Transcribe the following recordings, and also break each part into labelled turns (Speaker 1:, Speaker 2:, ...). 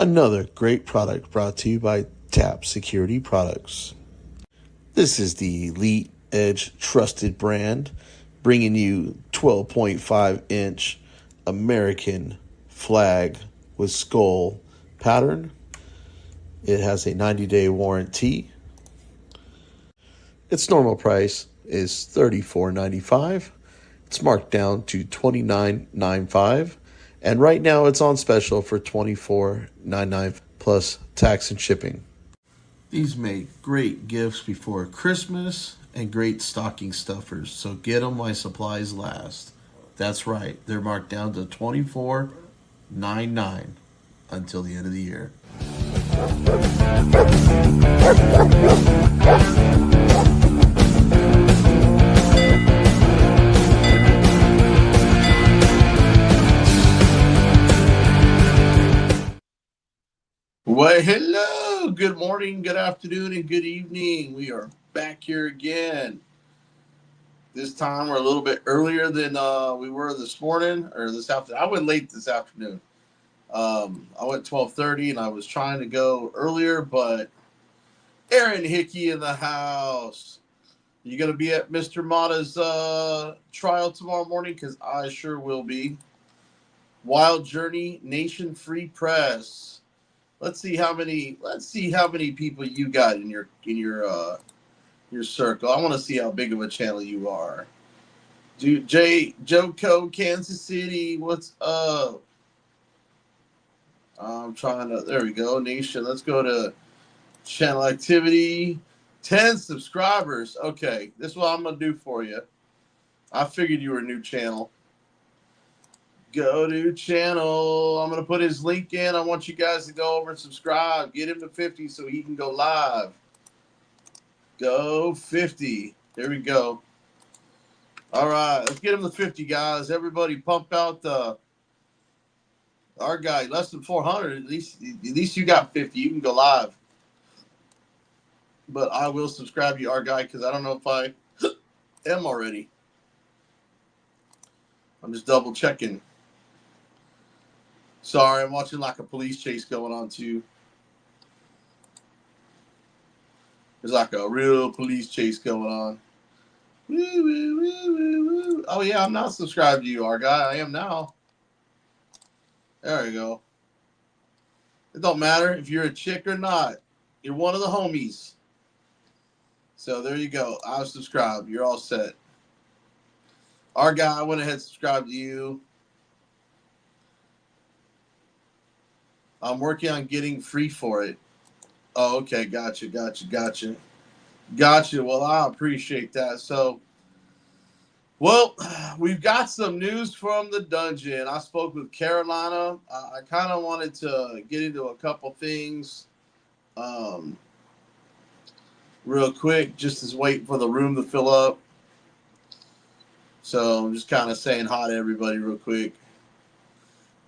Speaker 1: Another great product brought to you by Tap Security Products. This is the Elite Edge trusted brand, bringing you 12.5-inch American flag with skull pattern. It has a 90-day warranty. Its normal price is $34.95. It's marked down to $29.95. And right now it's on special for $24.99 plus tax and shipping. These make great gifts before Christmas and great stocking stuffers. So get them while supplies last. That's right. They're marked down to $24.99 until the end of the year. Well, hello, good morning, good afternoon, and good evening. We are back here again. This time we're a little bit earlier than we were this morning or this afternoon. I went late this afternoon. I went 12:30 and I was trying to go earlier, but Aaron Hickey in the house. You going to be at Mr. Mata's trial tomorrow morning? Because I sure will be. Wild Journey Nation Free Press. Let's see how many people you got in your circle. I want to see how big of a channel you are. Dude, Joco, Kansas City, what's up? I'm trying to, there we go, Nation. Let's go to channel activity. 10 subscribers. Okay, this is what I'm going to do for you. I figured you were a new channel. Go to channel. I'm going to put his link in. I want you guys to go over and subscribe. Get him to 50 so he can go live. Go 50. There we go. All right. Let's get him to 50, guys. Everybody pump out our guy. Less than 400. At least you got 50. You can go live. But I will subscribe you, our guy, because I don't know if I am already. I'm just double checking. Sorry, I'm watching like a police chase going on too. There's like a real police chase going on. Woo, woo, woo, woo, woo. Oh yeah, I'm not subscribed to you, our guy. I am now. There you go. It don't matter if you're a chick or not. You're one of the homies. So there you go. I've subscribed. You're all set. Our guy, I went ahead and subscribed to you. I'm working on getting free for it. Oh, okay. Gotcha. Well, I appreciate that. So, well, we've got some news from the dungeon. I spoke with Carolina. I kind of wanted to get into a couple things real quick, just as waiting for the room to fill up. So I'm just kind of saying hi to everybody real quick.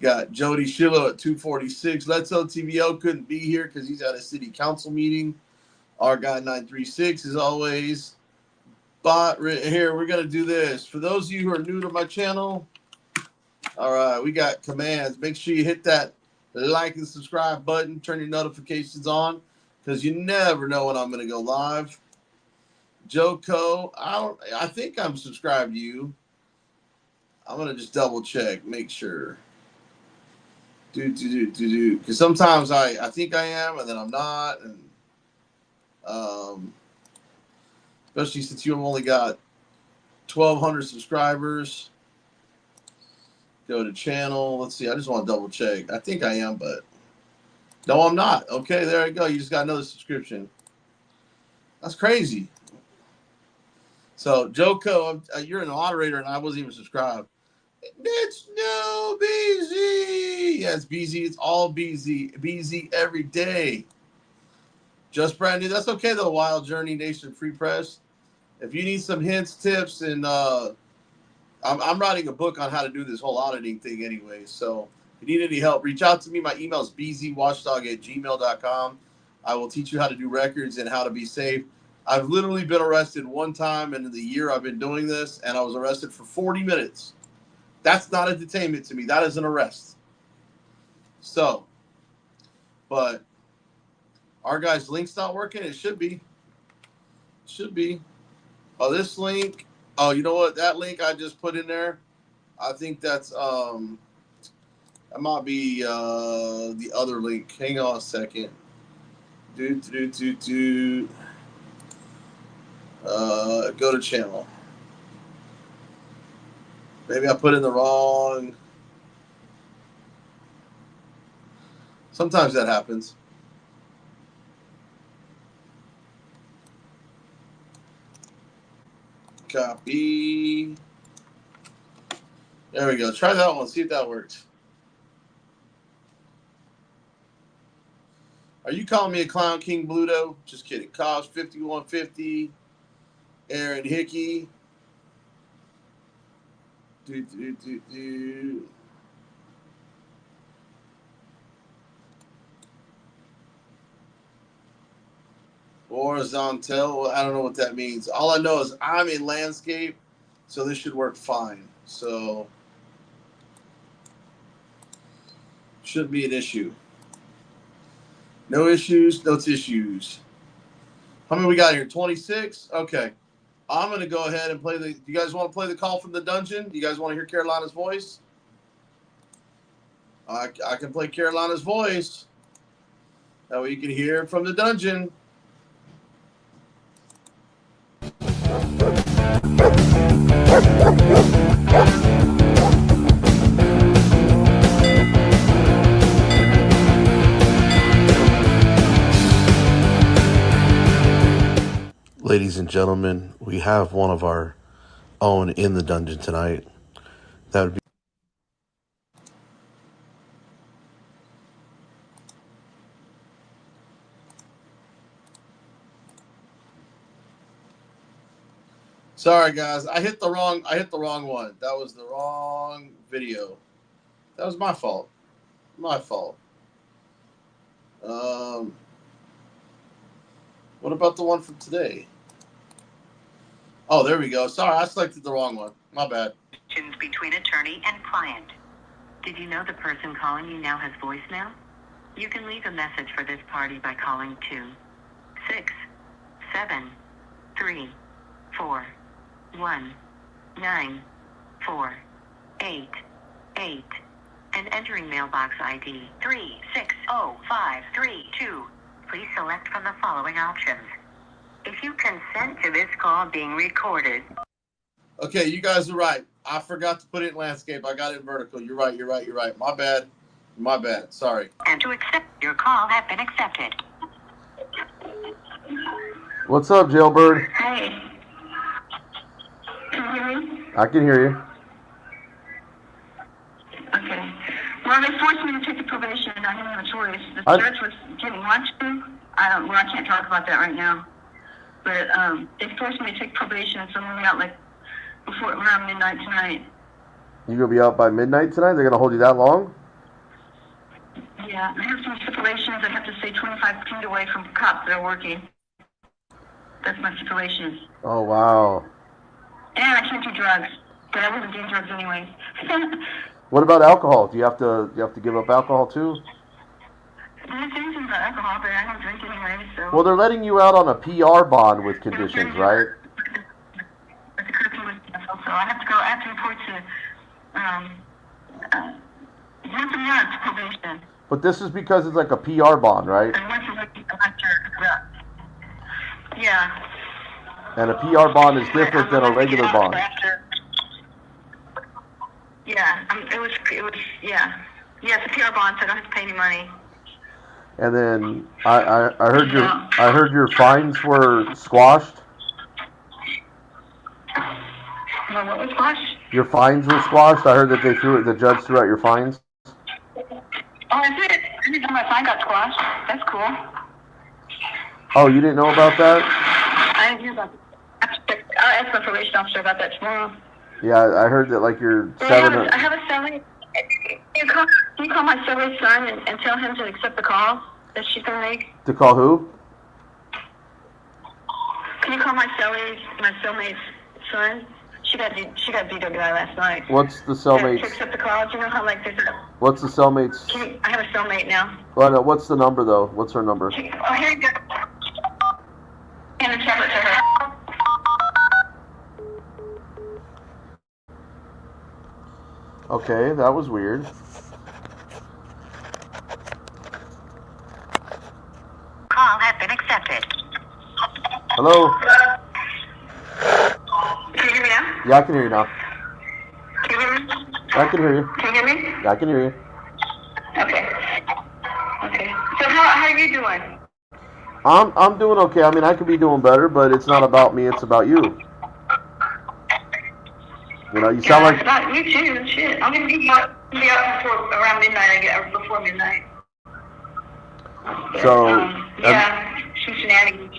Speaker 1: Got Jody Shillo at 246. Let's LTVO couldn't be here because he's at a city council meeting. Our guy 936 as always. But right here, we're going to do this. For those of you who are new to my channel, all right, we got commands. Make sure you hit that like and subscribe button. Turn your notifications on because you never know when I'm going to go live. Joco, I think I'm subscribed to you. I'm going to just double check, make sure. Because sometimes I think I am, and then I'm not, and especially since you've only got 1,200 subscribers. Go to channel. Let's see. I just want to double check. I think I am, but no, I'm not. Okay, there you go. You just got another subscription. That's crazy. So, Joco, you're an moderator, and I wasn't even subscribed. It's no BZ. Yeah, it's BZ. It's all BZ. BZ every day. Just brand new. That's okay, though, Wild Journey Nation Free Press. If you need some hints, tips, and I'm writing a book on how to do this whole auditing thing anyway. So if you need any help, reach out to me. My email is bzwatchdog@gmail.com. I will teach you how to do records and how to be safe. I've literally been arrested one time in the year I've been doing this, and I was arrested for 40 minutes. That's not a detainment to me. That is an arrest. So but our guy's link's not working. It should be. Should be. Oh, this link. Oh, you know what? That link I just put in there. I think that's that might be the other link. Hang on a second. Go to channel. Maybe I put in the wrong. Sometimes that happens. Copy. There we go. Try that one. See if that works. Are you calling me a clown, King Bluto? Just kidding. Cost 5150. Aaron Hickey. Horizontal. I don't know what that means. All I know is I'm in landscape, so this should work fine. So shouldn't be an issue. No issues, no tissues. How many we got here? 26? Okay. I'm going to go ahead and play the... You guys want to play the call from the dungeon? You guys want to hear Carolina's voice? I can play Carolina's voice. That way you can hear it from the dungeon. Ladies and gentlemen, we have one of our own in the dungeon tonight. That would be... Sorry guys, I hit the wrong one. That was the wrong video. That was my fault. My fault. What about the one from today? Oh, there we go. Sorry, I selected the wrong one. My bad.
Speaker 2: Between attorney and client. Did you know the person calling you now has voicemail? You can leave a message for this party by calling 267-341-9488 and entering mailbox ID 360532. Please select from the following options. If you consent to this call being recorded.
Speaker 1: Okay, you guys are right. I forgot to put it in landscape. I got it in vertical. You're right. My bad. Sorry.
Speaker 2: And to accept your call have been accepted.
Speaker 3: What's up, Jailbird?
Speaker 2: Hey. Can you hear me?
Speaker 3: I can hear you.
Speaker 2: Okay. Well, they forced me to take the probation. I didn't have a choice. The judge didn't want to. I can't talk about that right now. But they forced me to take probation, so I'm going to be out around midnight tonight.
Speaker 3: You gonna be out by midnight tonight? They're gonna hold you that long?
Speaker 2: Yeah, I have some stipulations. I have to stay 25 feet away from cops that are working. That's my stipulations.
Speaker 3: Oh wow.
Speaker 2: And I can't do drugs, but I wasn't doing drugs anyway.
Speaker 3: What about alcohol? Do you have to give up alcohol too?
Speaker 2: There's things about alcohol, but I don't drink anyway, so...
Speaker 3: Well, they're letting you out on a PR bond with conditions, right?
Speaker 2: But the curfew was canceled, so I have to report to, once a month probation.
Speaker 3: But this is because it's like a PR bond, right?
Speaker 2: And once a week, yeah.
Speaker 3: And a PR bond is different than a regular bond.
Speaker 2: Yeah, it was, yeah. Yeah, it's a PR bond, so I don't have to pay any money.
Speaker 3: And then I heard your fines were squashed.
Speaker 2: Well, what was squashed?
Speaker 3: Your fines were squashed. I heard that the judge threw out your fines.
Speaker 2: Oh, is it? I didn't know my fine got squashed. That's cool.
Speaker 3: Oh, you didn't know about that?
Speaker 2: I didn't hear about that. I'll ask my probation officer about that tomorrow.
Speaker 3: Yeah, I heard that like your
Speaker 2: I have a cellmate. Can you call my cellmate's son and tell him to accept the call that she's going to make?
Speaker 3: To call who?
Speaker 2: Can you call my cellmate's son? She got DWI last night.
Speaker 3: What's the
Speaker 2: She
Speaker 3: cellmates?
Speaker 2: accept the calls. You know how like there's a.
Speaker 3: What's the cellmates?
Speaker 2: I have a cellmate now.
Speaker 3: Well, no, what's the number though? What's her number?
Speaker 2: Oh, here you go. And a tablet to her.
Speaker 3: Okay, that was weird.
Speaker 2: Call has been accepted.
Speaker 3: Hello?
Speaker 2: Can you hear me now?
Speaker 3: Yeah, I can hear you now.
Speaker 2: Can you hear me?
Speaker 3: I can hear you.
Speaker 2: Can you hear me?
Speaker 3: Yeah, I can hear you.
Speaker 2: Okay. Okay. So how are you doing?
Speaker 3: I'm doing okay. I mean, I could be doing better, but it's not about me. It's about you. You know, you sound like.
Speaker 2: It's about you too. Shit. I'm gonna be out before around midnight. I get before midnight.
Speaker 3: So.
Speaker 2: Yeah. Some shenanigans.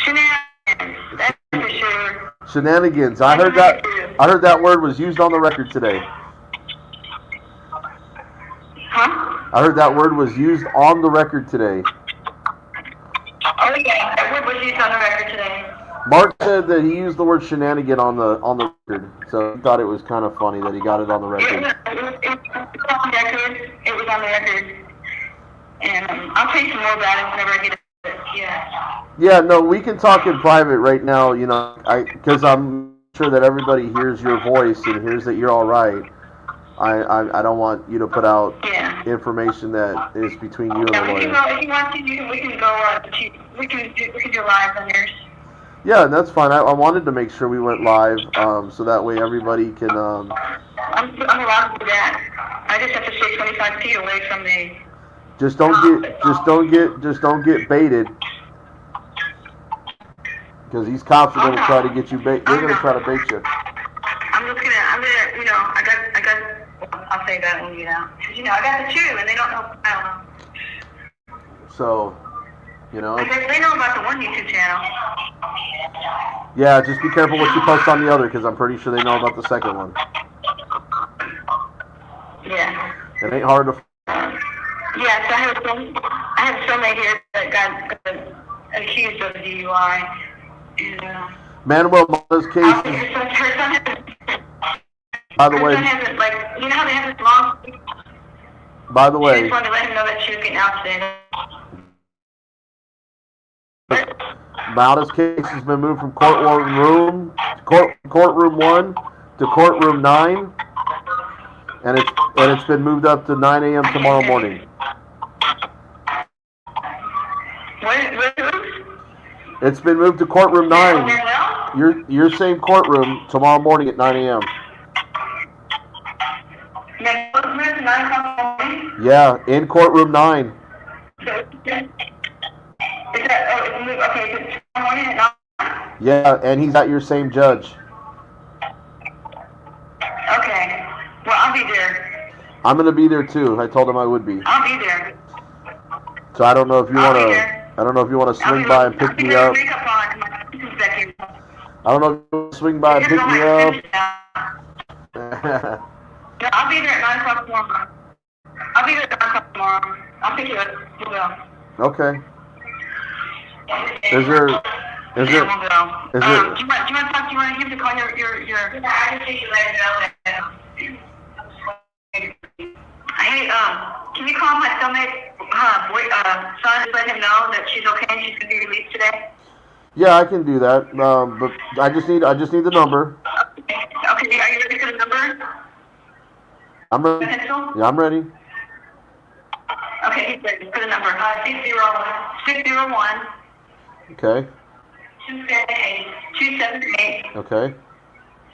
Speaker 2: Shenanigans. That's for sure.
Speaker 3: Shenanigans. I heard that. I heard that word was used on the record today.
Speaker 2: Huh?
Speaker 3: I heard that word was used on the record today.
Speaker 2: Oh yeah, that word was used on the record today.
Speaker 3: Mark said that he used the word shenanigan on the record, so he thought it was kind of funny that he got it on the record.
Speaker 2: It was on the record. It was on the record. And I'll tell you some more about it whenever I get it. Yeah.
Speaker 3: Yeah, no, we can talk in private right now, you know, because I'm sure that everybody hears your voice and hears that you're all right. I don't want you to put out information that is between you and the lawyer.
Speaker 2: If you want to, we can go. We can do live on yours.
Speaker 3: Yeah, that's fine. I wanted to make sure we went live, so that way everybody can.
Speaker 2: I'm allowed to do that. I just have to stay 25 feet away from the.
Speaker 3: Just don't get baited. Because these cops are gonna try to get you bait. They're gonna try to bait you.
Speaker 2: I'm gonna, you know, I got. I'll say that when you know. Cause you know, I got the two, and they don't know. I don't know.
Speaker 3: So, you know.
Speaker 2: They know about the one YouTube channel.
Speaker 3: Yeah, just be careful what you post on the other, because I'm pretty sure they know about the second one.
Speaker 2: Yeah.
Speaker 3: It ain't hard to.
Speaker 2: Yes, I have somebody here that got accused of DUI. And,
Speaker 3: Manuel Mata's case
Speaker 2: her
Speaker 3: is,
Speaker 2: son has.
Speaker 3: by the way.
Speaker 2: Her son has like, you know how they have this long.
Speaker 3: By the
Speaker 2: She
Speaker 3: way.
Speaker 2: just wanted to let him know that she was getting out today.
Speaker 3: Mata's case has been moved from courtroom 1 to courtroom 9, and it's been moved up to 9 a.m. tomorrow morning.
Speaker 2: What?
Speaker 3: It's been moved to courtroom 9. Your same courtroom tomorrow morning at 9 a.m. Yeah, in courtroom 9. Yeah, and he's not your same judge.
Speaker 2: Okay. Well, I'll be there.
Speaker 3: I'm gonna be there too. I told him I would be.
Speaker 2: I'll be there.
Speaker 3: So I don't know if you wanna swing by and pick me up. I don't know if you wanna swing by and pick me up.
Speaker 2: No, I'll be there at 9 o'clock tomorrow. I'll be there at 9 o'clock tomorrow. I'll pick you up. We'll go.
Speaker 3: Okay. Is
Speaker 2: Yeah,
Speaker 3: there?
Speaker 2: we'll go. Do you want to talk? Do you want him to call your? I just think you let him know that. Hey, can you call my cellmate, son, and let him know that she's okay and she's gonna be released today?
Speaker 3: Yeah, I can do that. But I just need the number.
Speaker 2: Okay, are you ready for the number?
Speaker 3: I'm ready. Yeah, I'm ready.
Speaker 2: Okay, he's ready for the number. 601.
Speaker 3: Okay.
Speaker 2: 278.
Speaker 3: Okay.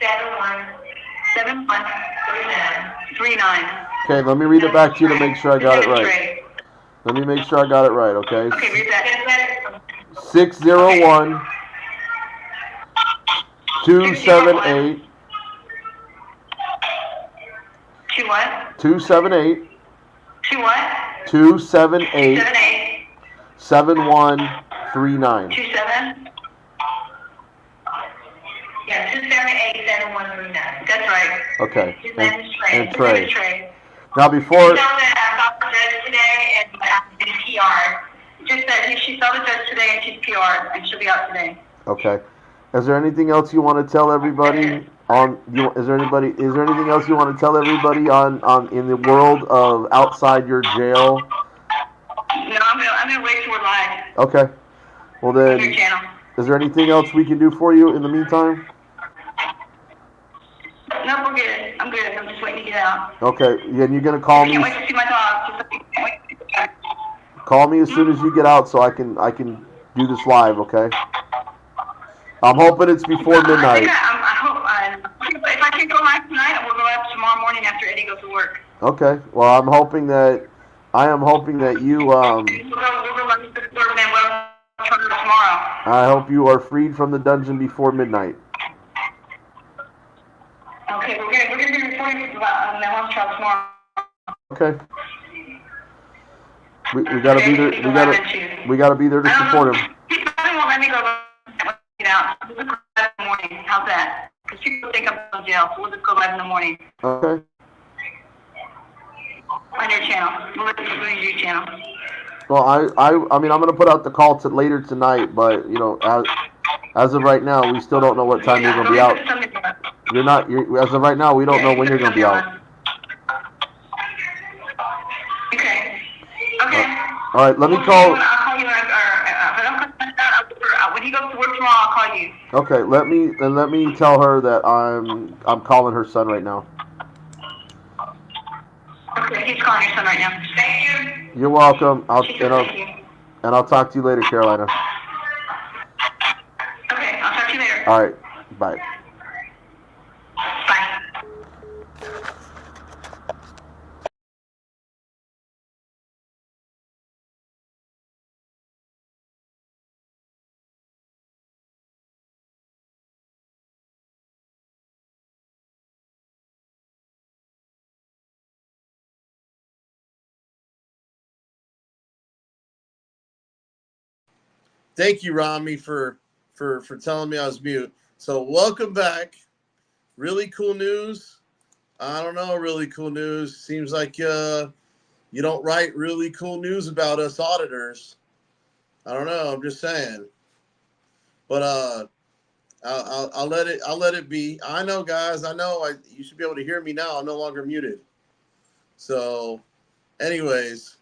Speaker 2: 7139.
Speaker 3: Okay, let me read it back to you to make sure I got it right. Let me make sure I got it right, okay?
Speaker 2: Okay, read that.
Speaker 3: 601 278
Speaker 2: Two what?
Speaker 3: 278
Speaker 2: Two what?
Speaker 3: 278
Speaker 2: 78.
Speaker 3: 7139.
Speaker 2: 27? Yeah, 278 7139. That's right.
Speaker 3: Okay.
Speaker 2: His name is Trey.
Speaker 3: And Trey.
Speaker 2: His name is Trey.
Speaker 3: Now before.
Speaker 2: She saw the judge today and PR. Just that she saw the judge today and she's PR and she'll be out today.
Speaker 3: Okay. Is there anything else you want to tell everybody on? Is there anything else you want to tell everybody on in the world of outside your jail?
Speaker 2: No, I'm gonna wait till we're live.
Speaker 3: Okay. Well then,
Speaker 2: On your channel.
Speaker 3: is there anything else we can do for you in the meantime?
Speaker 2: No, we're good. I'm good. I'm just waiting to get out.
Speaker 3: Okay. And you're gonna call
Speaker 2: I
Speaker 3: me.
Speaker 2: can't wait to see my dog.
Speaker 3: Call me as soon as you get out so I can do this live. Okay. I'm hoping it's before midnight.
Speaker 2: I hope. If I can go live tonight, we'll go live tomorrow morning after Eddie goes to work.
Speaker 3: Okay. Well, I am hoping that you
Speaker 2: We'll go live tomorrow.
Speaker 3: I hope you are freed from the dungeon before midnight.
Speaker 2: Okay, we're gonna be reporting about that one trial tomorrow.
Speaker 3: Okay. We gotta be there. We gotta be there to support him.
Speaker 2: He probably won't let me go get out. We'll just go live in the morning. How's that? Because people think I'm in jail, so we'll just go live in the morning.
Speaker 3: Okay.
Speaker 2: On your channel. We'll let you go to your channel.
Speaker 3: Well, I mean, I'm gonna put out the call later tonight, but you know, as of right now, we still don't know what time you're gonna be out. As of right now, we don't know when you're gonna be out.
Speaker 2: Okay. Okay.
Speaker 3: All right. Let me call.
Speaker 2: I'll call you when he goes to work tomorrow. I'll call you.
Speaker 3: Okay. Let me tell her that I'm calling her son right now.
Speaker 2: Okay, he's calling your son right now. Thank you.
Speaker 3: You're welcome.
Speaker 2: Thank you.
Speaker 3: And I'll talk to you later, Carolina.
Speaker 2: Okay, I'll talk to you later.
Speaker 3: All right. Bye.
Speaker 2: Bye.
Speaker 1: Thank you, Rami, for telling me I was mute. So welcome back. Really cool news. I don't know, really cool news. Seems like you don't write really cool news about us auditors. I don't know. I'm just saying. But I'll let it be. I know, guys. I know. You should be able to hear me now. I'm no longer muted. So, anyways,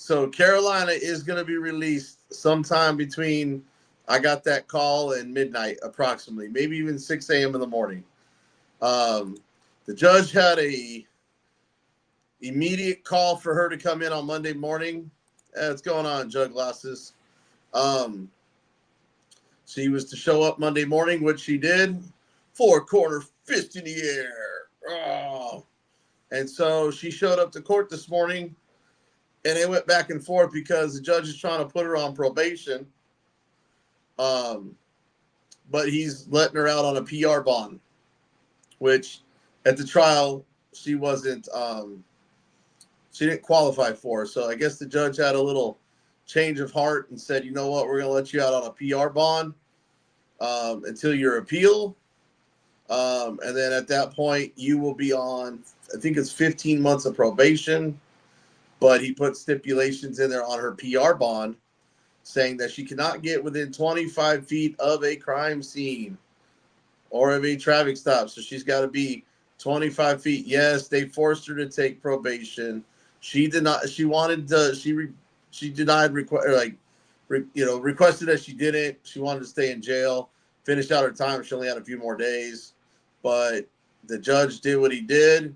Speaker 1: so Carolina is going to be released sometime between I got that call and midnight, approximately, maybe even 6 a.m. in the morning. The judge had a immediate call for her to come in on Monday morning. What's going on, Jug Glasses? She was to show up Monday morning, which she did. 4-corner fist in the air. Oh. And so she showed up to court this morning, and it went back and forth because the judge is trying to put her on probation. But he's letting her out on a PR bond, which at the trial she wasn't she didn't qualify for. So I guess the judge had a little change of heart and said, you know what, we're going to let you out on a PR bond until your appeal. And then at that point, you will be on, I think it's 15 months of probation. But he put stipulations in there on her PR bond saying that she cannot get within 25 feet of a crime scene or of a traffic stop. So she's got to be 25 feet. Yes, they forced her to take probation. She did not. She wanted to. She denied requested that she didn't. She wanted to stay in jail, finish out her time. She only had a few more days, but the judge did what he did.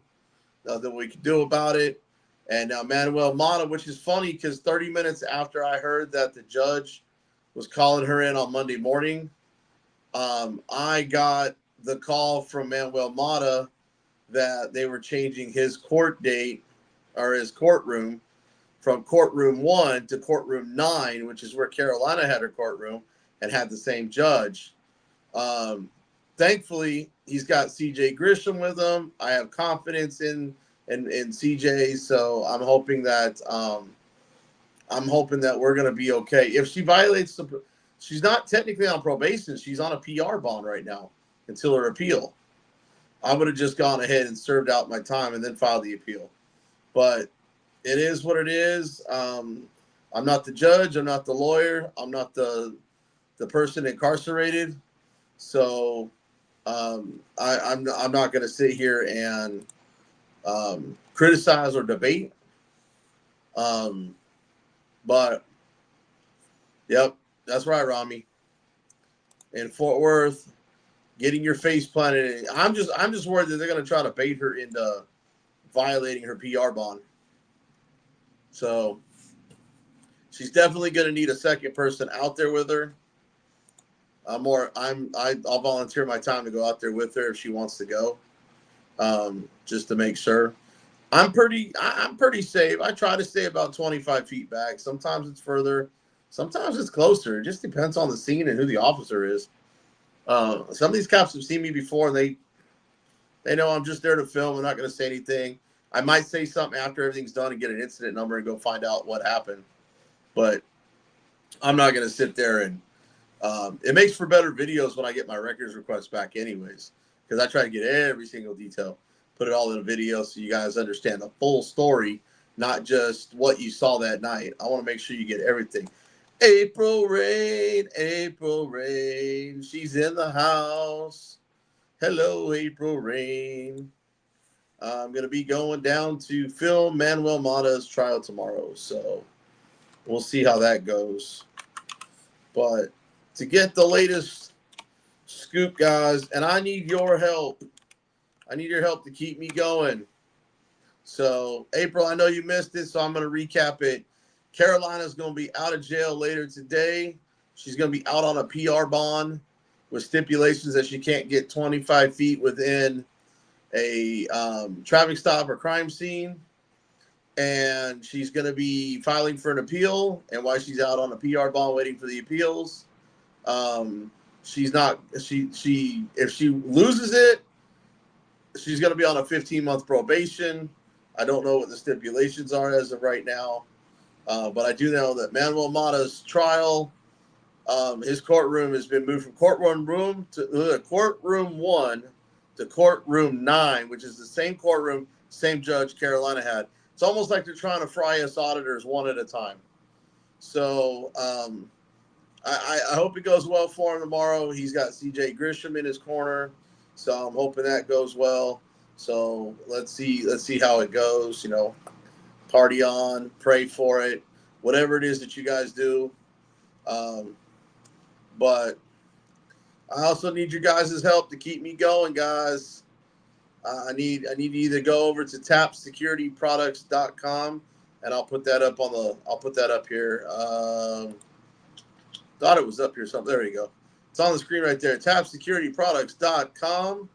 Speaker 1: Nothing we could do about it. And now Manuel Mata, which is funny because 30 minutes after I heard that the judge was calling her in on Monday morning, I got the call from Manuel Mata that they were changing his court date or his courtroom from courtroom 1 to courtroom 9, which is where Carolina had her courtroom and had the same judge. Thankfully, he's got CJ Grisham with him. I have confidence in CJ, so I'm hoping that we're gonna be okay. If she violates she's not technically on probation. She's on a PR bond right now until her appeal. I would have just gone ahead and served out my time and then filed the appeal. But it is what it is. I'm not the judge. I'm not the lawyer. I'm not the the person incarcerated. So I'm not going to sit here and criticize or debate. But yep, that's right, Rami. In Fort Worth, getting your face planted. I'm just worried that they're going to try to bait her into violating her PR bond. So she's definitely going to need a second person out there with her. I'll volunteer my time to go out there with her if she wants to go, just to make sure. I'm pretty safe. I try to stay about 25 feet back. Sometimes it's further, sometimes it's closer. It just depends on the scene and who the officer is. Some of these cops have seen me before, and they know I'm just there to film. I'm not going to say anything. I might say something after everything's done and get an incident number and go find out what happened. But I'm not going to sit there and it makes for better videos when I get my records requests back anyways, because I try to get every single detail, put it all in a video so you guys understand the full story, not just what you saw that night. I want to make sure you get everything. April Rain, she's in the house. Hello, April Rain. I'm going to be going down to film Manuel Mata's trial tomorrow, so we'll see how that goes. But to get the latest scoop, guys, and I need your help. I need your help to keep me going. So, April, I know you missed it, so I'm going to recap it. Carolina's going to be out of jail later today. She's going to be out on a PR bond with stipulations that she can't get 25 feet within a traffic stop or crime scene. And she's going to be filing for an appeal. And while she's out on a PR bond waiting for the appeals, if she loses it, she's going to be on a 15-month probation. I don't know what the stipulations are as of right now. But I do know that Manuel Mata's trial, his courtroom has been moved from courtroom 1 to courtroom 9, which is the same courtroom, same judge Carolina had. It's almost like they're trying to fry us auditors one at a time. So I hope it goes well for him tomorrow. He's got CJ Grisham in his corner, so I'm hoping that goes well. So let's see how it goes. You know, party on, pray for it, whatever it is that you guys do. But I also need your guys' help to keep me going, guys. I need to either go over to tapsecurityproducts.com, and I'll put that up here. Thought it was up here something. There you go. It's on the screen right there. tapsecurityproducts.com,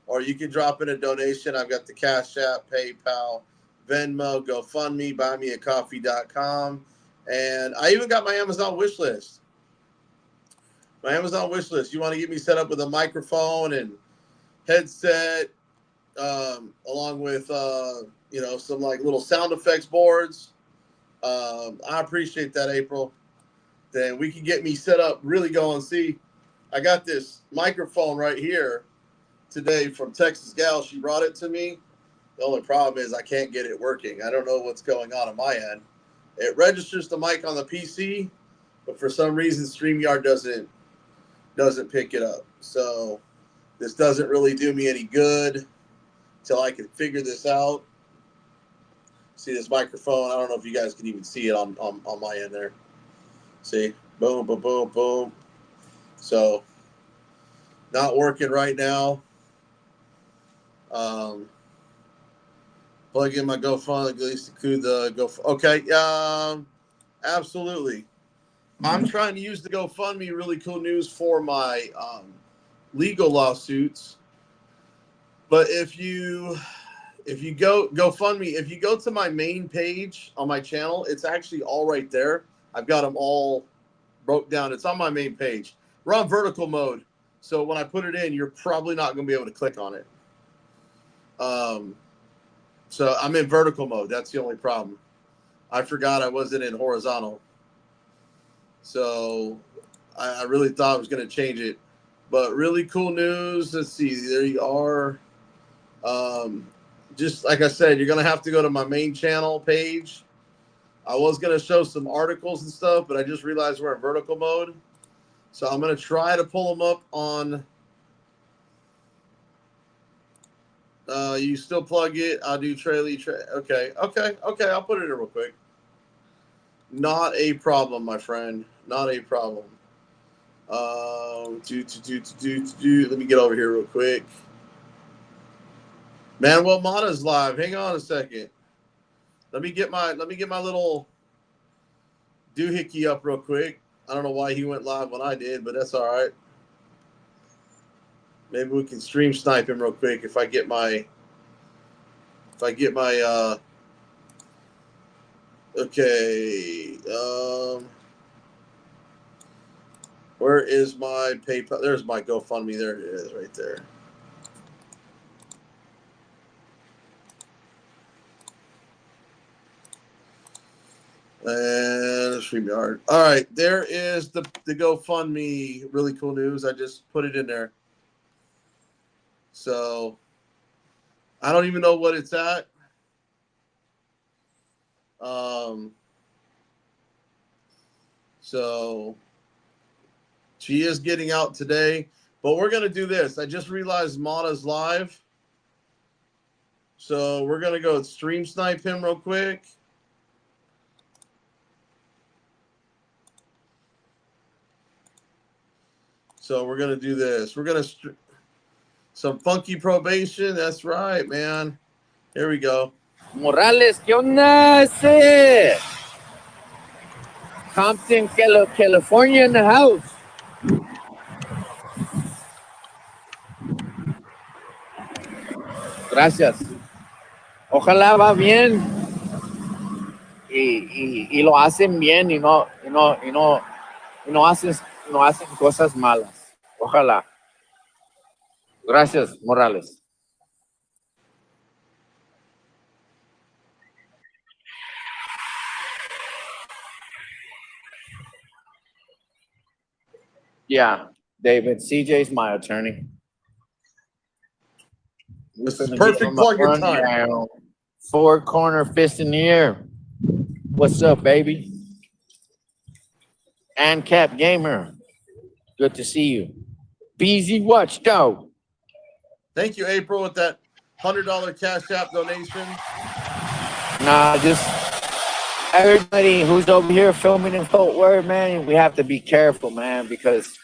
Speaker 1: or you can drop in a donation. I've got the Cash App, PayPal, Venmo, GoFundMe, buymeacoffee.com, and I even got my Amazon wish list. My Amazon wish list. You want to get me set up with a microphone and headset, along with some like little sound effects boards. I appreciate that, April. Then we can get me set up, really going. See, I got this microphone right here today from Texas Gal. She brought it to me. The only problem is I can't get it working. I don't know what's going on my end. It registers the mic on the PC, but for some reason StreamYard doesn't pick it up. So this doesn't really do me any good till I can figure this out. See this microphone? I don't know if you guys can even see it on my end there. See? Boom, boom, boom, boom. So not working right now. Plug in my GoFundMe, at least the GoFundMe. Okay, absolutely. I'm trying to use the GoFundMe. Really cool news for my legal lawsuits. But if you go GoFundMe, if you go to my main page on my channel, it's actually all right there. I've got them all broke down. It's on my main page. We're on vertical mode, so when I put it in, you're probably not going to be able to click on it. So I'm in vertical mode. That's the only problem. I forgot I wasn't in horizontal. So I really thought I was going to change it. But really cool news. Let's see. There you are. Just like I said, you're going to have to go to my main channel page. I was going to show some articles and stuff, but I just realized we're in vertical mode. So I'm going to try to pull them up on. You still plug it. I'll do trailer. Okay. I'll put it in real quick. Not a problem, my friend. Not a problem. Let me get over here real quick. Manuel Mata's live. Hang on a second. Let me get my little doohickey up real quick. I don't know why he went live when I did, but that's all right. Maybe we can stream snipe him real quick if I get my okay. Where is my PayPal? There's my GoFundMe. There it is, right there. And StreamYard. All right, there is the GoFundMe. Really cool news. I just put it in there. So I don't even know what it's at. So she is getting out today, but we're gonna do this. I just realized Mata's live, so we're gonna go stream snipe him real quick. So we're gonna do this. We're gonna some funky probation. That's right, man. Here we go.
Speaker 4: Morales, ¿qué onda ese? Compton, California in the house. Gracias. Ojalá va bien y lo hacen bien y no hacen cosas malas. Ojalá. Gracias, Morales. Yeah, David. CJ's my attorney.
Speaker 1: This is perfect plug-in time.
Speaker 4: Four corner fist in the air. What's up, baby? And Cap Gamer. Good to see you. BZ Watchdog.
Speaker 1: Thank you, April, with that $100 Cash App donation.
Speaker 4: Nah, just everybody who's over here filming in Fort Worth, man, we have to be careful, man, because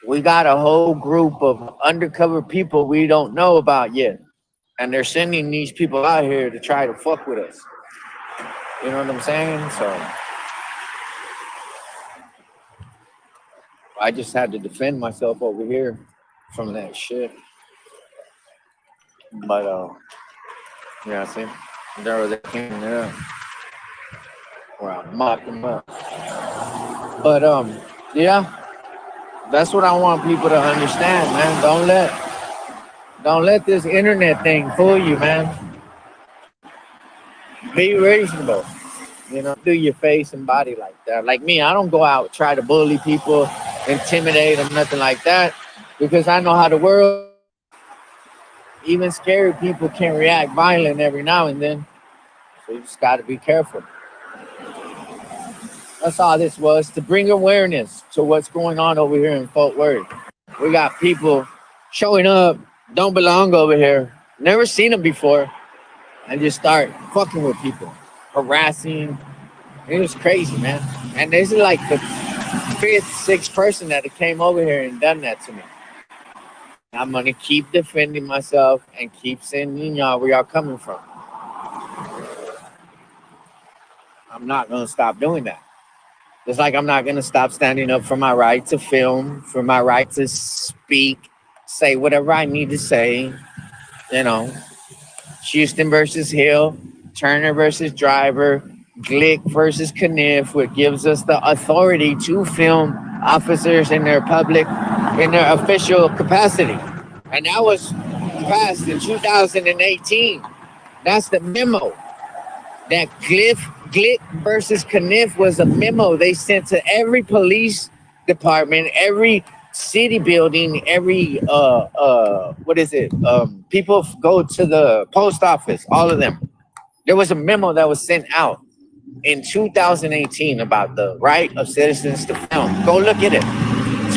Speaker 4: we got a whole group of undercover people we don't know about yet. And they're sending these people out here to try to fuck with us. You know what I'm saying? So I just had to defend myself over here from that shit. But yeah, see, they came there. Well, mock them up. But yeah, that's what I want people to understand, man. Don't let this internet thing fool you, man. Be reasonable. You know, do your face and body like that. Like me, I don't go out try to bully people, intimidate them, nothing like that, because I know how the world. Even scary people can react violent every now and then. So you just got to be careful. That's all this was, to bring awareness to what's going on over here in Fort Worth. We got people showing up, don't belong over here, never seen them before, and just start fucking with people, harassing. It was crazy, man. And this is like the 5th, 6th person that came over here and done that to me. I'm going to keep defending myself and keep sending y'all where y'all coming from. I'm not going to stop doing that. Just like I'm not going to stop standing up for my right to film, for my right to speak, say whatever I need to say. You know, Houston versus Hill, Turner versus Driver, Glick versus Kniff, which gives us the authority to film officers in their official capacity. And that was passed in 2018. That's the memo. That Glick versus Kniff was a memo they sent to every police department, every city building, every people go to the post office, all of them. There was a memo that was sent out in 2018 about the right of citizens to film. Go look at it.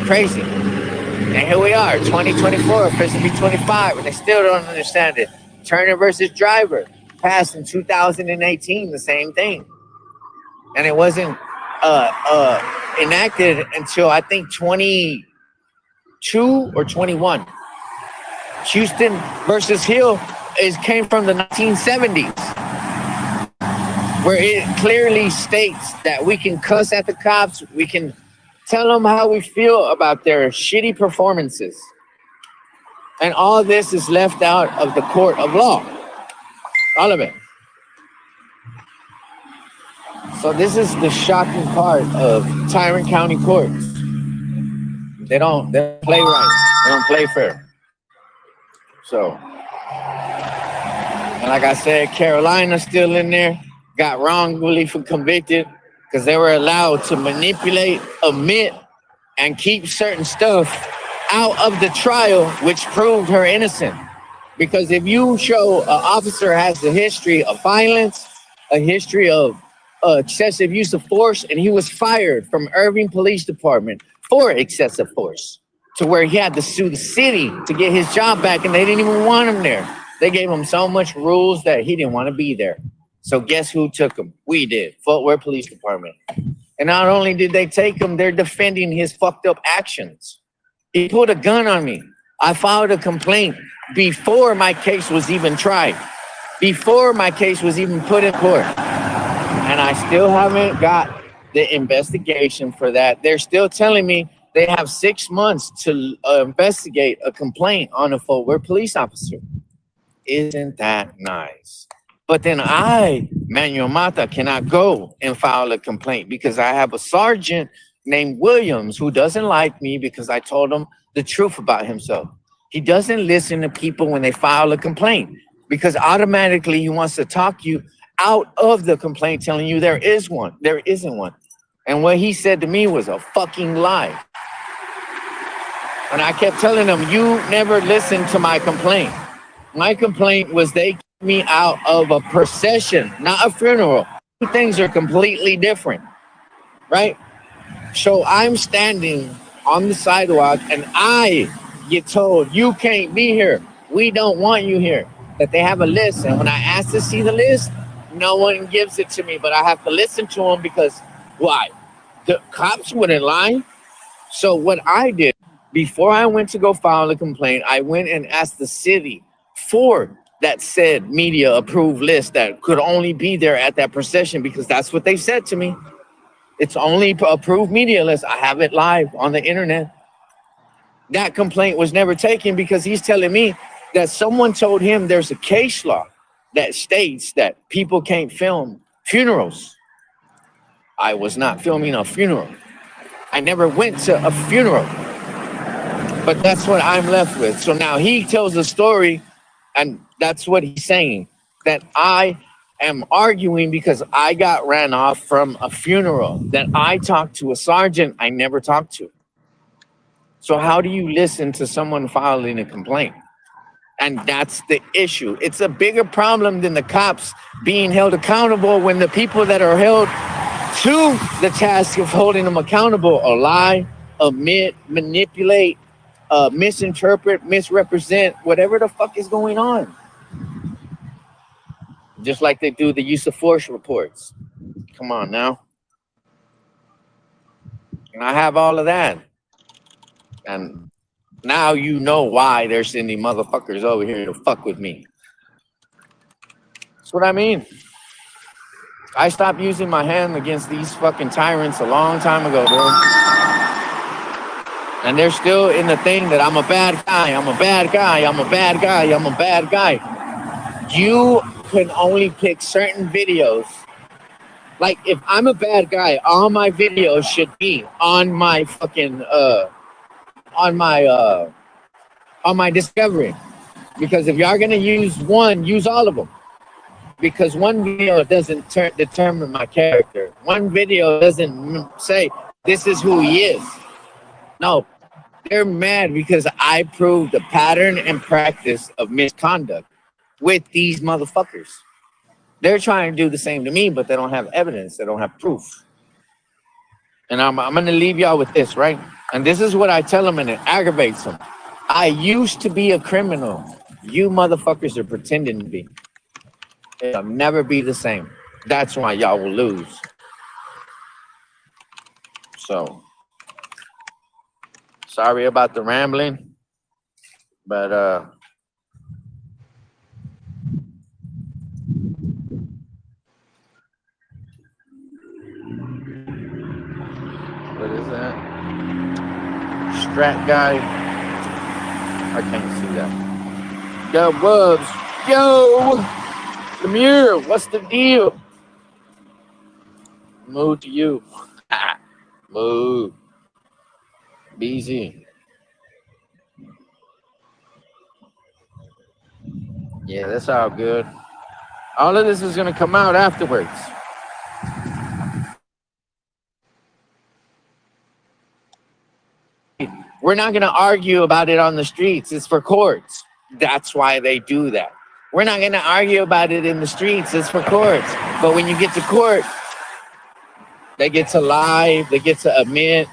Speaker 4: crazy. And here we are, 2024, officially 25, and they still don't understand it. Turner versus Driver passed in 2018, the same thing. And it wasn't enacted until I think 22 or 21. Houston versus Hill came from the 1970s, where it clearly states that we can cuss at the cops, we can tell them how we feel about their shitty performances. And all this is left out of the court of law. All of it. So this is the shocking part of Tarrant County courts. They don't play right. They don't play fair. So, and like I said, Carolina's still in there, got wrongfully convicted because they were allowed to manipulate, omit, and keep certain stuff out of the trial, which proved her innocent. Because if you show an officer has a history of violence, a history of excessive use of force, and he was fired from Irving Police Department for excessive force, to where he had to sue the city to get his job back, and they didn't even want him there. They gave him so much rules that he didn't want to be there. So guess who took him? We did. Fort Worth Police Department. And not only did they take him, they're defending his fucked up actions. He put a gun on me. I filed a complaint before my case was even tried, before my case was even put in court. And I still haven't got the investigation for that. They're still telling me they have 6 months to investigate a complaint on a Fort Worth police officer. Isn't that nice? But then I, Manuel Mata, cannot go and file a complaint because I have a sergeant named Williams who doesn't like me because I told him the truth about himself. He doesn't listen to people when they file a complaint because automatically he wants to talk you out of the complaint, telling you there is one. There isn't one. And what he said to me was a fucking lie. And I kept telling him, you never listened to my complaint. My complaint was they kicked me out of a procession, not a funeral. Two things are completely different, right? So I'm standing on the sidewalk and I get told, you can't be here. We don't want you here. That they have a list. And when I ask to see the list, no one gives it to me, but I have to listen to them because why? The cops wouldn't lie. So what I did, before I went to go file a complaint, I went and asked the city for that said media approved list that could only be there at that procession because that's what they said to me. It's only approved media list. I have it live on the internet. That complaint was never taken because he's telling me that someone told him there's a case law that states that people can't film funerals. I was not filming a funeral. I never went to a funeral. But that's what I'm left with. So now he tells a story, and that's what he's saying, that I am arguing because I got ran off from a funeral, that I talked to a sergeant I never talked to. So how do you listen to someone filing a complaint? And that's the issue. It's a bigger problem than the cops being held accountable when the people that are held to the task of holding them accountable or lie, omit, manipulate, misinterpret, misrepresent, whatever the fuck is going on. Just like they do the use of force reports. Come on now. And I have all of that. And now you know why they're sending motherfuckers over here to fuck with me. That's what I mean. I stopped using my hand against these fucking tyrants a long time ago, bro. And they're still in the thing that I'm a bad guy, I'm a bad guy, I'm a bad guy, I'm a bad guy. You can only pick certain videos. Like, if I'm a bad guy, all my videos should be on my fucking, on my discovery. Because if y'all gonna use one, use all of them. Because one video doesn't determine my character. One video doesn't say this is who he is. No, they're mad because I proved the pattern and practice of misconduct with these motherfuckers. They're trying to do the same to me, but they don't have evidence. They don't have proof. And I'm going to leave y'all with this, right? And this is what I tell them, and it aggravates them. I used to be a criminal. You motherfuckers are pretending to be. It'll never be the same. That's why y'all will lose. So, sorry about the rambling, but what is that? Strat guy. I can't see that. Yo, Bubs. Yo, Lemire, what's the deal? Move to you. Move. BZ. Yeah, that's all good. All of this is going to come out afterwards. We're not going to argue about it on the streets. It's for courts. That's why they do that. We're not going to argue about it in the streets. It's for courts. But when you get to court, they get to lie. They get to admit.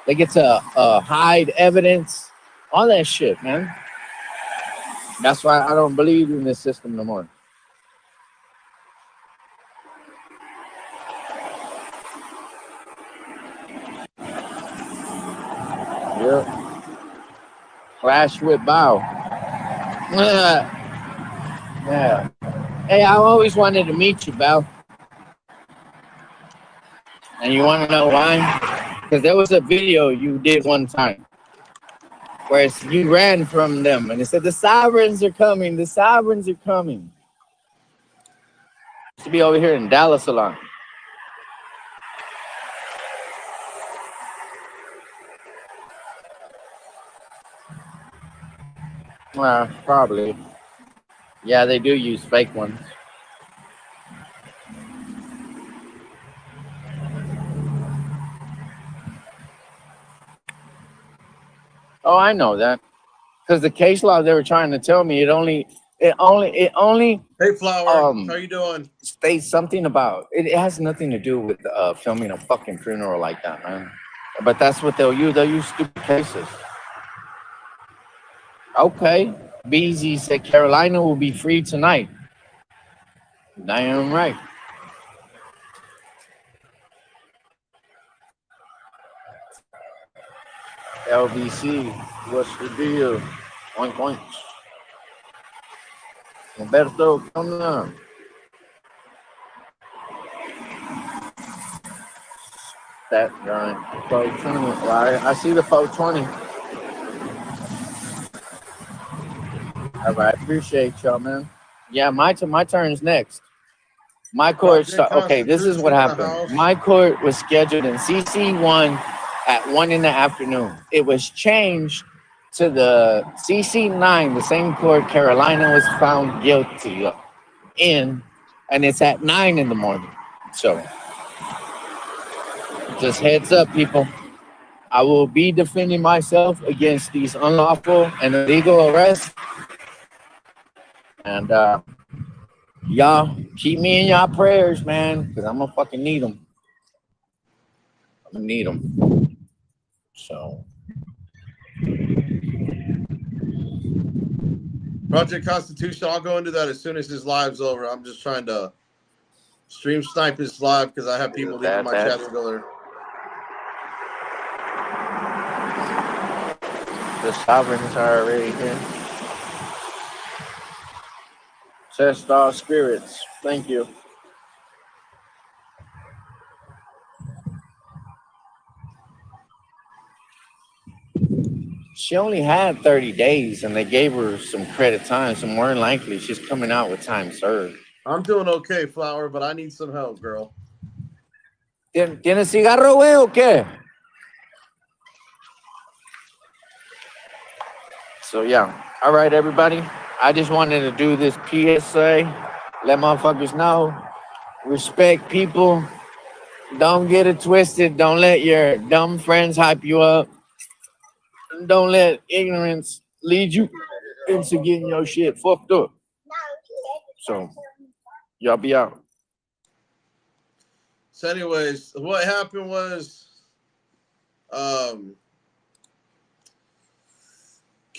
Speaker 4: They get to hide evidence. All that shit, man. That's why I don't believe in this system no more. Yep. Clash with Bow. Yeah. Hey, I always wanted to meet you, Bow. And you want to know why? Because there was a video you did one time where you ran from them and it said, the sirens are coming. The sirens are coming. Used to be over here in Dallas a lot. Probably. Yeah, they do use fake ones. Oh, I know that. Because the case law they were trying to tell me, it only
Speaker 1: Hey, Flower, how you doing?
Speaker 4: States something about it. It has nothing to do with filming a fucking funeral like that, man. But that's what they'll use. They'll use stupid cases. Okay. BZ said Carolina will be free tonight. Damn right. LBC, what's the deal? Oink oink. Humberto, come on. That drawing. 420. Well, I see the 420. All right, appreciate y'all, man. Yeah, my turn's next. My court okay, this is what happened. My court was scheduled in CC1 at 1 in the afternoon. It was changed to the CC9, the same court Carolina was found guilty in, and it's at 9 in the morning. So just heads up, people. I will be defending myself against these unlawful and illegal arrests. And y'all keep me in y'all prayers, man, because I'm gonna fucking need them. I'm gonna need them. So,
Speaker 1: Project Constitution, I'll go into that as soon as his live's over. I'm just trying to stream snipe his live because I have people leaving my chat to go there.
Speaker 4: The sovereigns are already here. Test all spirits. Thank you. She only had 30 days, and they gave her some credit time. So more than likely, she's coming out with time served.
Speaker 1: I'm doing okay, Flower, but I need some help, girl.
Speaker 4: ¿Tienes cigarro, güey, o qué? So, yeah. All right, everybody. I just wanted to do this PSA. Let motherfuckers know. Respect people. Don't get it twisted. Don't let your dumb friends hype you up. Don't let ignorance lead you into getting your shit fucked up. So, y'all be out.
Speaker 1: So anyways, what happened was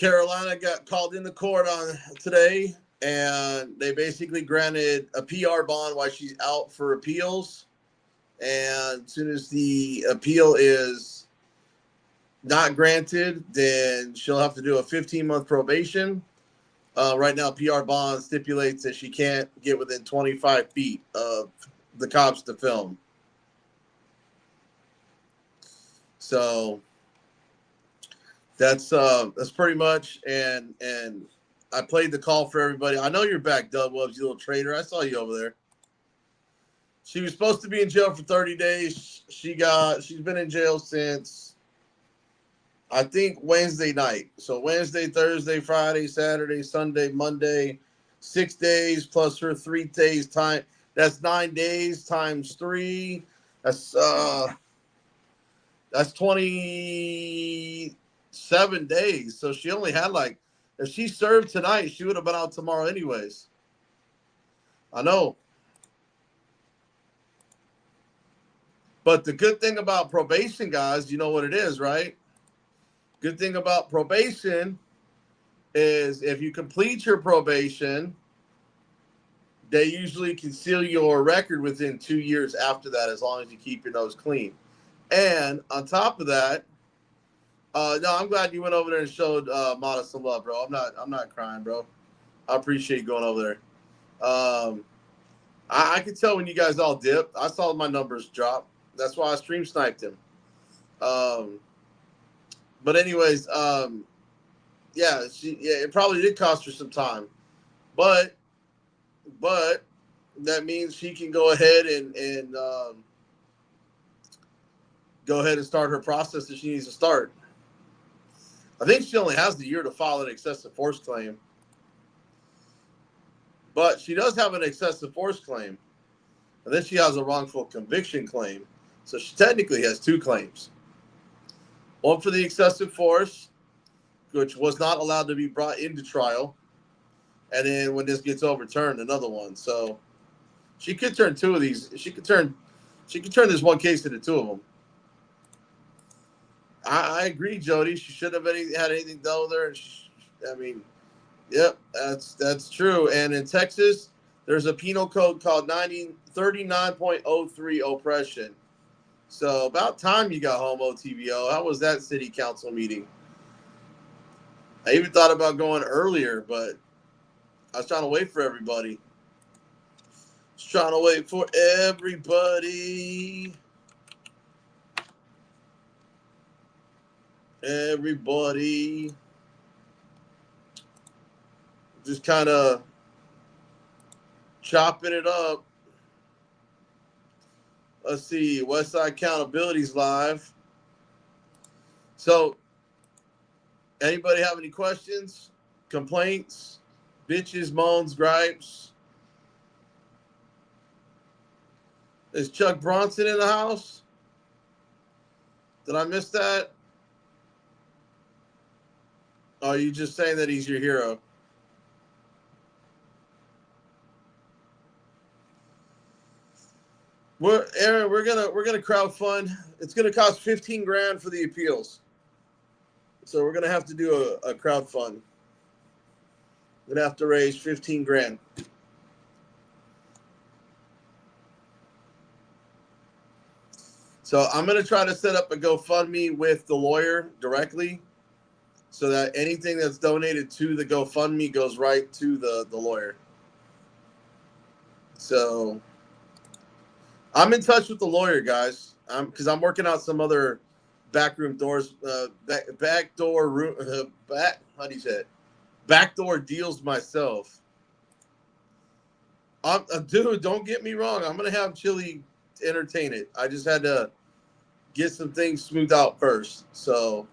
Speaker 1: Carolina got called into court on today, and they basically granted a PR bond while she's out for appeals. And as soon as the appeal is not granted, then she'll have to do a 15-month probation. Right now, PR bond stipulates that she can't get within 25 feet of the cops to film. So that's pretty much. And I played the call for everybody. I know you're back, Dub Wubs, you little traitor. I saw you over there. She was supposed to be in jail for 30 days. She's been in jail since, I think, Wednesday night. So Wednesday, Thursday, Friday, Saturday, Sunday, Monday, 6 days plus her 3 days time. That's 9 days times 3. That's 27 days. So she only had if she served tonight, she would have been out tomorrow anyways. I know. But the good thing about probation, guys, you know what it is, right? Good thing about probation is if you complete your probation, they usually can seal your record within 2 years after that, as long as you keep your nose clean. And on top of that, no, I'm glad you went over there and showed Mata some love, bro. I'm not crying, bro. I appreciate you going over there. I could tell when you guys all dipped. I saw my numbers drop. That's why I stream sniped him. But anyways, it probably did cost her some time, but that means she can go ahead and start her process that she needs to start. I think she only has the year to file an excessive force claim, but she does have an excessive force claim, and then she has a wrongful conviction claim. So she technically has 2 claims. One for the excessive force, which was not allowed to be brought into trial. And then when this gets overturned, another one. So she could turn 2 of these. She could turn this one case into 2 of them. I agree, Jody. She shouldn't have had anything done with her. Yep, that's true. And in Texas, there's a penal code called 39.03 oppression. So about time you got home, OTVO. How was that city council meeting? I even thought about going earlier, but I was trying to wait for everybody. Everybody. Just kind of chopping it up. Let's see. Westside Accountability's live. So, anybody have any questions, complaints, bitches, moans, gripes? Is Chuck Bronson in the house? Did I miss that? Oh, are you just saying that he's your hero? Aaron, we're gonna crowdfund. It's gonna cost $15,000 for the appeals, so we're gonna have to do a crowdfund. We're gonna have to raise $15,000. So I'm gonna try to set up a GoFundMe with the lawyer directly, so that anything that's donated to the GoFundMe goes right to the lawyer. So I'm in touch with the lawyer, guys. Because I'm working out some other backroom doors, backdoor deals myself. Dude, don't get me wrong. I'm gonna have Chili entertain it. I just had to get some things smoothed out first. So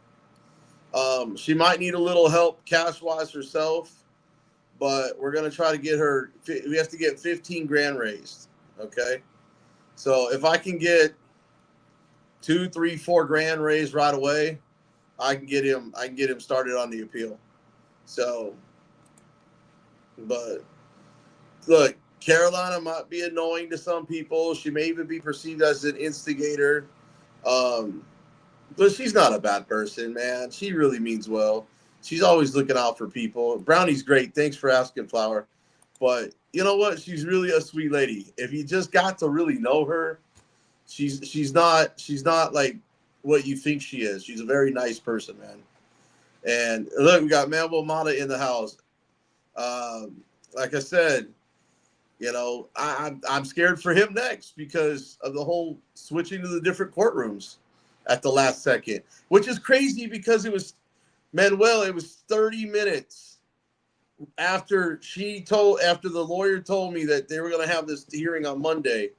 Speaker 1: she might need a little help cash-wise herself, but we're gonna try to get her. We have to get $15,000 raised. Okay. So if I can get $2, $3, $4,000 raised right away, I can get him started on the appeal. So, but look, Carolina might be annoying to some people. She may even be perceived as an instigator. But she's not a bad person, man. She really means well. She's always looking out for people. Brownie's great. Thanks for asking, Flower. But you know what? She's really a sweet lady. If you just got to really know her, she's not like what you think she is. She's a very nice person, man. And look, we got Mambo Mata in the house. Like I said, you know, I'm scared for him next because of the whole switching to the different courtrooms at the last second, which is crazy because it was Manuel. It was 30 minutes after the lawyer told me that they were going to have this hearing on Monday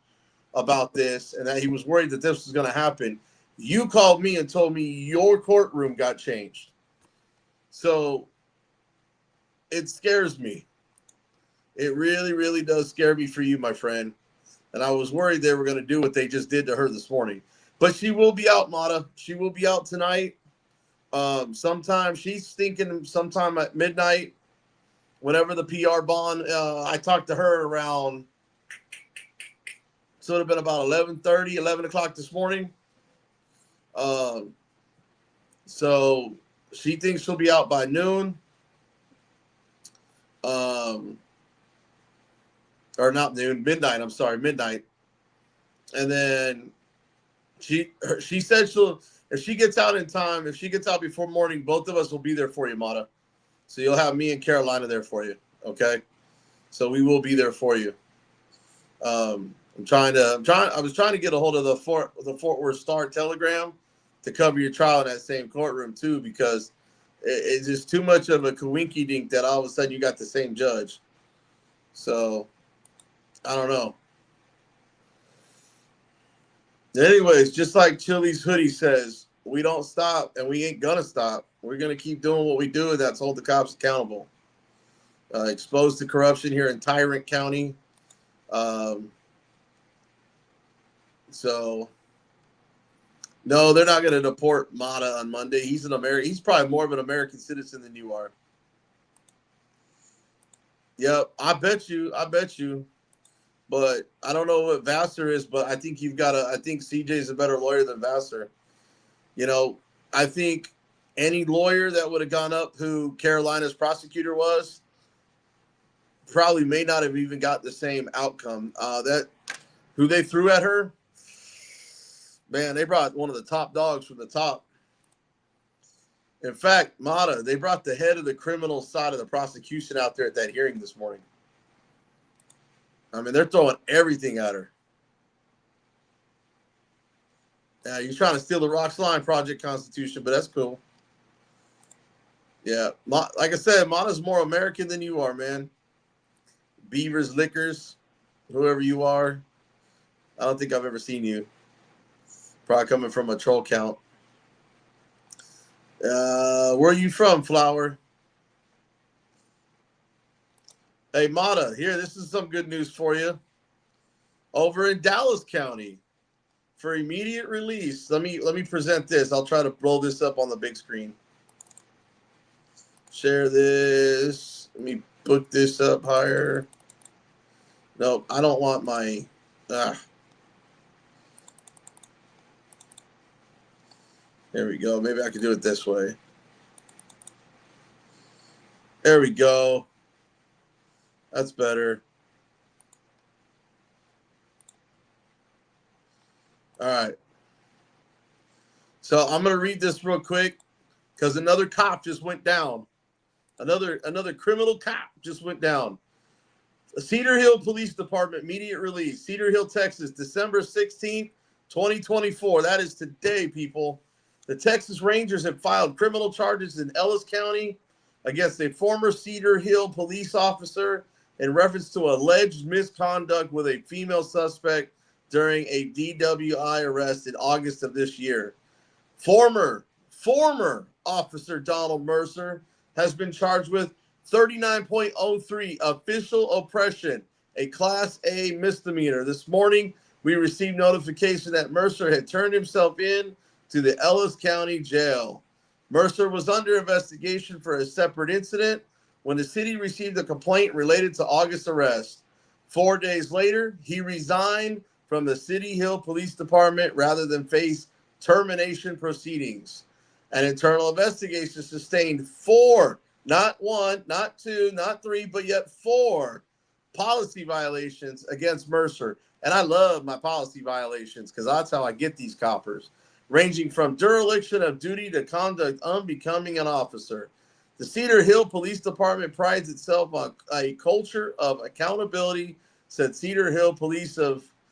Speaker 1: about this and that he was worried that this was going to happen. You called me and told me your courtroom got changed. So it scares me. It really, really does scare me for you, my friend. And I was worried they were going to do what they just did to her this morning. But she will be out, Mata. She will be out tonight. Sometime she's thinking sometime at midnight, whenever the PR bond. I talked to her around, so it would have been about 11:30, 11 o'clock this morning. So she thinks she'll be out by noon. Or not noon, midnight. I'm sorry, midnight. And then she said if she gets out in time, if she gets out before morning, both of us will be there for you, Mata. So you'll have me and Carolina there for you. Okay. So we will be there for you. I was trying to get a hold of the Fort Worth Star Telegram to cover your trial in that same courtroom too, because it's just too much of a coinky dink that all of a sudden you got the same judge. So I don't know. Anyways, just like Chili's hoodie says, we don't stop and we ain't gonna stop. We're gonna keep doing what we do, and that's hold the cops accountable. Expose the corruption here in Tyrant County. So no, they're not gonna deport Mata on Monday. He's an American. He's probably more of an American citizen than you are. Yep, I bet you. But I don't know what Vassar is, but I think I think CJ's a better lawyer than Vassar. You know, I think any lawyer that would have gone up who Carolina's prosecutor was probably may not have even got the same outcome. Who they threw at her, man, they brought one of the top dogs from the top. In fact, Mata, they brought the head of the criminal side of the prosecution out there at that hearing this morning. I mean, they're throwing everything at her. Yeah, you're trying to steal the Rock Slime Project Constitution, but that's cool. Yeah, like I said, Mata's more American than you are, man. Beavers, Liquors, whoever you are. I don't think I've ever seen you. Probably coming from a troll count. Where are you from, Flower? Hey, Mata, here, this is some good news for you. Over in Dallas County, for immediate release, let me present this. I'll try to roll this up on the big screen. Share this. Let me put this up higher. No, I don't want my... There we go. Maybe I can do it this way. There we go. That's better. All right. So I'm going to read this real quick because another cop just went down. Another criminal cop just went down. Cedar Hill Police Department immediate release. Cedar Hill, Texas, December 16th, 2024. That is today, people. The Texas Rangers have filed criminal charges in Ellis County against a former Cedar Hill police officer in reference to alleged misconduct with a female suspect during a DWI arrest in August of this year. Former Officer Donald Mercer has been charged with 39.03 official oppression, a Class A misdemeanor. This morning, we received notification that Mercer had turned himself in to the Ellis County Jail. Mercer was under investigation for a separate incident when the city received a complaint related to August's arrest. 4 days later, he resigned from the City Hill Police Department rather than face termination proceedings. An internal investigation sustained 4, not 1, not 2, not 3, but yet 4 policy violations against Mercer. And I love my policy violations because that's how I get these coppers, ranging from dereliction of duty to conduct unbecoming an officer. The Cedar Hill Police Department prides itself on a culture of accountability, said Cedar Hill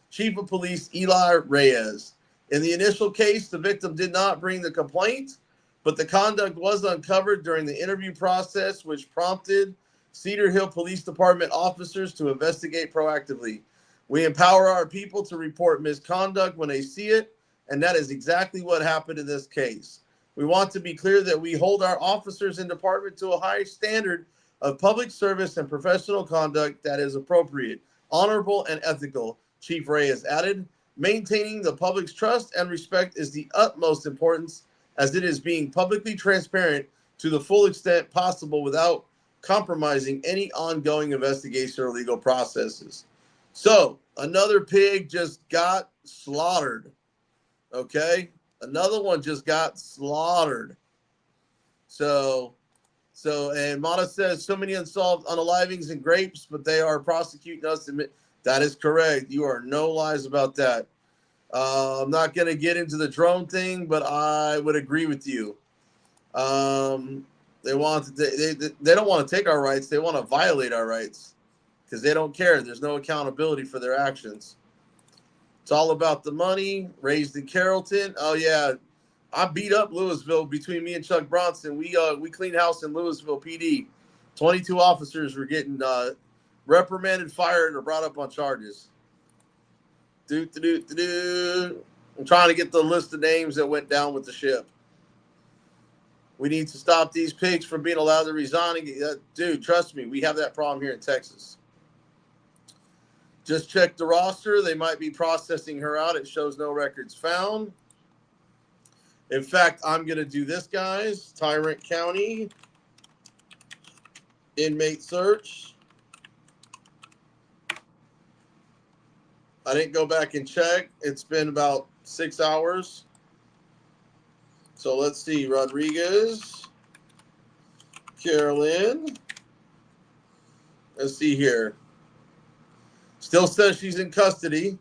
Speaker 1: Chief of Police Eli Reyes. In the initial case, the victim did not bring the complaint, but the conduct was uncovered during the interview process, which prompted Cedar Hill Police Department officers to investigate proactively. We empower our people to report misconduct when they see it, and that is exactly what happened in this case. We want to be clear that we hold our officers and department to a high standard of public service and professional conduct that is appropriate, honorable, and ethical, Chief Reyes added. Maintaining the public's trust and respect is the utmost importance, as it is being publicly transparent to the full extent possible without compromising any ongoing investigation or legal processes. So, another pig just got slaughtered. Okay? Another one just got slaughtered. So, and Mata says, so many unsolved unalivings and grapes, but they are prosecuting us. That is correct. You are no lies about that. I'm not going to get into the drone thing, but I would agree with you. They don't want to take our rights. They want to violate our rights because they don't care. There's no accountability for their actions. It's all about the money. Raised in Carrollton. Oh yeah, I beat up Louisville between me and Chuck Bronson. We cleaned house in Louisville PD. 22 officers were getting reprimanded, fired, or brought up on charges. I'm trying to get the list of names that went down with the ship. We need to stop these pigs from being allowed to resign. Dude, trust me, we have that problem here in Texas. Just check the roster. They might be processing her out. It shows no records found. In fact, I'm going to do this, guys. Tyrant County inmate search. I didn't go back and check. It's been about 6 hours. So let's see. Rodriguez. Carolyn. Let's see here. Still says she's in custody.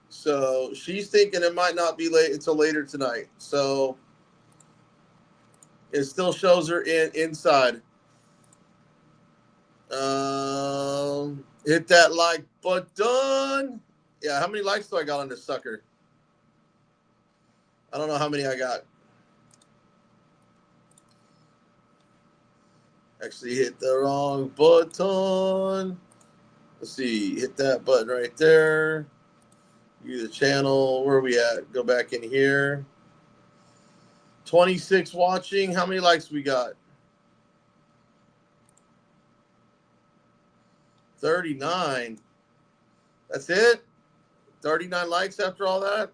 Speaker 1: So she's thinking it might not be late until later tonight. So it still shows her inside. Hit that like button. Yeah, how many likes do I got on this sucker? I don't know how many I got. Actually hit the wrong button. Let's see. Hit that button right there. View the channel. Where are we at? Go back in here. 26 watching. How many likes we got? 39. That's it? 39 likes after all that?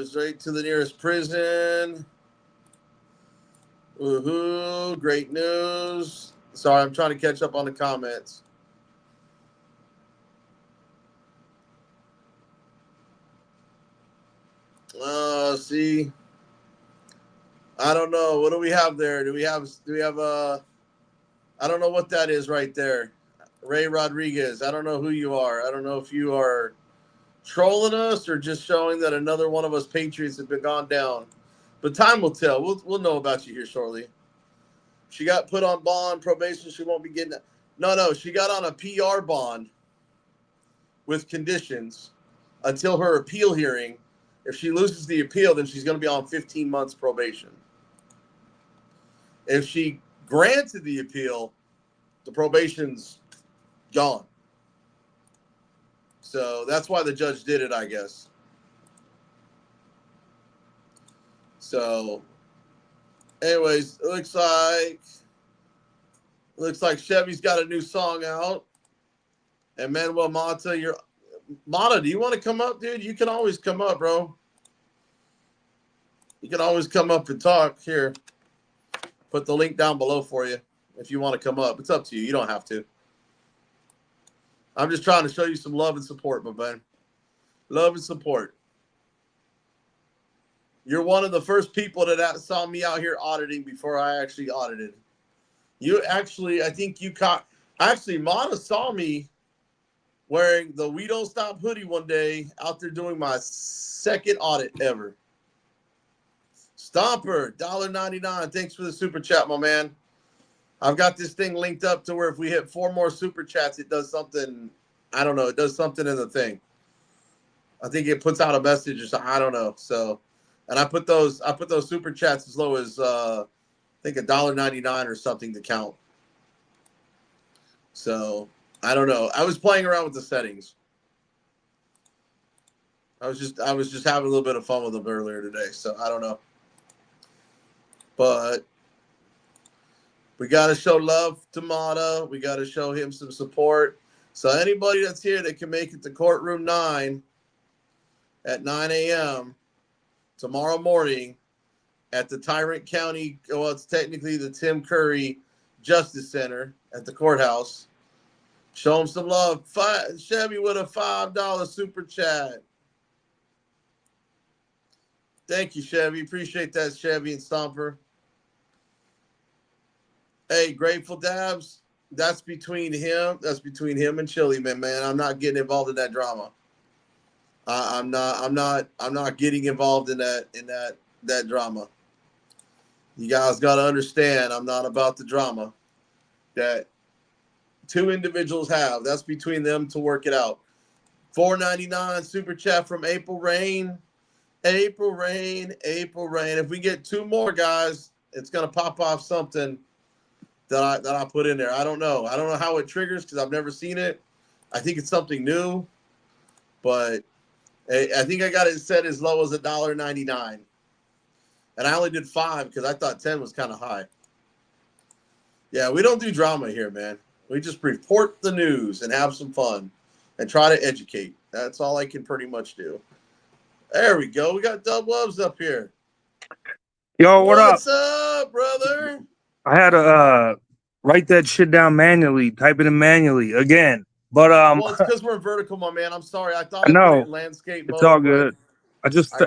Speaker 1: Straight to the nearest prison. Woohoo. Great news. Sorry, I'm trying to catch up on the comments. See. I don't know. What do we have there? Do we have I don't know what that is right there. Ray Rodriguez. I don't know who you are. I don't know if you are trolling us or just showing that another one of us Patriots have been gone down. But time will tell. We'll know about you here shortly. She got put on bond, probation. She won't be getting that. No. She got on a PR bond with conditions until her appeal hearing. If she loses the appeal, then she's going to be on 15 months probation. If she granted the appeal, the probation's gone. So that's why the judge did it, I guess. So, anyways, it looks like Chevy's got a new song out. And Manuel Mata, Mata, do you want to come up, dude? You can always come up, bro. You can always come up and talk. Here, put the link down below for you if you want to come up. It's up to you. You don't have to. I'm just trying to show you some love and support, my man. Love and support. You're one of the first people that saw me out here auditing before I actually audited. You actually, I think you caught. Actually, Mana saw me wearing the We Don't Stop hoodie one day out there doing my second audit ever. Stomper, $1.99. Thanks for the super chat, my man. I've got this thing linked up to where if we hit 4 more super chats, it does something. I don't know. It does something in the thing. I think it puts out a message or something. I don't know. So, and I put those super chats as low as I think $1.99 or something to count. So I don't know. I was playing around with the settings. I was just having a little bit of fun with them earlier today. So I don't know. But we got to show love to Mata. We got to show him some support. So anybody that's here that can make it to courtroom 9 at 9 a.m. tomorrow morning at the Tyrant County, well, it's technically the Tim Curry Justice Center at the courthouse. Show him some love. Chevy with a $5 super chat. Thank you, Chevy. Appreciate that, Chevy and Stomper. Hey, Grateful Dabs, that's between him. That's between him and Chili, man. I'm not getting involved in that drama. I'm not getting involved in that drama. You guys got to understand, I'm not about the drama that 2 individuals have. That's between them to work it out. $4.99 super chat from April Rain. April Rain. If we get 2 more, guys, it's gonna pop off something that I put in there. I don't know how it triggers because I've never seen it. I think it's something new, but I think I got it set as low as $1.99, and I only did 5 because I thought 10 was kind of high. Yeah, we don't do drama here, man. We just report the news and have some fun and try to educate. That's all I can pretty much do. There we go. We got Dub Loves up here.
Speaker 5: Yo, what up?
Speaker 1: What's up, brother?
Speaker 5: I had to write that shit down manually, type it in manually again. But
Speaker 1: Well, it's because we're vertical, my man. I'm sorry. I thought I put it in landscape mode.
Speaker 5: It's all good.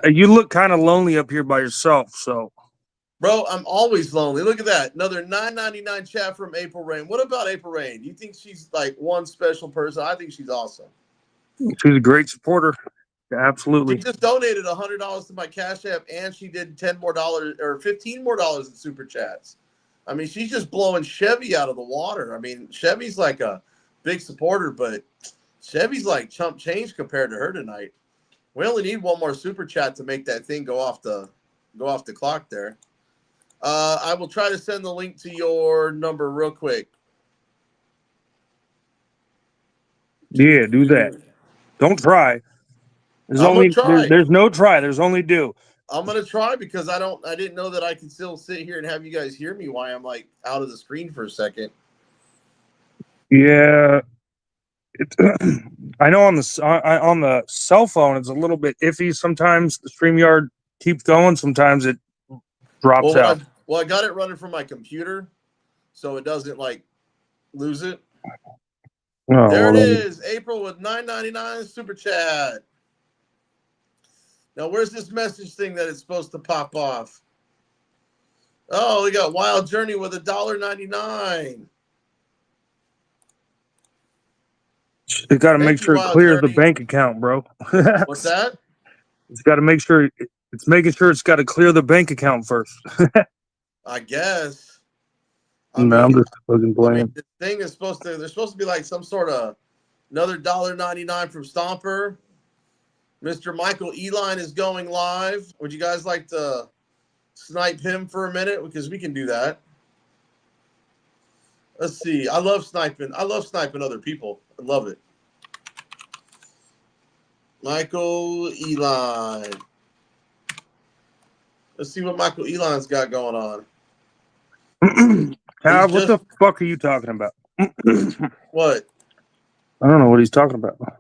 Speaker 5: You look kind of lonely up here by yourself, so.
Speaker 1: Bro, I'm always lonely. Look at that. Another $9.99 chat from April Rain. What about April Rain? You think she's like one special person? I think she's awesome.
Speaker 5: She's a great supporter. Absolutely.
Speaker 1: She just donated $100 to my Cash App, and she did $10 more or $15 more in super chats. I mean, she's just blowing Chevy out of the water. I mean, Chevy's like a big supporter, but Chevy's like chump change compared to her tonight. We only need 1 more super chat to make that thing go off the clock there. I will try to send the link to your number real quick.
Speaker 5: Yeah, do that. Don't try. There's no try. There's only do.
Speaker 1: I'm gonna try because I didn't know that I could still sit here and have you guys hear me while I'm like out of the screen for a second.
Speaker 5: Yeah, I know on the cell phone it's a little bit iffy. Sometimes the StreamYard keeps going. Sometimes it drops out.
Speaker 1: I got it running from my computer, so it doesn't like lose it. Oh, there it is. April with $9.99 super chat. Now, where's this message thing that it's supposed to pop off? Oh, we got Wild Journey with $1.99.
Speaker 5: It's got to make sure it clears the bank account, bro.
Speaker 1: What's that?
Speaker 5: It's got to make sure it's making sure it's got to clear the bank account first.
Speaker 1: I guess.
Speaker 5: I'm just fucking playing.
Speaker 1: I mean, this thing is there's supposed to be like some sort of another $1.99 from Stomper. Mr. Michael Eline is going live. Would you guys like to snipe him for a minute? Because we can do that. Let's see. I love sniping. I love sniping other people. I love it. Michael Eline. Let's see what Michael Eline's got going on.
Speaker 5: What the fuck are you talking about?
Speaker 1: What?
Speaker 5: I don't know what he's talking about.
Speaker 1: What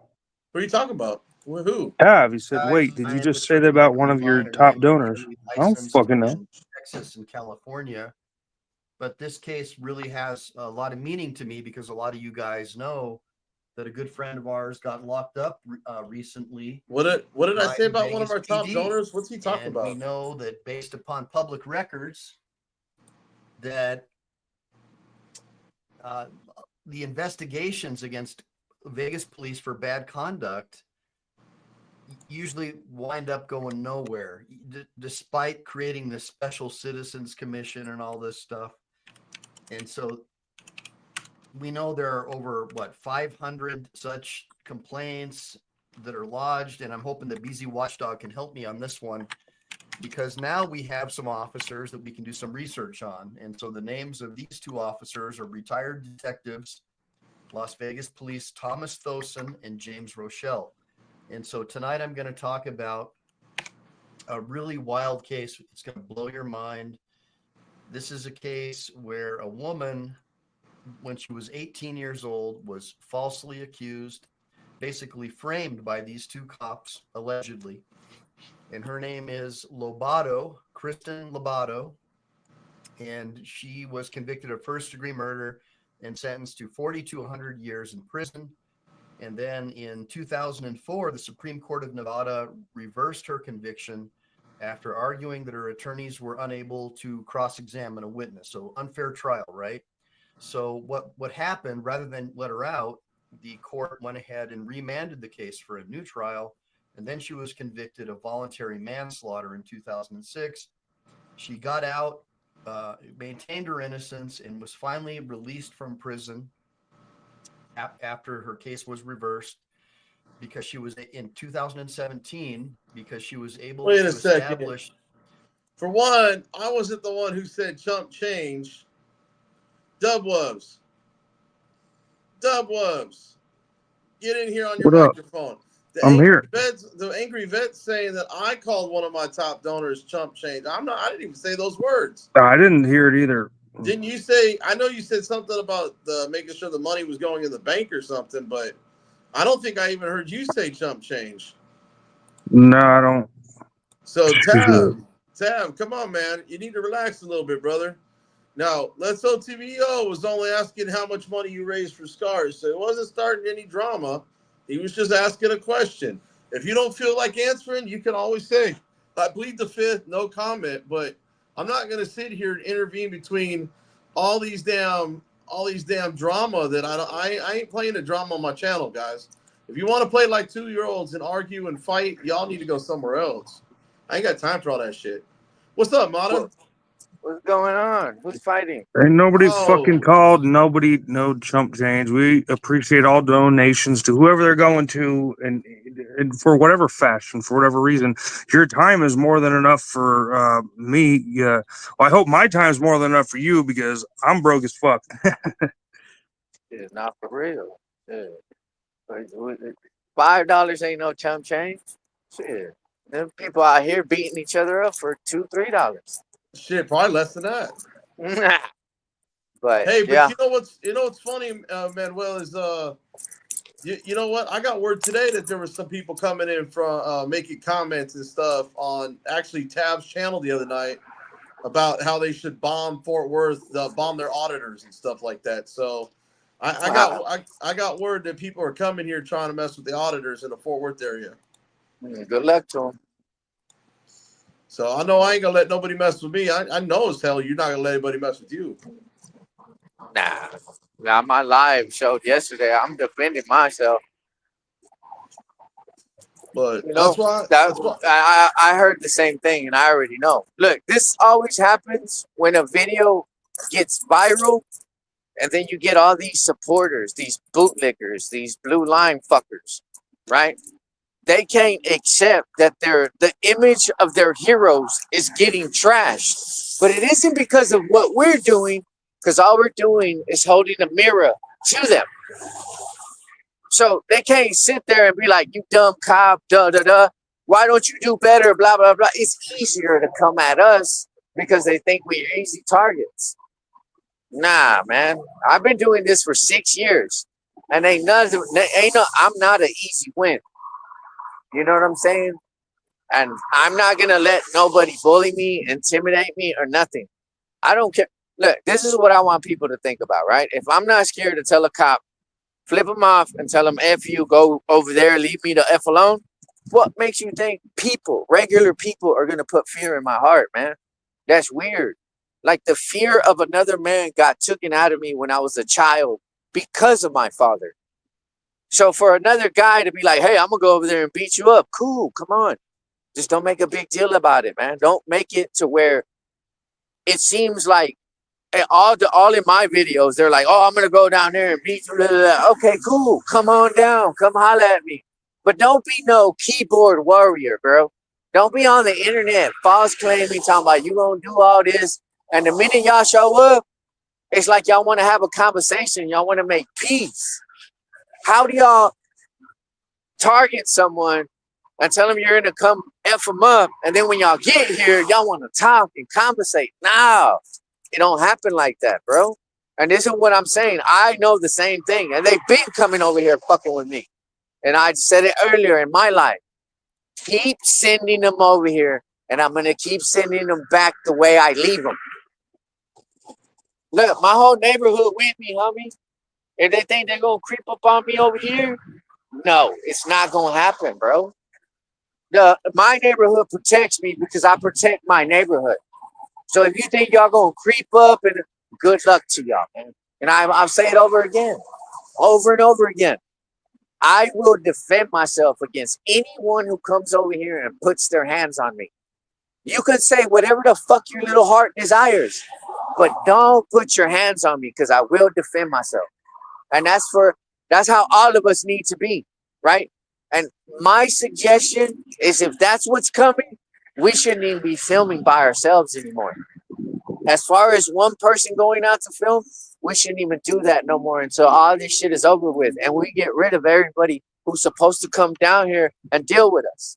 Speaker 1: are you talking about? Who?
Speaker 5: He said, wait, did you just say that about one of your top donors? I don't fucking know.
Speaker 6: Texas and California. But this case really has a lot of meaning to me because a lot of you guys know that a good friend of ours got locked up recently.
Speaker 1: What did I say about one of
Speaker 6: Vegas
Speaker 1: our top
Speaker 6: PD.
Speaker 1: donors? What's he talking
Speaker 6: And
Speaker 1: about?
Speaker 6: we know that based upon public records that the investigations against Vegas police for bad conduct usually wind up going nowhere, despite creating the Special Citizens Commission and all this stuff. And so we know there are over 500 such complaints that are lodged, and I'm hoping that BZ Watchdog can help me on this one, because now we have some officers that we can do some research on. And so the names of these two officers are retired detectives, Las Vegas Police Thomas Thosen and James Rochelle. And so tonight I'm going to talk about a really wild case. It's going to blow your mind. This is a case where a woman, when she was 18 years old, was falsely accused, basically framed by these two cops, allegedly. And her name is Lobato, Kristen Lobato. And she was convicted of first-degree murder and sentenced to 40 to 100 years in prison. And then in 2004, the Supreme Court of Nevada reversed her conviction after arguing that her attorneys were unable to cross-examine a witness. So unfair trial, right? So what happened, rather than let her out, the court went ahead and remanded the case for a new trial. And then she was convicted of voluntary manslaughter in 2006. She got out, maintained her innocence, and was finally released from prison after her case was reversed, because she was in 2017, because she was able to establish.
Speaker 1: For one, I wasn't the one who said chump change. Dub was. Get in here on your microphone.
Speaker 5: I'm here.
Speaker 1: The angry vet's saying that I called one of my top donors chump change. I didn't even say those words.
Speaker 5: I didn't hear it either.
Speaker 1: Didn't you say? I know you said something about making sure the money was going in the bank or something, but I don't think I even heard you say chump change.
Speaker 5: No, I don't.
Speaker 1: So Tab, come on, man. You need to relax a little bit, brother. Now, Let's OTBO was only asking how much money you raised for Scars, so it wasn't starting any drama. He was just asking a question. If you don't feel like answering, you can always say, I plead the fifth, no comment. But I'm not going to sit here and intervene between all these damn drama that I ain't playing the drama on my channel, guys. If you want to play like 2-year-olds and argue and fight, y'all need to go somewhere else. I ain't got time for all that shit. What's up, Mata?
Speaker 4: What's going on? Who's fighting?
Speaker 5: Ain't nobody fucking called. No chump change. We appreciate all donations to whoever they're going to, and for whatever fashion, for whatever reason. Your time is more than enough for me. Well, I hope my time is more than enough for you, because I'm broke as fuck.
Speaker 4: It's not for real. Yeah. $5 ain't no chump change. Shit. Them people out here beating each other up for $2, $3.
Speaker 1: Shit, probably less than that.
Speaker 4: But
Speaker 1: hey, but
Speaker 4: yeah.
Speaker 1: you know what's funny, Manuel, is you know what? I got word today that there were some people coming in from making comments and stuff on actually Tab's channel the other night about how they should bomb Fort Worth, bomb their auditors and stuff like that. So I got word that people are coming here trying to mess with the auditors in the Fort Worth area.
Speaker 4: Good luck to them.
Speaker 1: So I know I ain't gonna let nobody mess with me. I know as hell you're not gonna let anybody mess with you.
Speaker 4: Nah. Now my live showed yesterday. I'm defending myself.
Speaker 1: But
Speaker 4: you know, that's why I heard the same thing, and I already know. Look, this always happens when a video gets viral, and then you get all these supporters, these bootlickers, these blue line fuckers, right? They can't accept that the image of their heroes is getting trashed. But it isn't because of what we're doing, because all we're doing is holding a mirror to them. So they can't sit there and be like, you dumb cop, da-da-da. Why don't you do better, blah, blah, blah. It's easier to come at us because they think we're easy targets. Nah, man. I've been doing this for 6 years. And I'm not an easy win. You know what I'm saying? And I'm not going to let nobody bully me, intimidate me, or nothing. I don't care. Look, this is what I want people to think about, right? If I'm not scared to tell a cop, flip them off and tell them, F you, go over there, leave me the F alone. What makes you think people, regular people, are going to put fear in my heart, man? That's weird. Like the fear of another man got taken out of me when I was a child because of my father. So for another guy to be like, hey, I'm going to go over there and beat you up. Cool, come on. Just don't make a big deal about it, man. Don't make it to where it seems like all in my videos, they're like, oh, I'm going to go down there and beat you. Blah, blah, blah. Okay, cool. Come on down. Come holler at me. But don't be no keyboard warrior, bro. Don't be on the internet false claiming, talking about you going to do all this. And the minute y'all show up, it's like y'all want to have a conversation. Y'all want to make peace. How do y'all target someone and tell them you're going to come F them up, and then when y'all get here, y'all want to talk and conversate? No, it don't happen like that, bro. And this is what I'm saying. I know the same thing, and they've been coming over here fucking with me. And I said it earlier in my life. Keep sending them over here, and I'm going to keep sending them back the way I leave them. Look, my whole neighborhood with me, homie. If they think they're going to creep up on me over here, no, it's not going to happen, bro. My neighborhood protects me because I protect my neighborhood. So if you think y'all going to creep up, and good luck to y'all, man. And I'll say it over again, over and over again. I will defend myself against anyone who comes over here and puts their hands on me. You can say whatever the fuck your little heart desires, but don't put your hands on me, because I will defend myself. And that's how all of us need to be, right? And my suggestion is, if that's what's coming, we shouldn't even be filming by ourselves anymore. As far as one person going out to film, we shouldn't even do that no more until all this shit is over with and we get rid of everybody who's supposed to come down here and deal with us.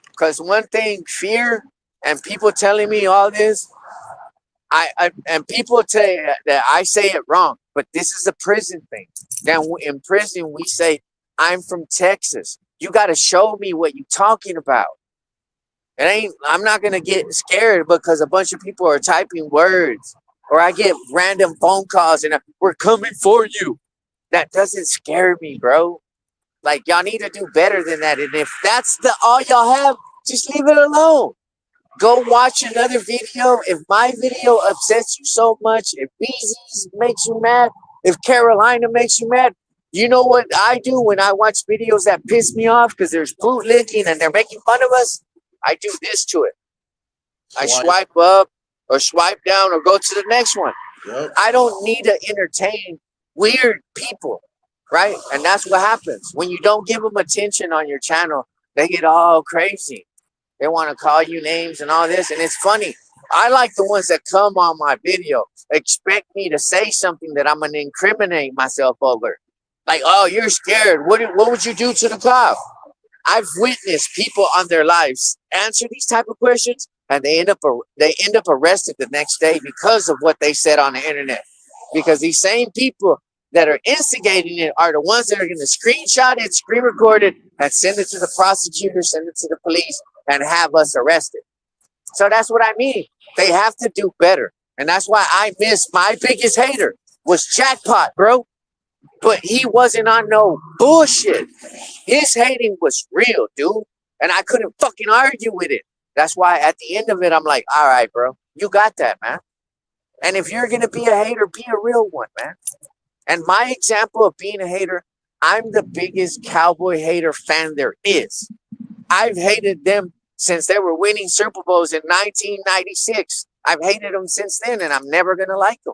Speaker 4: Because one thing, fear and people telling me all this, and people tell you that I say it wrong, but this is a prison thing. Then in prison, we say, I'm from Texas. You got to show me what you're talking about. I'm not going to get scared because a bunch of people are typing words, or I get random phone calls and we're coming for you. That doesn't scare me, bro. Like, y'all need to do better than that. And if that's all y'all have, just leave it alone. Go watch another video. If my video upsets you so much, if BZ's makes you mad, if Carolina makes you mad, you know what I do when I watch videos that piss me off because there's bootlicking and they're making fun of us? I do this to it. I swipe up or swipe down or go to the next one.
Speaker 1: Yep.
Speaker 4: I don't need to entertain weird people, right? And that's what happens. When you don't give them attention on your channel, they get all crazy. They want to call you names and all this. And it's funny. I like the ones that come on my video, expect me to say something that I'm going to incriminate myself over. Like, oh, you're scared. What would you do to the cop? I've witnessed people on their lives answer these type of questions, and they end up arrested the next day because of what they said on the internet. Because these same people that are instigating it are the ones that are going to screenshot it, screen record it, and send it to the prosecutor, send it to the police, and have us arrested. So that's what I mean. They have to do better. And that's why I miss my biggest hater was Jackpot, bro. But he wasn't on no bullshit. His hating was real, dude. And I couldn't fucking argue with it. That's why at the end of it, I'm like, all right, bro, you got that, man. And if you're going to be a hater, be a real one, man. And my example of being a hater, I'm the biggest Cowboy hater fan there is. I've hated them since they were winning Super Bowls in 1996. I've hated them since then, and I'm never going to like them.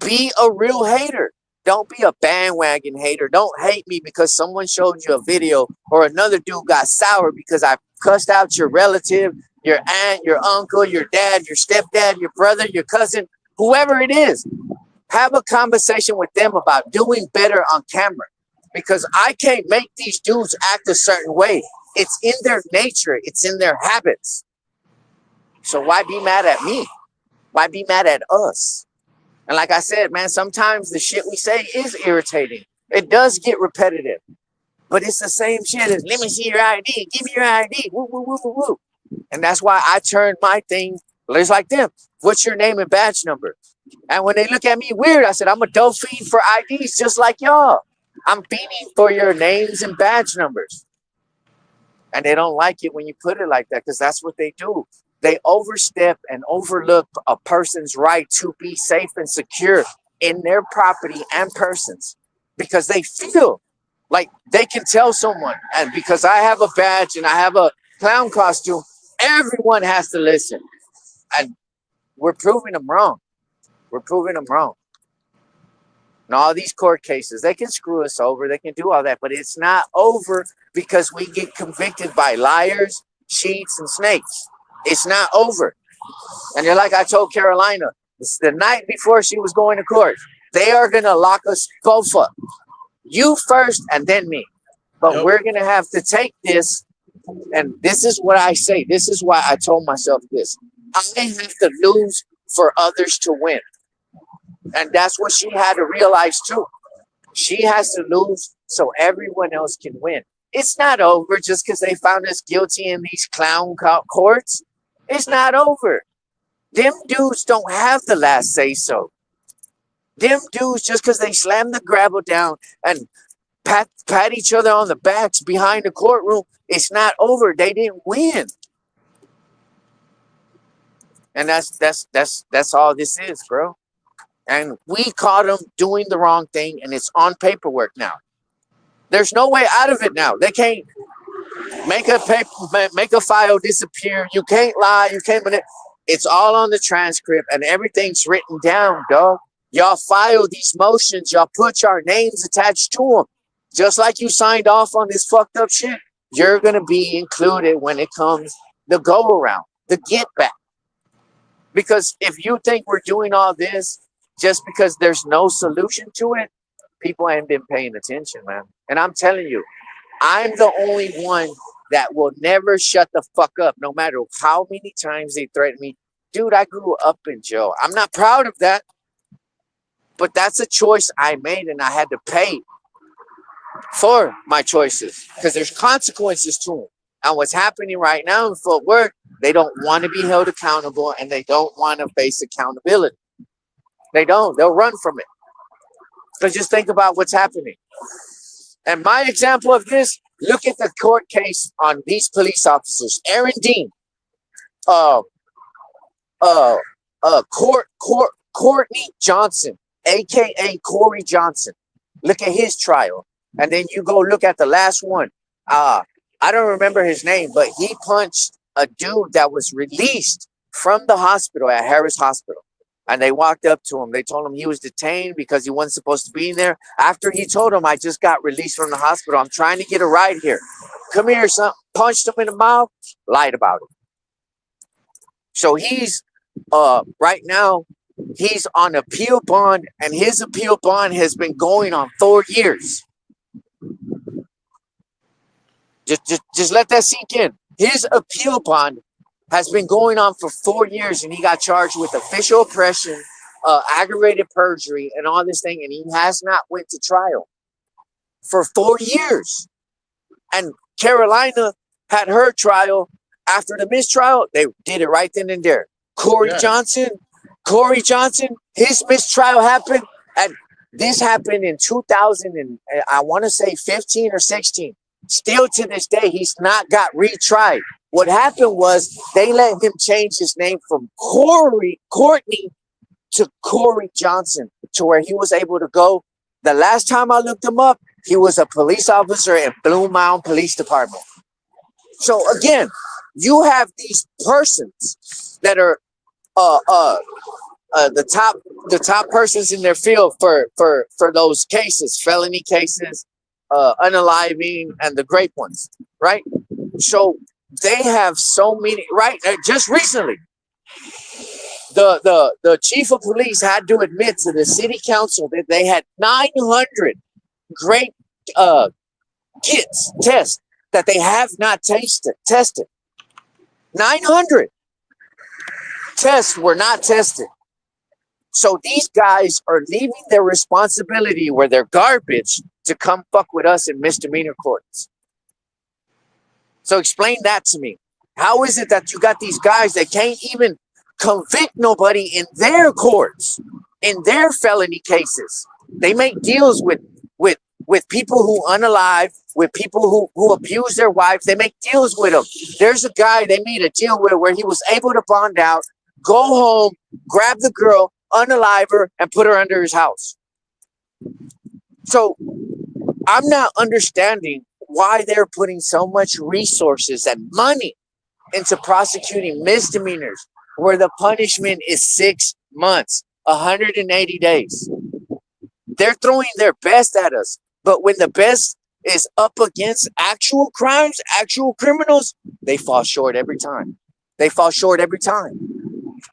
Speaker 4: Be a real hater. Don't be a bandwagon hater. Don't hate me because someone showed you a video or another dude got sour because I cussed out your relative, your aunt, your uncle, your dad, your stepdad, your brother, your cousin, whoever it is. Have a conversation with them about doing better on camera, because I can't make these dudes act a certain way. It's in their nature. It's in their habits. So why be mad at me? Why be mad at us? And like I said, man, sometimes the shit we say is irritating. It does get repetitive. But it's the same shit as, let me see your ID. Give me your ID. Woo, woo, woo, woo, woo. And that's why I turned my thing, it's like them. What's your name and badge number? And when they look at me weird, I said, I'm a dope fiend for IDs just like y'all. I'm fiending for your names and badge numbers. And they don't like it when you put it like that because that's what they do. They overstep and overlook a person's right to be safe and secure in their property and persons because they feel like they can tell someone. And because I have a badge and I have a clown costume, everyone has to listen. And we're proving them wrong. We're proving them wrong. And all these court cases, they can screw us over. They can do all that. But it's not over because we get convicted by liars, cheats, and snakes. It's not over. And you're like I told Carolina, the night before she was going to court, they are going to lock us both up. You first and then me. But we're going to have to take this. And this is what I say. This is why I told myself this. I have to lose for others to win. And that's what she had to realize too. She has to lose so everyone else can win. It's not over just because they found us guilty in these clown courts. It's not over. Them dudes don't have the last say so. Them dudes, just because they slam the gravel down and pat each other on the backs behind the courtroom, it's not over. They didn't win. And that's all this is, bro. And we caught them doing the wrong thing, and it's on paperwork now. There's no way out of it now. They can't make a file disappear. You can't lie. You can't. It's all on the transcript, and everything's written down, dog. Y'all file these motions. Y'all put your names attached to them, just like you signed off on this fucked up shit. You're gonna be included when it comes the go around, the get back. Because if you think we're doing all this just because there's no solution to it, people ain't been paying attention, man. And I'm telling you, I'm the only one that will never shut the fuck up, no matter how many times they threaten me. Dude, I grew up in jail. I'm not proud of that, but that's a choice I made, and I had to pay for my choices because there's consequences to them. And what's happening right now in Fort Worth, they don't want to be held accountable, and they don't want to face accountability. They don't. They'll run from it. So just think about what's happening. And my example of this, look at the court case on these police officers. Aaron Dean, Courtney Johnson, a.k.a. Corey Johnson. Look at his trial. And then you go look at the last one. I don't remember his name, but he punched a dude that was released from the hospital at Harris Hospital. And they walked up to him. They told him he was detained because he wasn't supposed to be in there. After he told him, I just got released from the hospital. I'm trying to get a ride here. Come here, son. Punched him in the mouth. Lied about it. So he's, right now, he's on appeal bond. And his appeal bond has been going on 4 years. Just let that sink in. His appeal bond has been going on for 4 years, and he got charged with official oppression, aggravated perjury, and all this thing, and he has not went to trial for 4 years. And Carolina had her trial. After the mistrial, they did it right then and there. Corey Johnson, his mistrial happened, and this happened in 2000, and I want to say 15 or 16. Still to this day, he's not got retried. What happened was they let him change his name from Courtney to Corey Johnson, to where he was able to go. The last time I looked him up, he was a police officer in Blue Mountain Police Department. So again, you have these persons that are the top persons in their field for those cases, felony cases, unaliving, and the great ones, right? So they have so many, right? Just recently, the chief of police had to admit to the city council that they had 900 great kits, tests that they have not tested. 900 tests were not tested. So these guys are leaving their responsibility where they're garbage to come fuck with us in misdemeanor courts. So explain that to me. How is it that you got these guys that can't even convict nobody in their courts, in their felony cases. They make deals with people who unalive, with people who abuse their wives. They make deals with them. There's a guy they made a deal with where he was able to bond out, go home, grab the girl, unalive her, and put her under his house. So I'm not understanding why they're putting so much resources and money into prosecuting misdemeanors where the punishment is 6 months, 180 days. They're throwing their best at us. But when the best is up against actual crimes, actual criminals, they fall short every time. They fall short every time.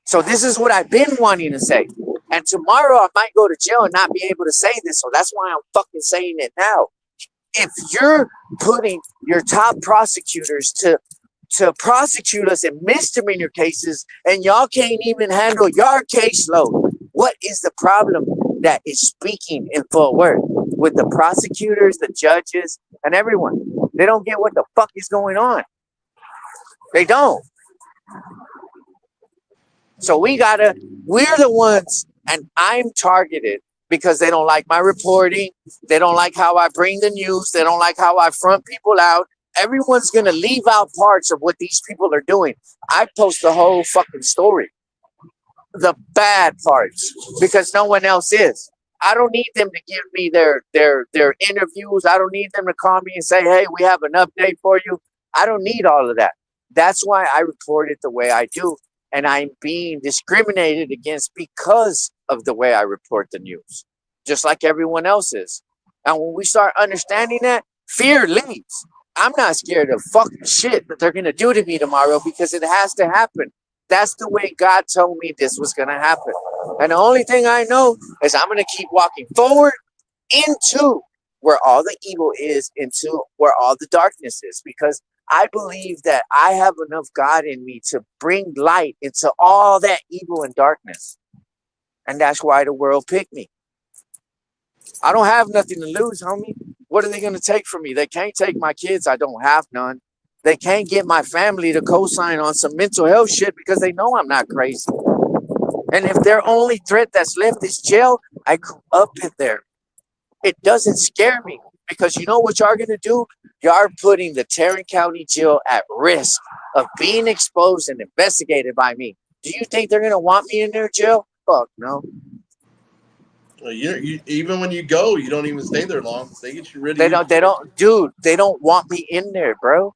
Speaker 4: So this is what I've been wanting to say. And tomorrow I might go to jail and not be able to say this. So that's why I'm fucking saying it now. If you're putting your top prosecutors to prosecute us in misdemeanor cases and y'all can't even handle your caseload, what is the problem that is speaking in full word with the prosecutors, the judges, and everyone? They don't get what the fuck is going on. They don't. So we're the ones, and I'm targeted because they don't like my reporting. They don't like how I bring the news. They don't like how I front people out. Everyone's going to leave out parts of what these people are doing. I post the whole fucking story, the bad parts, because no one else is. I don't need them to give me their interviews. I don't need them to call me and say, hey, we have an update for you. I don't need all of that. That's why I report it the way I do. And I'm being discriminated against because of the way I report the news, just like everyone else is. And when we start understanding that, fear leaves. I'm not scared of fucking shit that they're going to do to me tomorrow because it has to happen. That's the way God told me this was going to happen. And the only thing I know is I'm going to keep walking forward into where all the evil is, into where all the darkness is, because I believe that I have enough God in me to bring light into all that evil and darkness. And that's why the world picked me. I don't have nothing to lose, homie. What are they going to take from me? They can't take my kids. I don't have none. They can't get my family to co-sign on some mental health shit because they know I'm not crazy. And if their only threat that's left is jail, I grew up in there. It doesn't scare me because you know what y'all are going to do? Y'all are putting the Tarrant County Jail at risk of being exposed and investigated by me. Do you think they're going to want me in their jail? Fuck no.
Speaker 1: Well, you even when you go, you don't even stay there long. They get you rid of
Speaker 4: They don't want me in there, bro.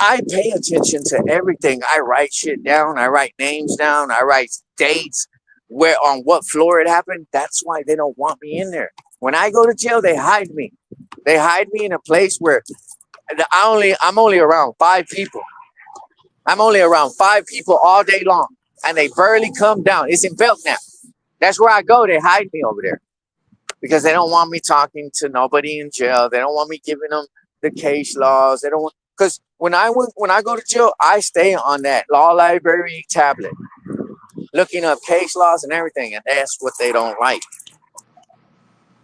Speaker 4: I pay attention to everything. I write shit down. I write names down. I write dates where on what floor it happened. That's why they don't want me in there. When I go to jail, they hide me. They hide me in a place where I'm only around 5 people. I'm only around 5 people all day long, and they barely come down. It's in Belknap. That's where I go. They hide me over there because they don't want me talking to nobody in jail. They don't want me giving them the case laws. They don't want, because when I go to jail, I stay on that law library tablet, looking up case laws and everything, and that's what they don't like.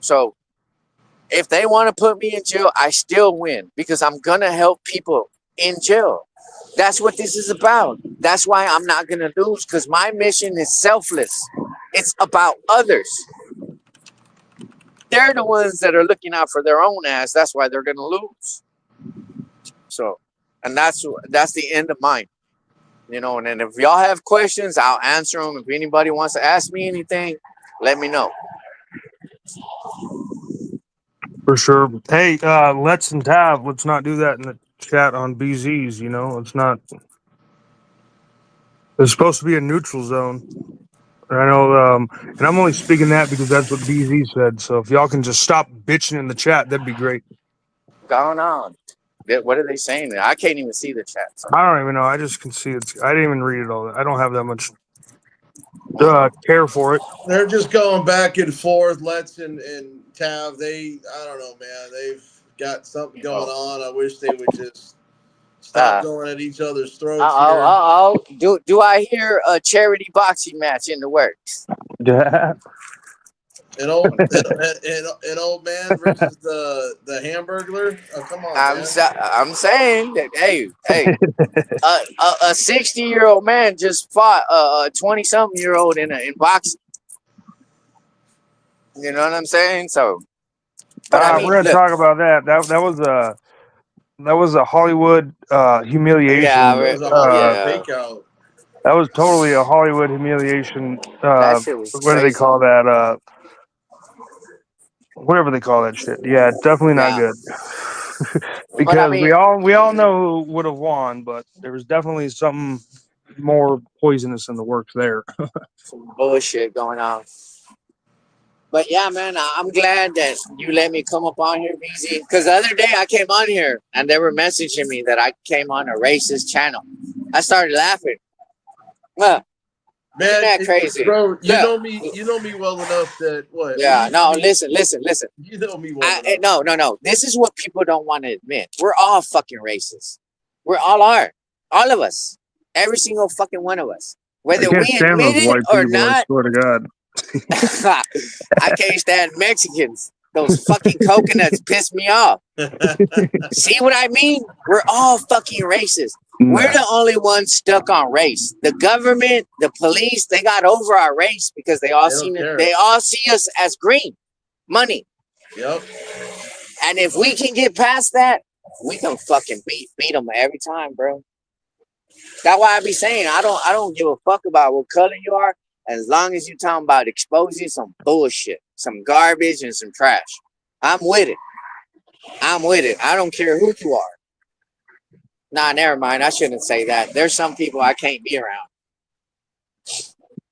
Speaker 4: So if they want to put me in jail, I still win because I'm gonna help people in jail. That's what this is about. That's why I'm not gonna lose, because my mission is selfless. It's about others. They're the ones that are looking out for their own ass. That's why they're gonna lose. So, and that's the end of mine. You know, and then if y'all have questions, I'll answer them. If anybody wants to ask me anything, let me know.
Speaker 5: For sure. Hey, let's not do that in the chat on BZs, you know. It's supposed to be a neutral zone. I know, and I'm only speaking that because that's what BZ said. So if y'all can just stop bitching in the chat, that'd be great.
Speaker 4: Going on. What are they saying? I can't even see the chat. So.
Speaker 5: I don't even know. I just can see it. I didn't even read it all. I don't have that much care for it.
Speaker 1: They're just going back and forth. Let's and Tav. I don't know, man. They've got something going on. I wish they would just stop going at each other's throats here.
Speaker 4: Do I hear a charity boxing match in the works?
Speaker 5: Yeah.
Speaker 1: An old man versus the Hamburglar. Oh, come on, man.
Speaker 4: I'm saying that. Hey, a 60-year-old man just fought a 20-something-year-old in boxing. You know what I'm saying? So, but I mean,
Speaker 5: we're gonna
Speaker 4: look,
Speaker 5: talk about that. That was a Hollywood humiliation.
Speaker 4: Yeah,
Speaker 1: It was a Hollywood
Speaker 4: yeah.
Speaker 1: fakeout.
Speaker 5: That was totally a Hollywood humiliation.
Speaker 4: That shit was
Speaker 5: What do they
Speaker 4: crazy.
Speaker 5: call that? Whatever they call that shit. Yeah, definitely not
Speaker 4: Yeah.
Speaker 5: good.
Speaker 4: But I
Speaker 5: Because
Speaker 4: mean,
Speaker 5: we all know who would have won, but there was definitely something more poisonous in the works there.
Speaker 4: some bullshit going on. But yeah, man, I'm glad that you let me come up on here, BZ. Because the other day I came on here and they were messaging me that I came on a racist channel. I started laughing. Huh.
Speaker 1: Man,
Speaker 4: Isn't that crazy?
Speaker 1: bro, you
Speaker 4: Yeah.
Speaker 1: know me well enough that what?
Speaker 4: Yeah, no, listen.
Speaker 1: You know me well enough.
Speaker 4: No. This is what people don't want to admit. We're all fucking racist. We're all are. All of us. Every single fucking one of us. Whether
Speaker 5: I can't
Speaker 4: we
Speaker 5: stand
Speaker 4: admit
Speaker 5: those
Speaker 4: it
Speaker 5: white
Speaker 4: or
Speaker 5: people, I
Speaker 4: not.
Speaker 5: swear to God.
Speaker 4: I can't stand Mexicans. Those fucking coconuts piss me off. See what I mean? We're all fucking racist. We're the only ones stuck on race. The government, the police, they got over our race because they all see us as green money.
Speaker 1: Yep.
Speaker 4: And if we can get past that, we can fucking beat them every time, bro. That's why I be saying I don't give a fuck about what color you are, as long as you talking about exposing some bullshit, some garbage and some trash. I'm with it. I don't care who you are. Nah, never mind. I shouldn't say that. There's some people I can't be around.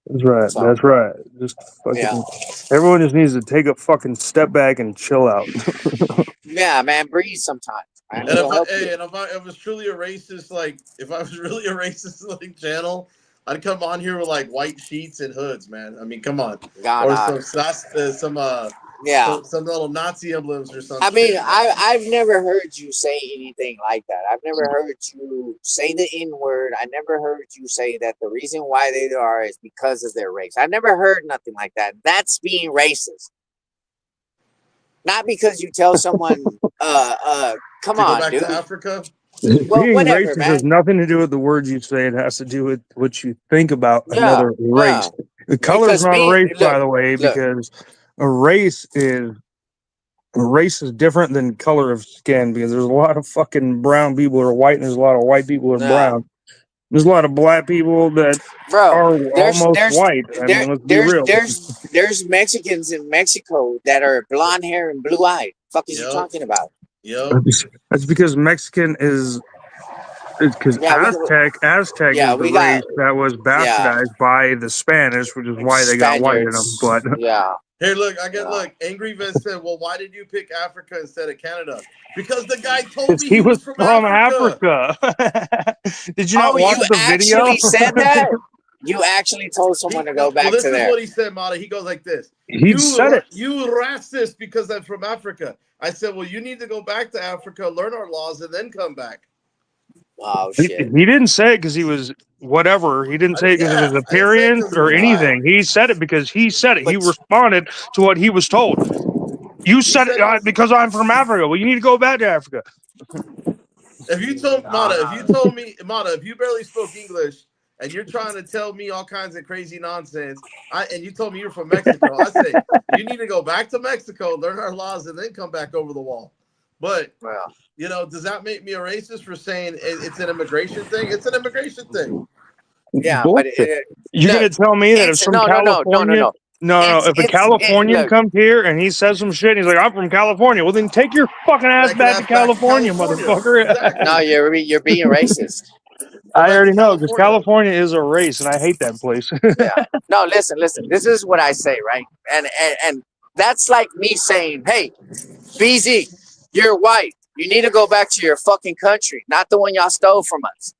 Speaker 5: That's right.
Speaker 4: So,
Speaker 5: That's right. Just fucking. Everyone just needs to take a fucking step back and chill out.
Speaker 4: Yeah, man, breathe sometimes. Man.
Speaker 1: And if I was truly a racist, like if I was really a racist like channel, I'd come on here with like white sheets and hoods, man. I mean, come on, or some little Nazi emblems or something.
Speaker 4: I mean, I've never heard you say anything like that. I've never heard you say the N-word. I never heard you say that the reason why they are is because of their race. I never heard nothing like that. That's being racist. Not because you tell someone, come on,
Speaker 1: go back
Speaker 4: dude.
Speaker 1: to Africa.
Speaker 4: Well,
Speaker 5: Being
Speaker 4: whatever,
Speaker 5: racist
Speaker 4: man.
Speaker 5: has nothing to do with the words you say. It has to do with what you think about another race. The color's not a race, by the way, because a race is different than color of skin. Because there's a lot of fucking brown people who are white, and there's a lot of white people who are brown. There's a lot of black people that are almost white. I mean, let's be real.
Speaker 4: There's Mexicans in Mexico that are blonde hair and blue eyed. Fuck is you talking about?
Speaker 1: Yep.
Speaker 5: That's because Mexican is because Aztec is the race that was bastardized by the Spanish, which is why they got white in them. But
Speaker 1: Hey, look, Angry Vet said, well, why did you pick Africa instead of Canada? Because the guy told me he was from Africa.
Speaker 5: Did you not watch the video?
Speaker 4: You actually said that? You actually told someone to go back to there.
Speaker 1: This is what he said, Mata. He goes like this.
Speaker 5: He said it.
Speaker 1: You racist because I'm from Africa. I said, well, you need to go back to Africa, learn our laws, and then come back.
Speaker 4: Oh, shit.
Speaker 5: He didn't say it because he was whatever. He didn't say it because of his appearance or anything. He said it because he said it. He responded to what he was told. You said it because I'm from Africa. Well, you need to go back to Africa.
Speaker 1: If you told me, if you barely spoke English and you're trying to tell me all kinds of crazy nonsense, and you told me you're from Mexico, I say you need to go back to Mexico, learn our laws, and then come back over the wall. But does that make me a racist for saying it's an immigration thing? It's an immigration thing.
Speaker 4: Yeah,
Speaker 5: bullshit. But you're gonna tell me that it's from California? No. If a Californian comes here and he says some shit, and he's like, "I'm from California." Well, then take your fucking ass back to California, motherfucker.
Speaker 1: Exactly.
Speaker 4: No, you're being racist.
Speaker 5: I already know because California is a race, and I hate that place.
Speaker 4: No, listen. This is what I say, right? And that's like me saying, "Hey, BZ, you're white. You need to go back to your fucking country, not the one y'all stole from us."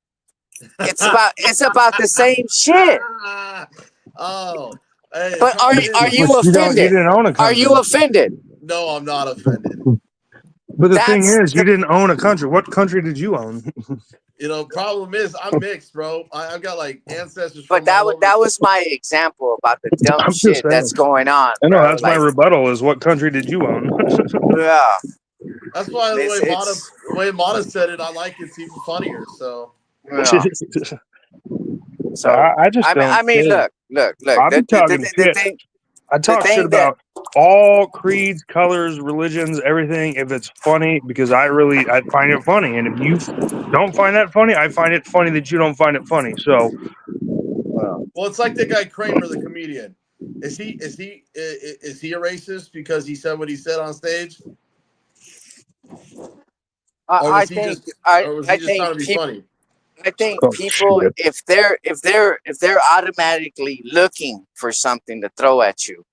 Speaker 4: It's about the same shit.
Speaker 1: Oh. Hey,
Speaker 4: but are you offended?
Speaker 5: You didn't own a country.
Speaker 4: Are you offended?
Speaker 1: No, I'm not offended.
Speaker 5: But the thing is, you didn't own a country. What country did you own?
Speaker 1: You know, problem is I'm mixed, bro. I've got like ancestors
Speaker 4: But
Speaker 1: from all over.
Speaker 4: that was my example about the dumb
Speaker 5: I'm just
Speaker 4: shit
Speaker 5: saying.
Speaker 4: that's going on.
Speaker 5: I know
Speaker 4: Bro.
Speaker 5: that's my
Speaker 4: Like,
Speaker 5: rebuttal. Is what country did you own?
Speaker 4: yeah.
Speaker 1: That's why the
Speaker 4: It's
Speaker 1: way Mata said it, I like it's even funnier. So
Speaker 4: yeah. So
Speaker 5: I just don't.
Speaker 4: I mean,
Speaker 5: care.
Speaker 4: look.
Speaker 5: I'll be talking shit. I
Speaker 4: The
Speaker 5: talk shit
Speaker 4: thing that
Speaker 5: about all creeds, colors, religions, everything. If it's funny, because I find it funny, and if you don't find that funny, I find it funny that you don't find it funny. So,
Speaker 1: well, it's like the guy Kramer, the comedian. Is he a racist because he said what he said on stage? Or was he just trying to be funny?
Speaker 4: I think
Speaker 5: oh,
Speaker 4: people,
Speaker 5: shit.
Speaker 4: if they're automatically looking for something to throw at you,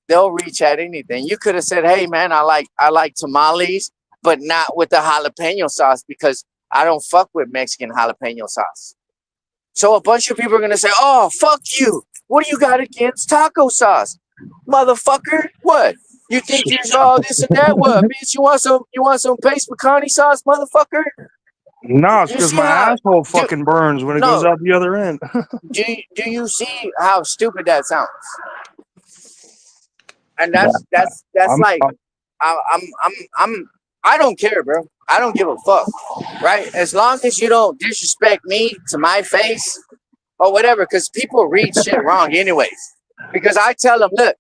Speaker 4: they'll reach at anything. You could have said, "Hey, man, I like tamales, but not with the jalapeno sauce because I don't fuck with Mexican jalapeno sauce." So a bunch of people are gonna say, "Oh, fuck you! What do you got against taco sauce, motherfucker? What? You think you're all this and that? What, bitch? You want some paste pecani sauce, motherfucker?"
Speaker 5: No, it's
Speaker 4: You
Speaker 5: because
Speaker 4: see
Speaker 5: my
Speaker 4: how?
Speaker 5: asshole fucking burns when it goes
Speaker 4: No.
Speaker 5: out the other end.
Speaker 4: Do you see how stupid that sounds? And that's
Speaker 5: I'm,
Speaker 4: like I don't care, bro. I don't give a fuck, right? As long as you don't disrespect me to my face or whatever, because people read shit wrong anyways. Because I tell them, look,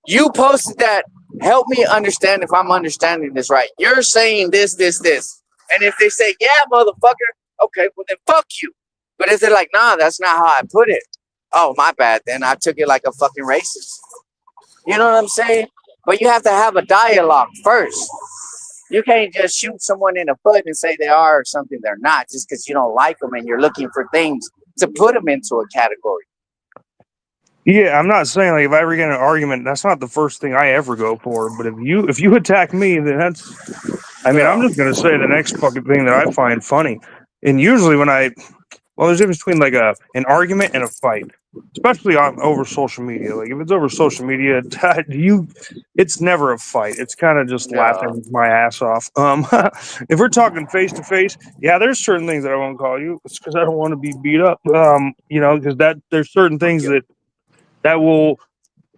Speaker 4: you posted that. Help me understand if I'm understanding this right. You're saying this. And if they say, yeah, motherfucker, okay, well then fuck you. But if they're like, nah, that's not how I put it. Oh, my bad. Then I took it like a fucking racist. You know what I'm saying? But you have to have a dialogue first. You can't just shoot someone in the foot and say they are or something they're not just because you don't like them and you're looking for things to put them into a category.
Speaker 5: yeah, I'm not saying like if I ever get in an argument, that's not the first thing I ever go for. But if you attack me, then that's. I mean, I'm just gonna say the next fucking thing that I find funny, and usually when there's a difference between like an argument and a fight, especially over social media. Like if it's over social media, it's never a fight. It's kind of just laughing my ass off. If we're talking face to face, yeah, there's certain things that I won't call you. It's because I don't want to be beat up. Because there's certain things that will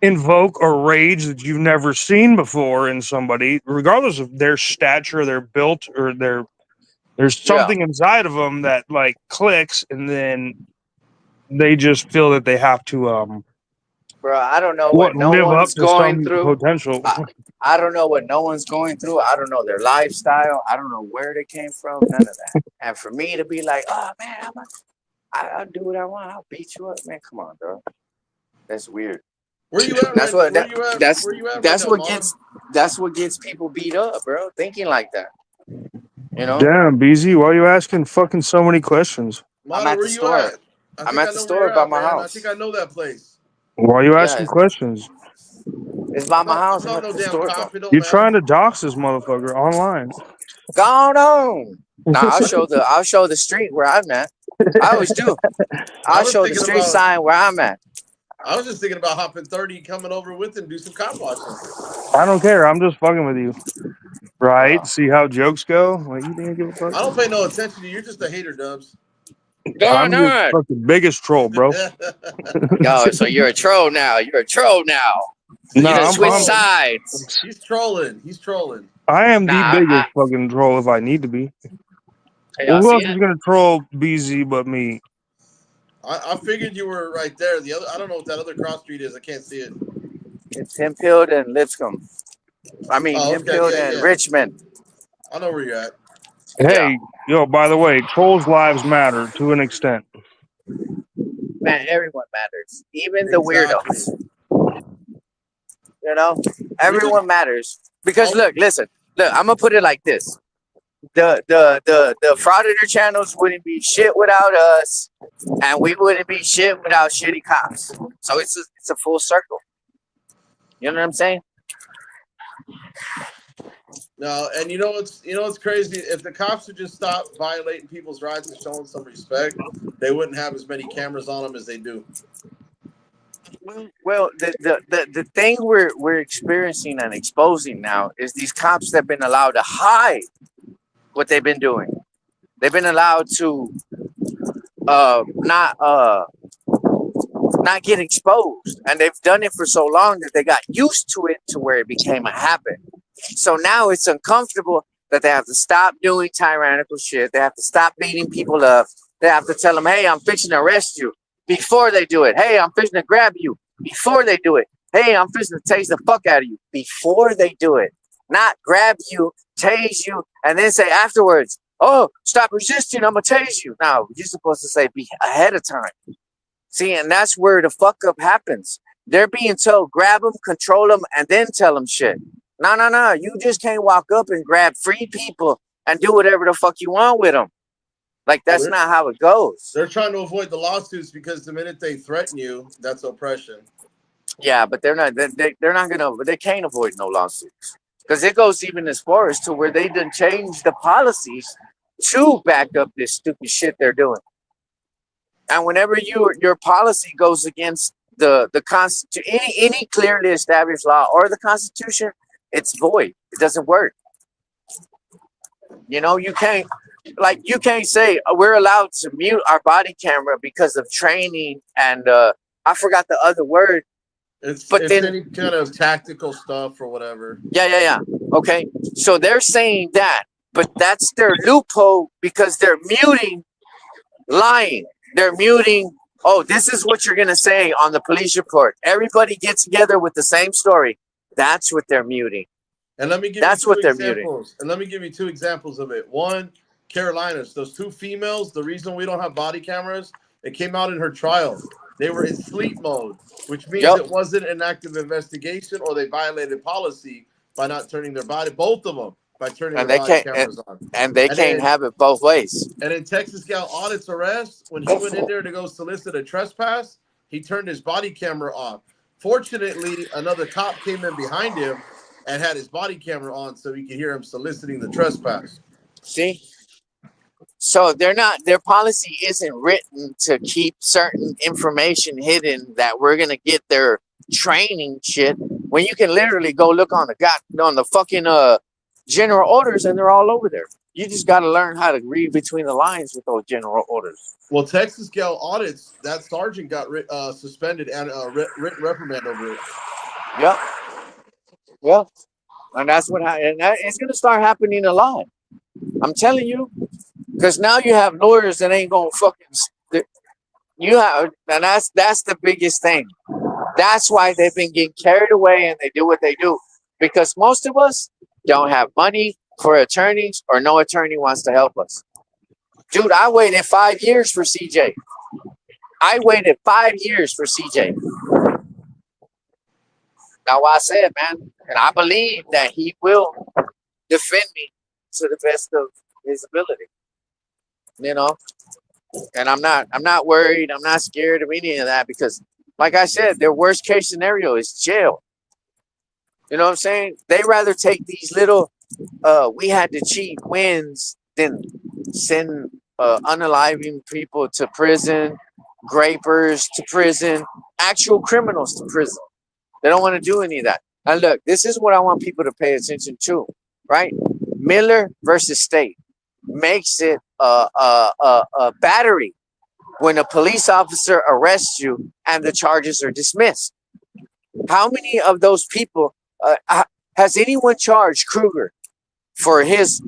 Speaker 5: invoke a rage that you've never seen before in somebody, regardless of their stature, their built, or there's something inside of them that like clicks, and then they just feel that they have to
Speaker 4: Bro, I don't know what no
Speaker 5: live up
Speaker 4: one's
Speaker 5: to
Speaker 4: going
Speaker 5: some
Speaker 4: through.
Speaker 5: potential.
Speaker 4: I don't know what no one's going through. I don't know their lifestyle. I don't know where they came from. None of that. And for me to be like, oh man, I'll do what I want. I'll beat you up, man. Come on, bro. That's weird.
Speaker 1: Where you at?
Speaker 4: That's
Speaker 1: right,
Speaker 4: what
Speaker 1: where you at?
Speaker 4: that's
Speaker 1: Where you at
Speaker 4: that's
Speaker 1: right
Speaker 4: what
Speaker 1: now,
Speaker 4: that's what gets people beat up, bro. Thinking like that. You know?
Speaker 5: Damn, BZ, why are you asking fucking so many questions?
Speaker 1: Mata,
Speaker 4: I'm at
Speaker 1: where
Speaker 4: the
Speaker 1: you
Speaker 4: store.
Speaker 1: at?
Speaker 4: I'm at the store by my house.
Speaker 1: I think I know that place.
Speaker 5: Why are you asking questions?
Speaker 4: It's by my house.
Speaker 1: I'm not no damn cop. It don't
Speaker 5: You're
Speaker 1: matter.
Speaker 5: trying to dox this motherfucker online.
Speaker 4: Go on. Nah, I'll show the street where I'm at. I always do. I'll show the street sign where I'm at.
Speaker 1: I was just thinking about hopping 30, coming over with him, do some cop watching.
Speaker 5: I don't care. I'm just fucking with you. Right? See how jokes go? Like, you didn't give a fuck?
Speaker 1: I don't pay no attention to you. You're just a hater, Dubs.
Speaker 5: I'm the fucking biggest troll, bro.
Speaker 4: Yo, so you're a troll now. You're a troll now.
Speaker 5: No,
Speaker 4: you switch sides.
Speaker 1: He's trolling. He's trolling.
Speaker 5: I am the biggest fucking troll if I need to be. Who else is gonna troll BZ but me?
Speaker 1: I figured you were right there. The other, I don't know what that other cross street is. I can't see it.
Speaker 4: It's Hempfield and Lipscomb. I mean, Hempfield and Richmond.
Speaker 1: I know where you're at.
Speaker 5: Hey, yo, by the way, trolls' lives matter to an extent.
Speaker 4: Man, everyone matters. Even the weirdos. You know? Everyone matters. Because look, listen. Look, I'm gonna put it like this. The frauditor channels wouldn't be shit without us, and we wouldn't be shit without shitty cops. So it's a full circle. You know what I'm saying?
Speaker 1: No, and you know what's crazy? If the cops would just stop violating people's rights and showing some respect, they wouldn't have as many cameras on them as they do.
Speaker 4: Well, the thing we're experiencing and exposing now is these cops that have been allowed to hide what they've been doing. They've been allowed to not get exposed, and they've done it for so long that they got used to it to where it became a habit. So now it's uncomfortable that they have to stop doing tyrannical shit. They have to stop beating people up. They have to tell them, hey, I'm fixing to arrest you before they do it. Hey, I'm fixing to grab you before they do it. Hey, I'm fixing to tase the fuck out of you before they do it. Not grab you, tase you, and then say afterwards, oh, stop resisting, I'm going to tase you. No, you're supposed to say be ahead of time. See, and that's where the fuck up happens. They're being told, grab them, control them, and then tell them shit. No. You just can't walk up and grab free people and do whatever the fuck you want with them. Like, that's not how it goes.
Speaker 1: They're trying to avoid the lawsuits because the minute they threaten you, that's oppression.
Speaker 4: Yeah, but they're not gonna. They can't avoid no lawsuits because it goes even as far as to where they didn't change the policies to back up this stupid shit they're doing. And whenever your policy goes against the Constitution, any clearly established law or the Constitution, it's void. It doesn't work. You know, you can't say we're allowed to mute our body camera because of training and I forgot the other word.
Speaker 1: It's any kind of tactical stuff or whatever.
Speaker 4: Yeah. Okay, so they're saying that, but that's their loophole because they're muting lying. They're muting, oh, this is what you're going to say on the police report. Everybody gets together with the same story. That's what they're muting.
Speaker 1: And let me give you two examples. And let me give you 2 examples of it. One, Carolinas, those 2 females, the reason we don't have body cameras, it came out in her trial. They were in sleep mode, which means it wasn't an active investigation or they violated policy by not turning their body, both of them, by turning their body cameras on.
Speaker 4: And they can't have it both ways.
Speaker 1: And in Texas Gal Audit's arrest, when he went in there to go solicit a trespass, he turned his body camera off. Fortunately, another cop came in behind him and had his body camera on so he could hear him soliciting the trespass.
Speaker 4: See? So their policy isn't written to keep certain information hidden that we're going to get their training shit when you can literally go look on the fucking general orders and they're all over there. You just got to learn how to read between the lines with those general orders.
Speaker 1: Well, Texas Gal Audits, that sergeant got suspended and written reprimand over it.
Speaker 4: Yep. Well, and that's what it's going to start happening a lot. I'm telling you, because now you have lawyers that ain't going to fucking. And that's the biggest thing. That's why they've been getting carried away and they do what they do. Because most of us don't have money for attorneys or no attorney wants to help us. Dude, I waited 5 years for CJ. I waited 5 years for CJ. Now, I said, man, and I believe that he will defend me to the best of his ability. You know, and I'm not worried. I'm not scared of any of that because, like I said, their worst case scenario is jail. You know what I'm saying? They rather take these little, we had to cheat wins than send unaliving people to prison, grapers to prison, actual criminals to prison. They don't want to do any of that. And look, this is what I want people to pay attention to, right? Miller versus State makes it a battery when a police officer arrests you and the charges are dismissed. How many of those people has anyone charged Kruger for his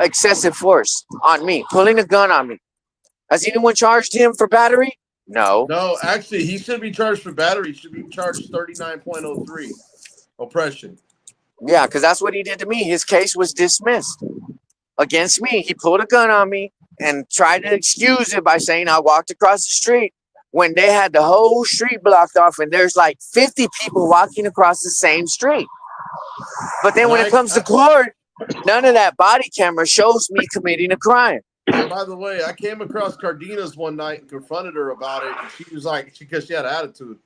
Speaker 4: excessive force on me, pulling a gun on me? Has anyone charged him for battery? No.
Speaker 1: No, actually, he should be charged for battery. He should be charged 39.03 oppression.
Speaker 4: Yeah, because that's what he did to me. His case was dismissed against me. He pulled a gun on me and tried to excuse it by saying I walked across the street when they had the whole street blocked off and there's like 50 people walking across the same street. But then when it comes to court, none of that body camera shows me committing a crime.
Speaker 1: And by the way, I came across Cardenas one night and confronted her about it. And she was like, because she had an attitude.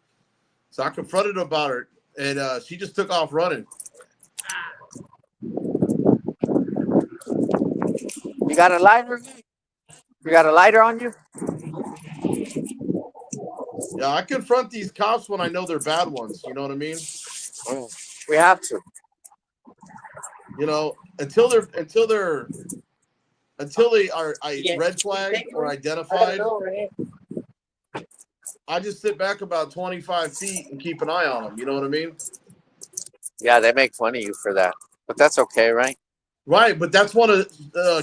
Speaker 1: So I confronted her about it, and she just took off running.
Speaker 4: You got a lighter? You got a lighter on you?
Speaker 1: Yeah, I confront these cops when I know they're bad ones. You know what I mean?
Speaker 4: We have to.
Speaker 1: You know, until they're until they are
Speaker 4: Yeah.
Speaker 1: red flagged or identified.
Speaker 4: Right?
Speaker 1: I just sit back about 25 feet and keep an eye on them. You know what I mean?
Speaker 4: Yeah, they make fun of you for that, but that's okay, right?
Speaker 1: Right, but that's one of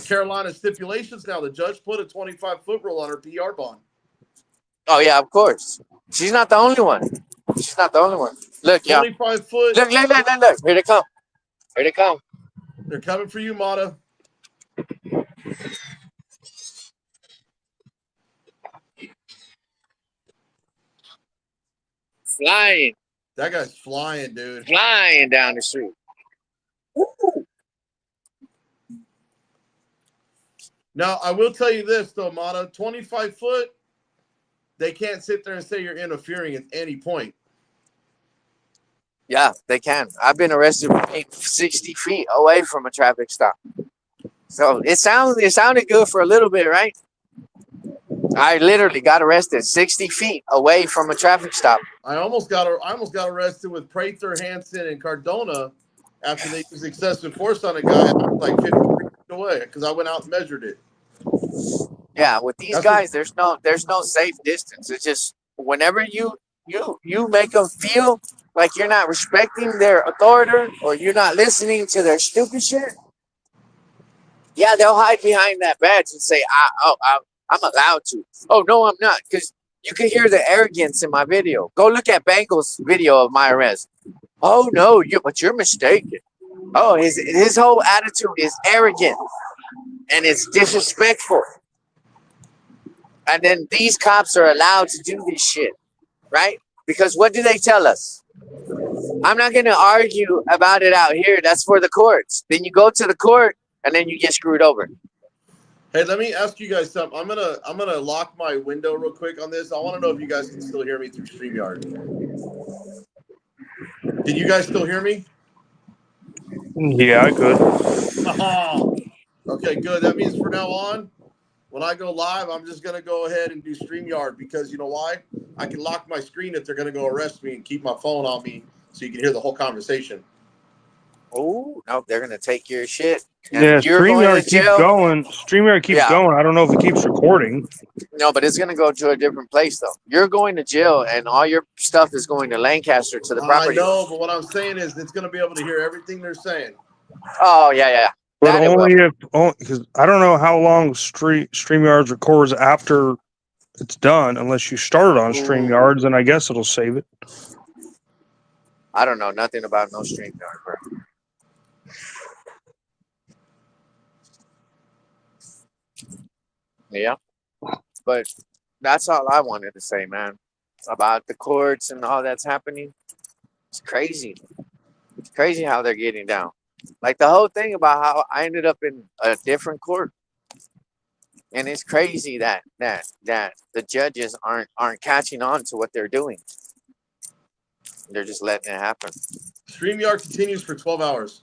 Speaker 1: Carolina's stipulations now. The judge put a 25-foot rule on her PR bond.
Speaker 4: Oh yeah, of course. She's not the only one. She's not the only one. Look, yeah.
Speaker 1: 25-foot.
Speaker 4: Look. Here they come. Here they come.
Speaker 1: They're coming for you, Mata.
Speaker 4: Flying.
Speaker 1: That guy's flying, dude.
Speaker 4: Flying down the street.
Speaker 1: Now, I will tell you this, though, Mata. 25-foot, they can't sit there and say you're interfering at any point.
Speaker 4: Yeah, they can. I've been arrested for being 60 feet away from a traffic stop. So it sounded good for a little bit, right? I literally got arrested 60 feet away from a traffic stop.
Speaker 1: I almost got arrested with Prather, Hansen, and Cardona after they used excessive force on a guy like 50 feet away because I went out and measured it.
Speaker 4: Yeah, with these guys, there's no safe distance. It's just whenever you make them feel like you're not respecting their authority or you're not listening to their stupid shit. Yeah, they'll hide behind that badge and say, I'm allowed to. Oh, no, I'm not. Because you can hear the arrogance in my video. Go look at Bangel's video of my arrest. Oh, no, but you're mistaken. Oh, his whole attitude is arrogant and it's disrespectful. And then these cops are allowed to do this shit, right? Because what do they tell us? I'm not going to argue about it out here. That's for the courts. Then you go to the court and then you get screwed over.
Speaker 1: Hey, let me ask you guys something. I'm gonna lock my window real quick on this. I want to know if you guys can still hear me through StreamYard. Can you guys still hear me?
Speaker 5: Yeah, I could.
Speaker 1: Okay, good. That means from now on, when I go live, I'm just gonna go ahead and do StreamYard because you know why? I can lock my screen if they're gonna go arrest me and keep my phone on me so you can hear the whole conversation.
Speaker 4: Oh, no, they're going to take your shit.
Speaker 5: Yeah, StreamYard keeps going. StreamYard keeps going. I don't know if it keeps recording.
Speaker 4: No, but it's going to go to a different place, though. You're going to jail, and all your stuff is going to Lancaster to the property.
Speaker 1: I know, but what I'm saying is it's going to be able to hear everything they're saying.
Speaker 4: Oh, yeah.
Speaker 5: But only because I don't know how long StreamYards records after it's done, unless you start it on StreamYards, and I guess it'll save it.
Speaker 4: I don't know nothing about no StreamYard, bro. Yeah, but that's all I wanted to say, man, about the courts and all that's happening. It's crazy. It's crazy how they're getting down. Like the whole thing about how I ended up in a different court. And it's crazy that the judges aren't catching on to what they're doing. They're just letting it happen.
Speaker 1: StreamYard continues for 12 hours.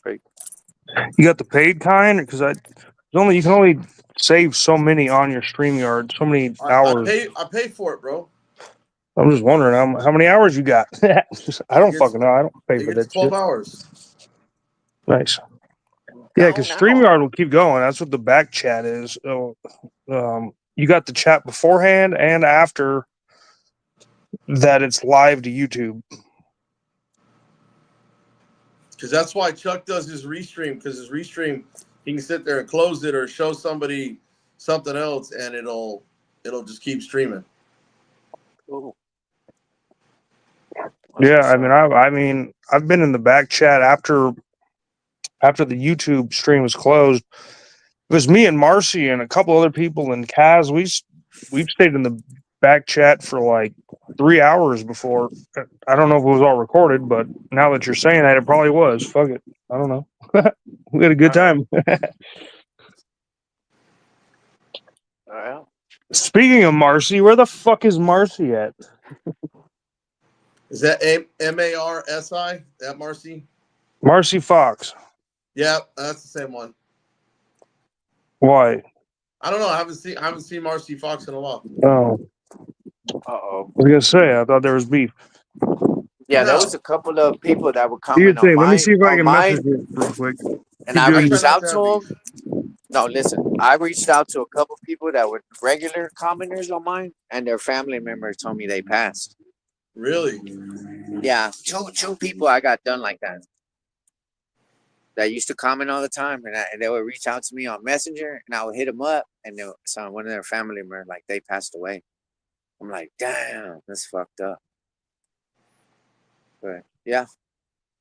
Speaker 4: Great.
Speaker 5: You got the paid kind? Because you can only save so many on your StreamYard, so many hours.
Speaker 1: I pay for it, bro.
Speaker 5: I'm just wondering how many hours you got. I don't fucking know. I don't pay for that
Speaker 1: 12
Speaker 5: shit.
Speaker 1: hours.
Speaker 5: Nice. Yeah, because StreamYard will keep going. That's what the back chat is. So, you got the chat beforehand and after that it's live to YouTube.
Speaker 1: Because that's why Chuck does his restream. Because his restream, he can sit there and close it or show somebody something else, and it'll just keep streaming.
Speaker 4: Ooh.
Speaker 5: Yeah, I mean, I've been in the back chat after the YouTube stream was closed. It was me and Marcy and a couple other people and Kaz. We've stayed in the back chat for like 3 hours before. I don't know if it was all recorded, but now that you're saying that, it probably was. Fuck it. I don't know. We had a good time. Speaking of Marcy, where the fuck is Marcy at?
Speaker 1: Is that Marsi? That Marcy?
Speaker 5: Marcy Fox.
Speaker 1: Yeah, that's the same one.
Speaker 5: Why?
Speaker 1: I don't know. I haven't seen Marcy Fox in a while.
Speaker 5: Oh.
Speaker 4: Uh-oh.
Speaker 5: I was gonna say, I thought there was beef.
Speaker 4: Yeah, there
Speaker 1: No.
Speaker 4: was a couple of people that would
Speaker 5: Do your
Speaker 4: comment on
Speaker 5: thing. Let me see if I
Speaker 4: on
Speaker 5: can
Speaker 4: mine,
Speaker 5: message it real quick.
Speaker 4: and
Speaker 5: Keep
Speaker 4: I
Speaker 5: doing
Speaker 1: I
Speaker 5: your
Speaker 1: try
Speaker 4: reached
Speaker 1: not
Speaker 4: out
Speaker 1: to
Speaker 4: to
Speaker 1: have
Speaker 4: them.
Speaker 1: beef.
Speaker 4: No, listen, I reached out to a couple people that were regular commenters on mine, and their family members told me they passed.
Speaker 1: Really?
Speaker 4: Yeah, two people I got done like that. That used to comment all the time, and they would reach out to me on Messenger, and I would hit them up, and one of their family members, like, they passed away. I'm like, damn, that's fucked up. But yeah,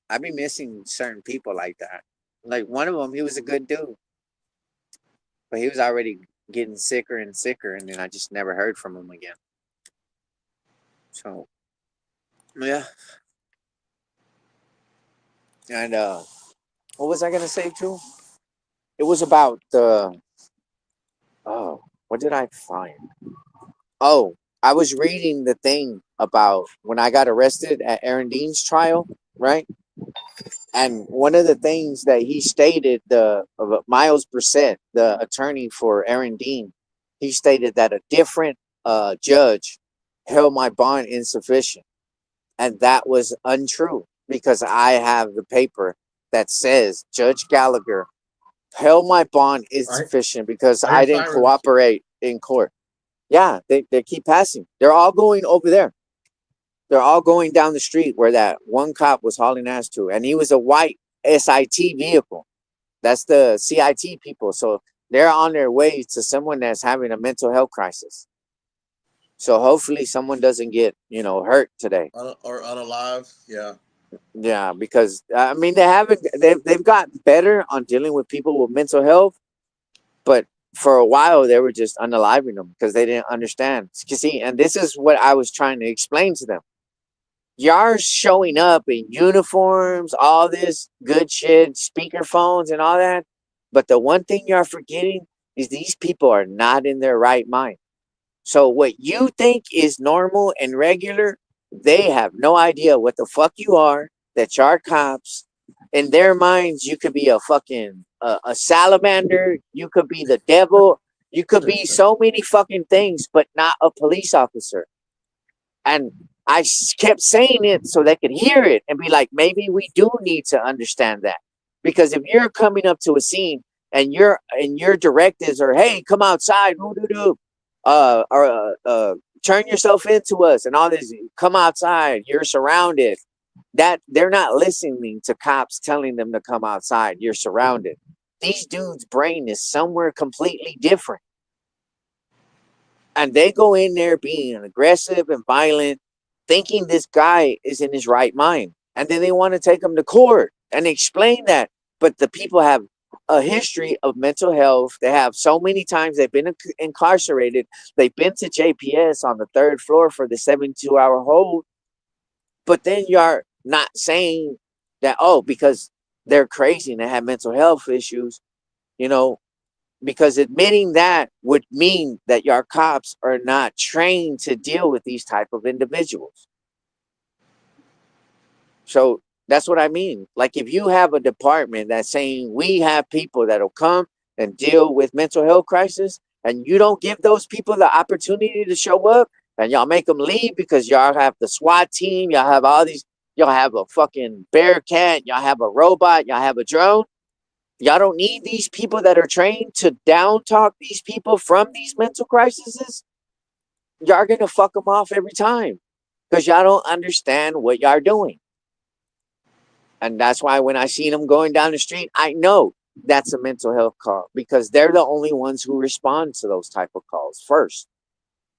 Speaker 4: I be missing certain people like that. Like one of them, he was a good dude, but he was already getting sicker and sicker, and then I just never heard from him again. So yeah, and what was I gonna say too? It was about the what did I find? Oh, I was reading the thing about when I got arrested at Aaron Dean's trial, right? And one of the things that he stated, Miles Brissett, the attorney for Aaron Dean, he stated that a different judge held my bond insufficient, and that was untrue because I have the paper that says Judge Gallagher held my bond insufficient because
Speaker 1: I hear
Speaker 4: I didn't
Speaker 1: sirens.
Speaker 4: cooperate in court. Yeah, they keep passing. They're all going over there. They're all going down the street where that one cop was hauling ass to, and he was a white SIT vehicle. That's the CIT people. So they're on their way to someone that's having a mental health crisis. So hopefully someone doesn't get, hurt today.
Speaker 1: Or unalive. Yeah.
Speaker 4: Yeah, because I mean they've gotten better on dealing with people with mental health, but for a while they were just unaliving them because they didn't understand. You see, and this is what I was trying to explain to them. Y'all showing up in uniforms, all this good shit, speakerphones and all that. But the one thing you're forgetting is these people are not in their right mind. So what you think is normal and regular, they have no idea what the fuck you are, that you're cops. In their minds, you could be a fucking a salamander. You could be the devil. You could be so many fucking things, but not a police officer. And I kept saying it so they could hear it and be like, maybe we do need to understand that. Because if you're coming up to a scene and your directives are, hey, come outside, turn yourself into us and all this, come outside, you're surrounded. That they're not listening to cops telling them to come outside, you're surrounded. These dudes' brain is somewhere completely different. And they go in there being aggressive and violent, thinking this guy is in his right mind. And then they want to take him to court and explain that. But the people have a history of mental health. They have so many times they've been incarcerated. They've been to JPS on the 3rd floor for the 72-hour hold. But then you're not saying that, because they're crazy and they have mental health issues, because admitting that would mean that your cops are not trained to deal with these type of individuals. So that's what I mean. Like if you have a department that's saying we have people that'll come and deal with mental health crisis, and you don't give those people the opportunity to show up, and y'all make them leave because y'all have the SWAT team, y'all have all these, y'all have a fucking Bearcat, y'all have a robot, y'all have a drone. Y'all don't need these people that are trained to down talk these people from these mental crises. Y'all gonna fuck them off every time because y'all don't understand what y'all doing. And that's why when I see them going down the street, I know that's a mental health call because they're the only ones who respond to those type of calls first.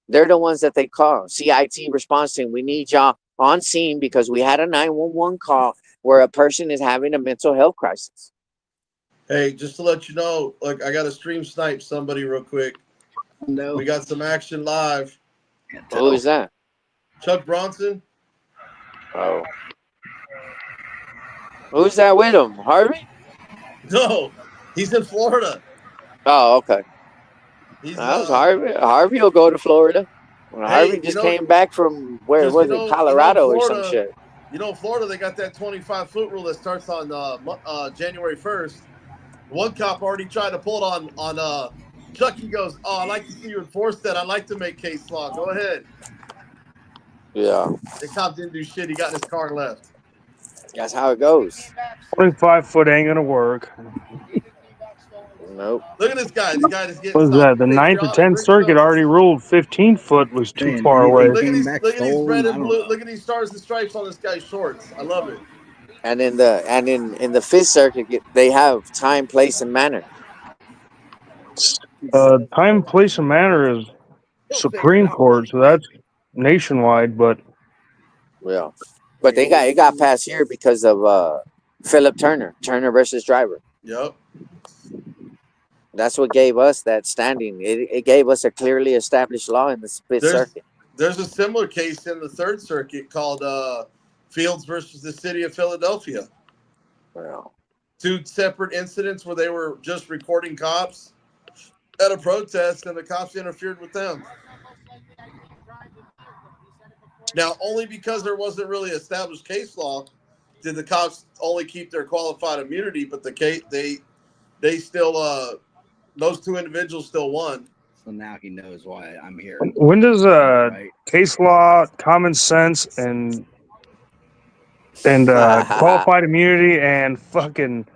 Speaker 4: They're the ones that they call. CIT responds saying, we need y'all on scene because we had a 911 call where a person is having a mental health crisis.
Speaker 1: Hey, just to let you know, like I got to stream snipe somebody real quick.
Speaker 6: No.
Speaker 1: We got some action live.
Speaker 4: Who is that?
Speaker 1: Chuck Bronson.
Speaker 4: Oh. Who's that with him? Harvey?
Speaker 1: No, he's in Florida.
Speaker 4: Oh, okay. That was Harvey. Harvey will go to Florida. Well, Harvey just came back from where was it? Colorado or some shit.
Speaker 1: Florida, they got that 25-foot rule that starts on January 1st. One cop already tried to pull it on Chuck. He goes, "Oh, I'd like to see you enforce that. I'd like to make case law. Go ahead."
Speaker 4: Yeah,
Speaker 1: The cop didn't do shit. He got in his car and left.
Speaker 4: that's how it goes.
Speaker 5: 25-foot ain't gonna work.
Speaker 4: Nope.
Speaker 1: Look at this guy. The guy that's getting
Speaker 5: What is
Speaker 1: stopped.
Speaker 5: that? The Ninth or
Speaker 1: Patriotic.
Speaker 5: 10th
Speaker 1: Bring him
Speaker 5: Circuit
Speaker 1: up.
Speaker 5: already ruled 15-foot was too
Speaker 7: Man,
Speaker 5: far
Speaker 7: anything
Speaker 5: away.
Speaker 1: Look at
Speaker 7: came
Speaker 1: these.
Speaker 7: back
Speaker 1: Look at these red
Speaker 7: stolen? I
Speaker 1: and
Speaker 7: don't
Speaker 1: blue.
Speaker 7: know.
Speaker 1: Look at these stars and stripes on this guy's shorts. I love it.
Speaker 4: And in the Fifth Circuit, they have time, place, and manner.
Speaker 5: Time, place, and manner is Supreme Court, so that's nationwide. But
Speaker 4: Yeah, but it got passed here because of Philip Turner versus Driver.
Speaker 1: Yep.
Speaker 4: That's what gave us that standing. It gave us a clearly established law in the Fifth Circuit.
Speaker 1: There's a similar case in the Third Circuit called Fields versus the City of Philadelphia.
Speaker 4: Well,
Speaker 1: 2 separate incidents where they were just recording cops at a protest, and the cops interfered with them. Now, only because there wasn't really established case law did the cops only keep their qualified immunity, but the case they still those 2 individuals still won.
Speaker 7: So now he knows why I'm here.
Speaker 5: when does
Speaker 7: Right?
Speaker 5: case law, common sense, and qualified immunity and fucking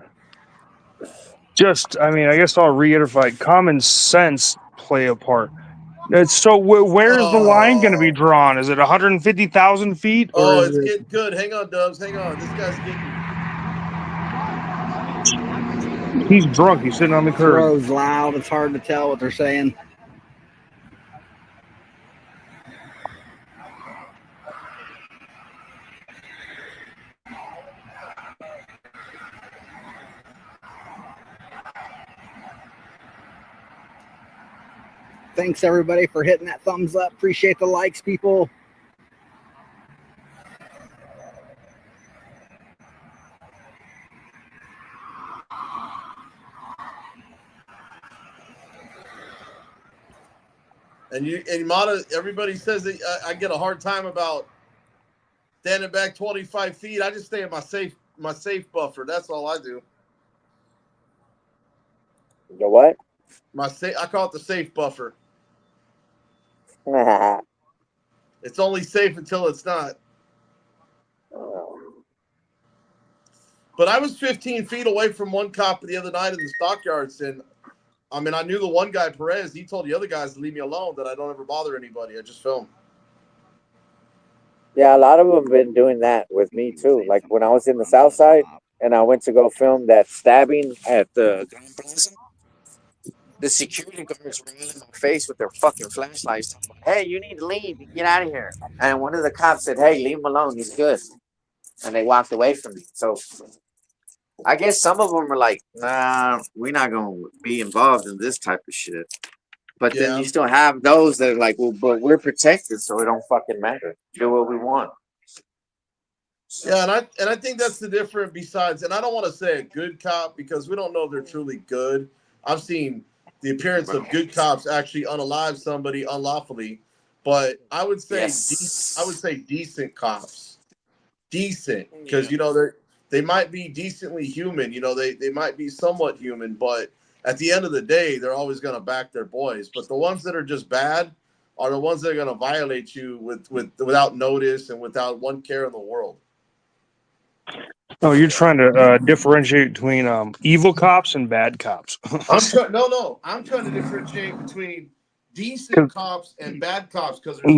Speaker 5: just, I mean, I guess I'll reiterate, common sense play a part? So where's the line going to be drawn? Is it 150,000 feet? Or
Speaker 1: Oh,
Speaker 5: is
Speaker 1: it's
Speaker 5: it...
Speaker 1: getting good. Hang on, Dubs. Hang on. This guy's getting.
Speaker 5: He's drunk. He's sitting on the curb.
Speaker 7: Throws loud. It's hard to tell what they're saying. Thanks everybody for hitting that thumbs up. Appreciate the likes, people.
Speaker 1: And Mata, everybody says that I get a hard time about standing back 25 feet. I just stay in my safe buffer. That's all I do.
Speaker 4: the what?
Speaker 1: I call it the safe buffer. It's only safe until it's not. But I was 15 feet away from one cop the other night in the stockyards, and I mean, I knew the one guy, Perez. He told the other guys to leave me alone, that I don't ever bother anybody. I just film.
Speaker 4: Yeah, a lot of them have been doing that with me too. Like when I was in the South Side and I went to go film that stabbing at the Grand Plaza, the security guards were in my face with their fucking flashlights. Hey, you need to leave. Get out of here. And one of the cops said, "Hey, leave him alone. He's good." And they walked away from me. So I guess some of them are like, "Nah, we're not gonna be involved in this type of shit." But then you still have those that are like, "Well, but we're protected, so it don't fucking matter. Do what we want."
Speaker 1: Yeah, and I think that's the difference. Besides, and I don't want to say a good cop because we don't know if they're truly good. I've seen the appearance of good cops actually unalive somebody unlawfully, but I would say decent cops, decent, because they might be decently human. They might be somewhat human, but at the end of the day, they're always going to back their boys. But the ones that are just bad are the ones that are going to violate you without notice and without one care in the world.
Speaker 5: Oh, you're trying to differentiate between evil cops and bad cops.
Speaker 1: I'm trying to differentiate between decent cops and bad cops because there's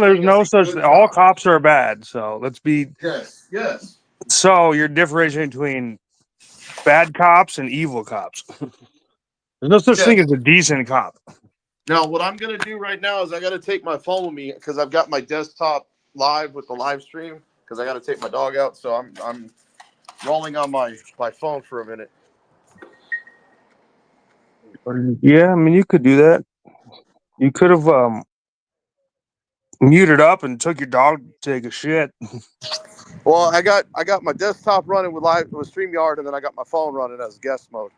Speaker 5: there's no such. All cops are bad. So let's be.
Speaker 1: Yes.
Speaker 5: So you're differentiating between bad cops and evil cops. There's no such thing as a decent cop.
Speaker 1: Now, what I'm gonna do right now is I got to take my phone with me because I've got my desktop live with the live stream because I got to take my dog out. So I'm rolling on my phone for a minute.
Speaker 5: Yeah, I mean, you could do that. You could have muted up and took your dog to take a shit.
Speaker 1: Well, I got my desktop running with StreamYard, and then I got my phone running as guest mode,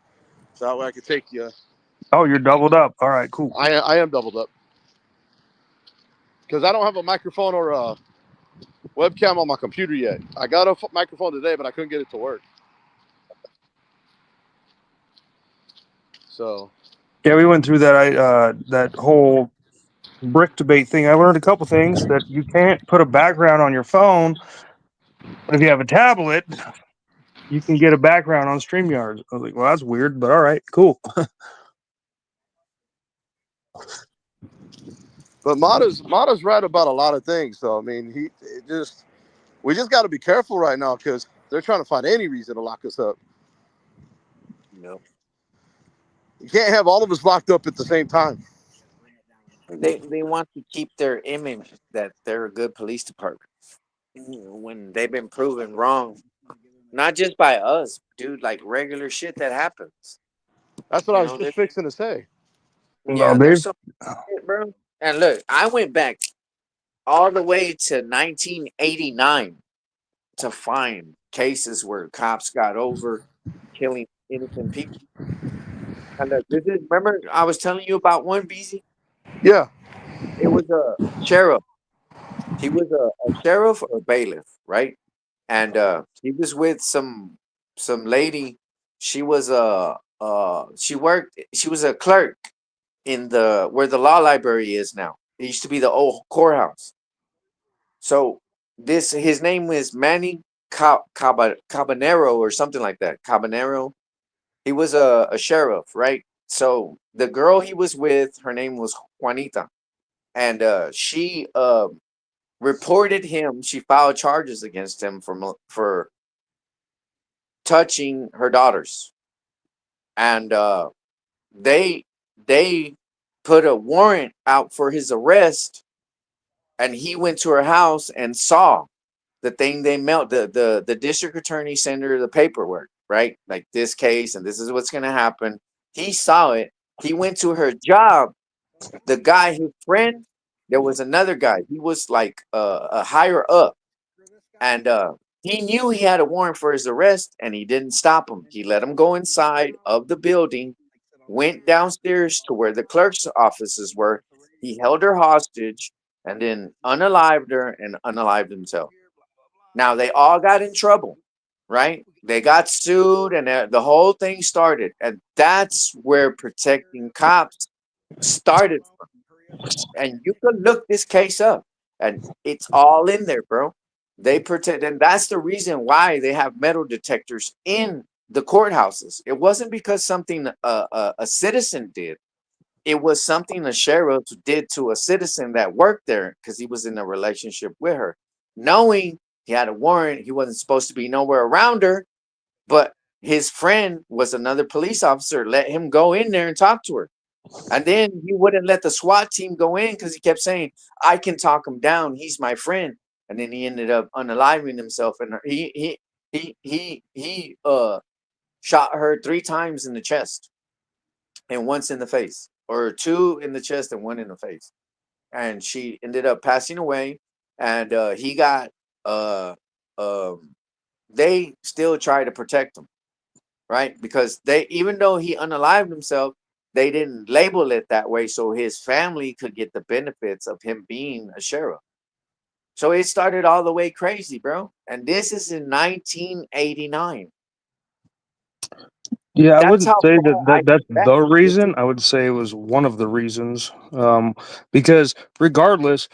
Speaker 1: so that way I could take you.
Speaker 5: Oh, you're doubled up. All right, cool.
Speaker 1: I am doubled up because I don't have a microphone or a webcam on my computer yet. I got a microphone today, but I couldn't get it to work. So
Speaker 5: yeah, we went through that. That whole brick debate thing, I learned a couple things that you can't put a background on your phone, but if you have a tablet, you can get a background on StreamYard. I was like, well, that's weird, but all right, cool.
Speaker 3: But Mata's right about a lot of things. So I mean, we just got to be careful right now because they're trying to find any reason to lock us up.
Speaker 4: No.
Speaker 3: You can't have all of us locked up at the same time.
Speaker 4: They want to keep their image that they're a good police department when they've been proven wrong. Not just by us, dude, like regular shit that happens.
Speaker 3: That's what
Speaker 4: You
Speaker 3: I was
Speaker 4: know,
Speaker 3: just fixing to say.
Speaker 5: No,
Speaker 4: yeah,
Speaker 5: they've
Speaker 4: there's some shit, bro. And look, I went back all the way to 1989 to find cases where cops got over killing innocent people. And remember I was telling you about one, BZ?
Speaker 3: Yeah.
Speaker 4: It was a sheriff. He was a sheriff or bailiff, right? And he was with some lady. She was she was a clerk in the where the law library is now. It used to be the old courthouse. So this his name was Manny Cabanero or something like that. Cabanero. He was a sheriff, right? So the girl he was with, her name was Juanita, and she reported him. She filed charges against him for touching her daughters, and they they put a warrant out for his arrest, and he went to her house and saw the thing they mailed. The district attorney sent her the paperwork, right? Like this case, and this is what's gonna happen. He saw it. He went to her job. The guy, his friend, there was another guy. He was like a higher up, and he knew he had a warrant for his arrest, and he didn't stop him. He let him go inside of the building, went downstairs to where the clerk's offices were. He held her hostage, and then unalived her and unalived himself. Now they all got in trouble, right? They got sued, and the whole thing started, and that's where protecting cops started. And you can look this case up, and it's all in there, bro. They protect, and that's the reason why they have metal detectors in the courthouses. It wasn't because something a citizen did. It was something a sheriff did to a citizen that worked there because he was in a relationship with her, knowing he had a warrant. He wasn't supposed to be nowhere around her, but his friend was another police officer. Let him go in there and talk to her. And then he wouldn't let the SWAT team go in because he kept saying, I can talk him down. He's my friend. And then he ended up unaliving himself. And he shot her 3 times in the chest and once in the face, or 2 in the chest and 1 in the face. And she ended up passing away. And he got, um, they still try to protect him, right? Because even though he unalived himself, they didn't label it that way so his family could get the benefits of him being a sheriff. So it started all the way crazy, bro. And this is in 1989.
Speaker 5: Yeah, I
Speaker 4: That's
Speaker 5: wouldn't
Speaker 4: how
Speaker 5: say
Speaker 4: far I
Speaker 5: that's
Speaker 4: went back.
Speaker 5: the reason. I would say it was one of the reasons. Because regardless,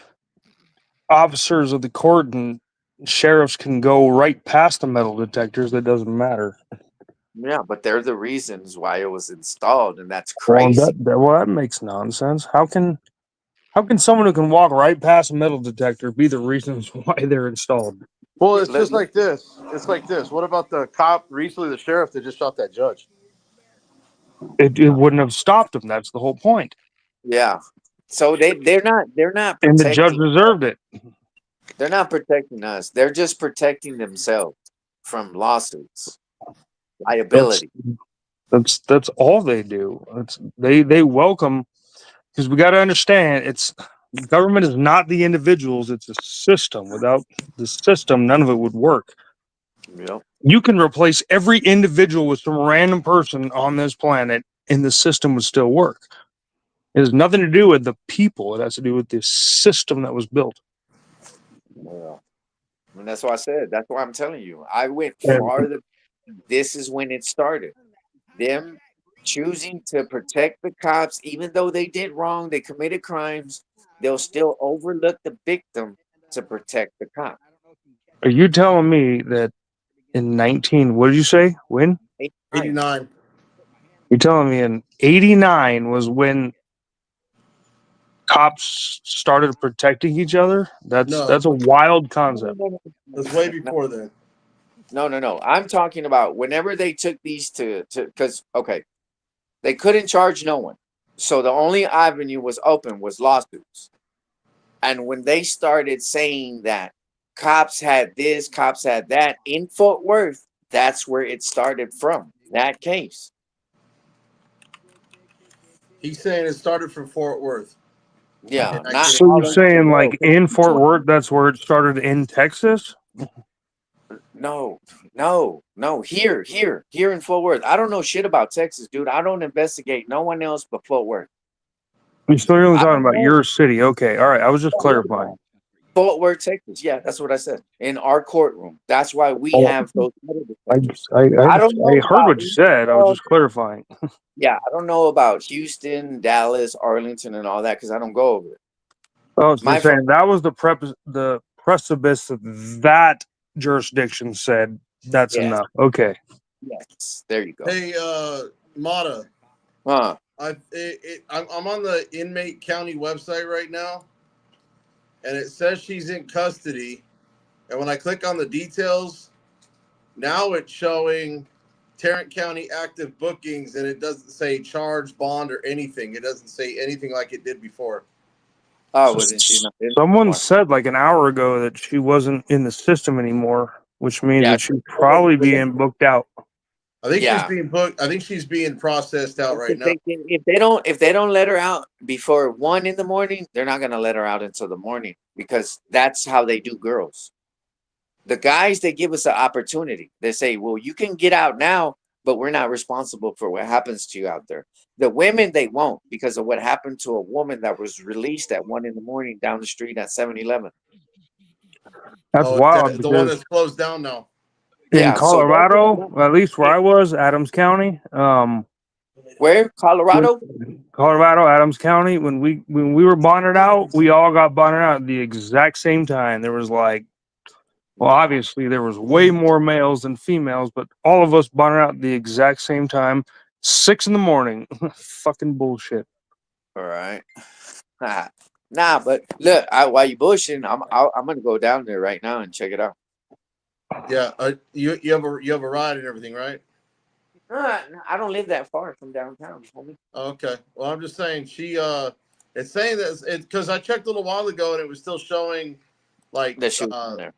Speaker 5: officers of the court and sheriffs can go right past the metal detectors. That doesn't matter.
Speaker 4: Yeah, but they're the reasons why it was installed, and that's
Speaker 5: Well,
Speaker 4: crazy.
Speaker 5: that makes nonsense. How can someone who can walk right past a metal detector be the reasons why they're installed?
Speaker 3: Well,
Speaker 4: Yeah,
Speaker 3: it's just like this. It's like this. What about the cop recently, the sheriff that just shot that judge?
Speaker 5: It wouldn't have stopped them. That's the whole point.
Speaker 4: yeah. So they're not
Speaker 5: And the judge
Speaker 4: protecting.
Speaker 5: deserved it.
Speaker 4: They're not protecting us. They're just protecting themselves from lawsuits,
Speaker 5: That's
Speaker 4: liability.
Speaker 5: that's all they do. They welcome, because we got to understand, it's government is not the individuals, it's a system. Without the system, none of it would work.
Speaker 4: Yep.
Speaker 5: You can replace every individual with some random person on this planet and the system would still work. It has nothing to do with the people, it has to do with the system that was built.
Speaker 4: Yeah. And that's why I said, that's why I'm telling you. I went
Speaker 5: And
Speaker 4: farther. This is when it started. Them choosing to protect the cops, even though they did wrong, they committed crimes. they'll still overlook the victim to protect the cop.
Speaker 5: Are you telling me that in 19, what did you say? When?
Speaker 1: 89.
Speaker 5: You're telling me in 89 was when cops started protecting each other? That's
Speaker 1: No,
Speaker 5: a wild concept.
Speaker 1: that's way before then.
Speaker 4: No. I'm talking about whenever they took these to because okay, they couldn't charge no one, so the only avenue was open was lawsuits. And when they started saying that cops had this, cops had that in Fort Worth, that's where it started from. That case.
Speaker 1: He's saying it started from Fort Worth.
Speaker 4: Yeah,
Speaker 1: And I
Speaker 4: not
Speaker 1: get
Speaker 5: So
Speaker 1: it.
Speaker 5: you're
Speaker 4: all over the
Speaker 5: saying
Speaker 4: world.
Speaker 5: like in Fort Worth, that's where it started in Texas?
Speaker 4: No. Here in Fort Worth. I don't know shit about Texas, dude. I don't investigate no one else but Fort Worth.
Speaker 5: You're only
Speaker 4: I
Speaker 5: talking
Speaker 4: don't
Speaker 5: about
Speaker 4: know.
Speaker 5: your city. Okay. All right. I was just clarifying.
Speaker 4: Fort Worth, Texas. Yeah, that's what I said. In our courtroom. That's why we
Speaker 5: Oh,
Speaker 4: have those metal
Speaker 5: I,
Speaker 4: detectors.
Speaker 5: I,
Speaker 4: I don't
Speaker 5: I
Speaker 4: know
Speaker 5: heard
Speaker 4: about
Speaker 5: what you said. I was just clarifying.
Speaker 4: yeah, I don't know about Houston, Dallas, Arlington, and all that because I don't go over it.
Speaker 5: Oh, so you're
Speaker 4: My friend,
Speaker 5: saying that was the precipice of that jurisdiction said that's
Speaker 4: yes,
Speaker 5: enough. Okay.
Speaker 4: yes, there you go.
Speaker 1: Hey, Mata,
Speaker 4: Huh?
Speaker 1: I'm on the inmate county website right now, and it says she's in custody. And when I click on the details, now it's showing Tarrant County active bookings, and it doesn't say charge, bond, or anything. It doesn't say anything like it did before.
Speaker 4: Oh, wasn't she not in
Speaker 5: Someone
Speaker 4: anymore?
Speaker 5: said like an hour ago that she wasn't in the system anymore, which means
Speaker 4: Yeah,
Speaker 5: that she'd probably being booked out.
Speaker 1: I think she's
Speaker 4: yeah.
Speaker 1: being booked. I think she's being processed out right now.
Speaker 4: If they don't let her out before 1 a.m, they're not gonna let her out until the morning because that's how they do girls. The guys, they give us an opportunity. They say, well, you can get out now, but we're not responsible for what happens to you out there. The women, they won't because of what happened to a woman that was released at 1 a.m. down the street at 7-Eleven.
Speaker 5: That's
Speaker 1: Oh,
Speaker 5: wild
Speaker 1: the one
Speaker 5: because
Speaker 1: that's closed down now.
Speaker 5: in
Speaker 4: Yeah, so
Speaker 5: Colorado, at least where I was, Adams County,
Speaker 4: where? Colorado?
Speaker 5: Colorado, Adams County, when we were bonded out, we all got bonded out at the exact same time. There was like, well, obviously there was way more males than females, but all of us bonded out at the exact same time, 6 a.m. Fucking bullshit.
Speaker 4: All right. Nah, but look, while you bushing, I'm gonna go down there right now and check it out.
Speaker 1: Yeah, you have a ride and everything, right?
Speaker 4: I don't live that far from downtown, homie.
Speaker 1: Okay. Well, I'm just saying it's saying that it's because I checked a little while ago and it was still showing like
Speaker 4: That she was in there.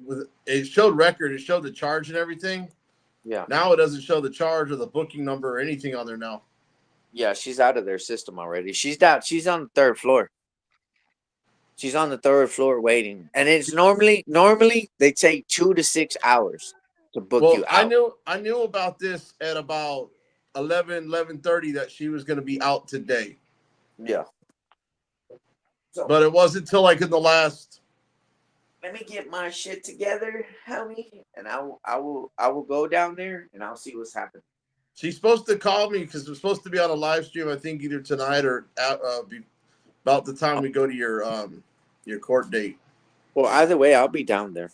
Speaker 1: with it showed record, it showed the charge and everything.
Speaker 4: Yeah.
Speaker 1: Now it doesn't show the charge or the booking number or anything on there now.
Speaker 4: Yeah, she's out of their system already. She's down. She's on the third floor. She's on the third floor waiting, and it's normally they take 2 to 6 hours to book
Speaker 1: Well,
Speaker 4: you out.
Speaker 1: I knew about this at about 11:30 that she was going to be out today.
Speaker 4: Yeah. So
Speaker 1: But it wasn't until like in the last.
Speaker 4: let me get my shit together, homie, and I will go down there and I'll see what's happening.
Speaker 1: She's supposed to call me because we're supposed to be on a live stream. I think either tonight or about the time we go to your court date.
Speaker 4: Well, either way, I'll be down there.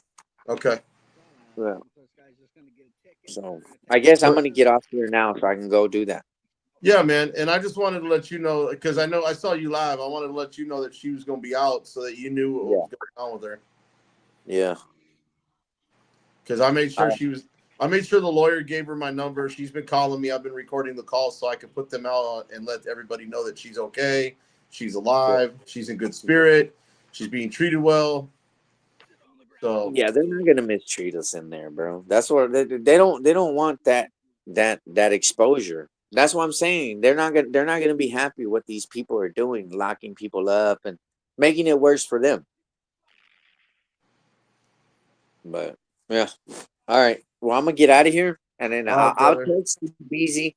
Speaker 1: Okay.
Speaker 4: Yeah. So I guess I'm gonna get off here now so I can go do that.
Speaker 1: Yeah, man. And I just wanted to let you know because I know I saw you live. I wanted to let you know that she was going to be out so that you knew what was going on with her.
Speaker 4: Yeah.
Speaker 1: Because I made sure I made sure the lawyer gave her my number. She's been calling me. I've been recording the calls so I can put them out and let everybody know that she's okay. She's alive. She's in good spirit. She's being treated well. So
Speaker 4: Yeah, they're not gonna mistreat us in there, bro. That's what they don't want that exposure. That's what I'm saying. They're not gonna be happy what these people are doing, locking people up and making it worse for them. But yeah. All right. Well, I'm gonna get out of here and then I'll text you, Beezy,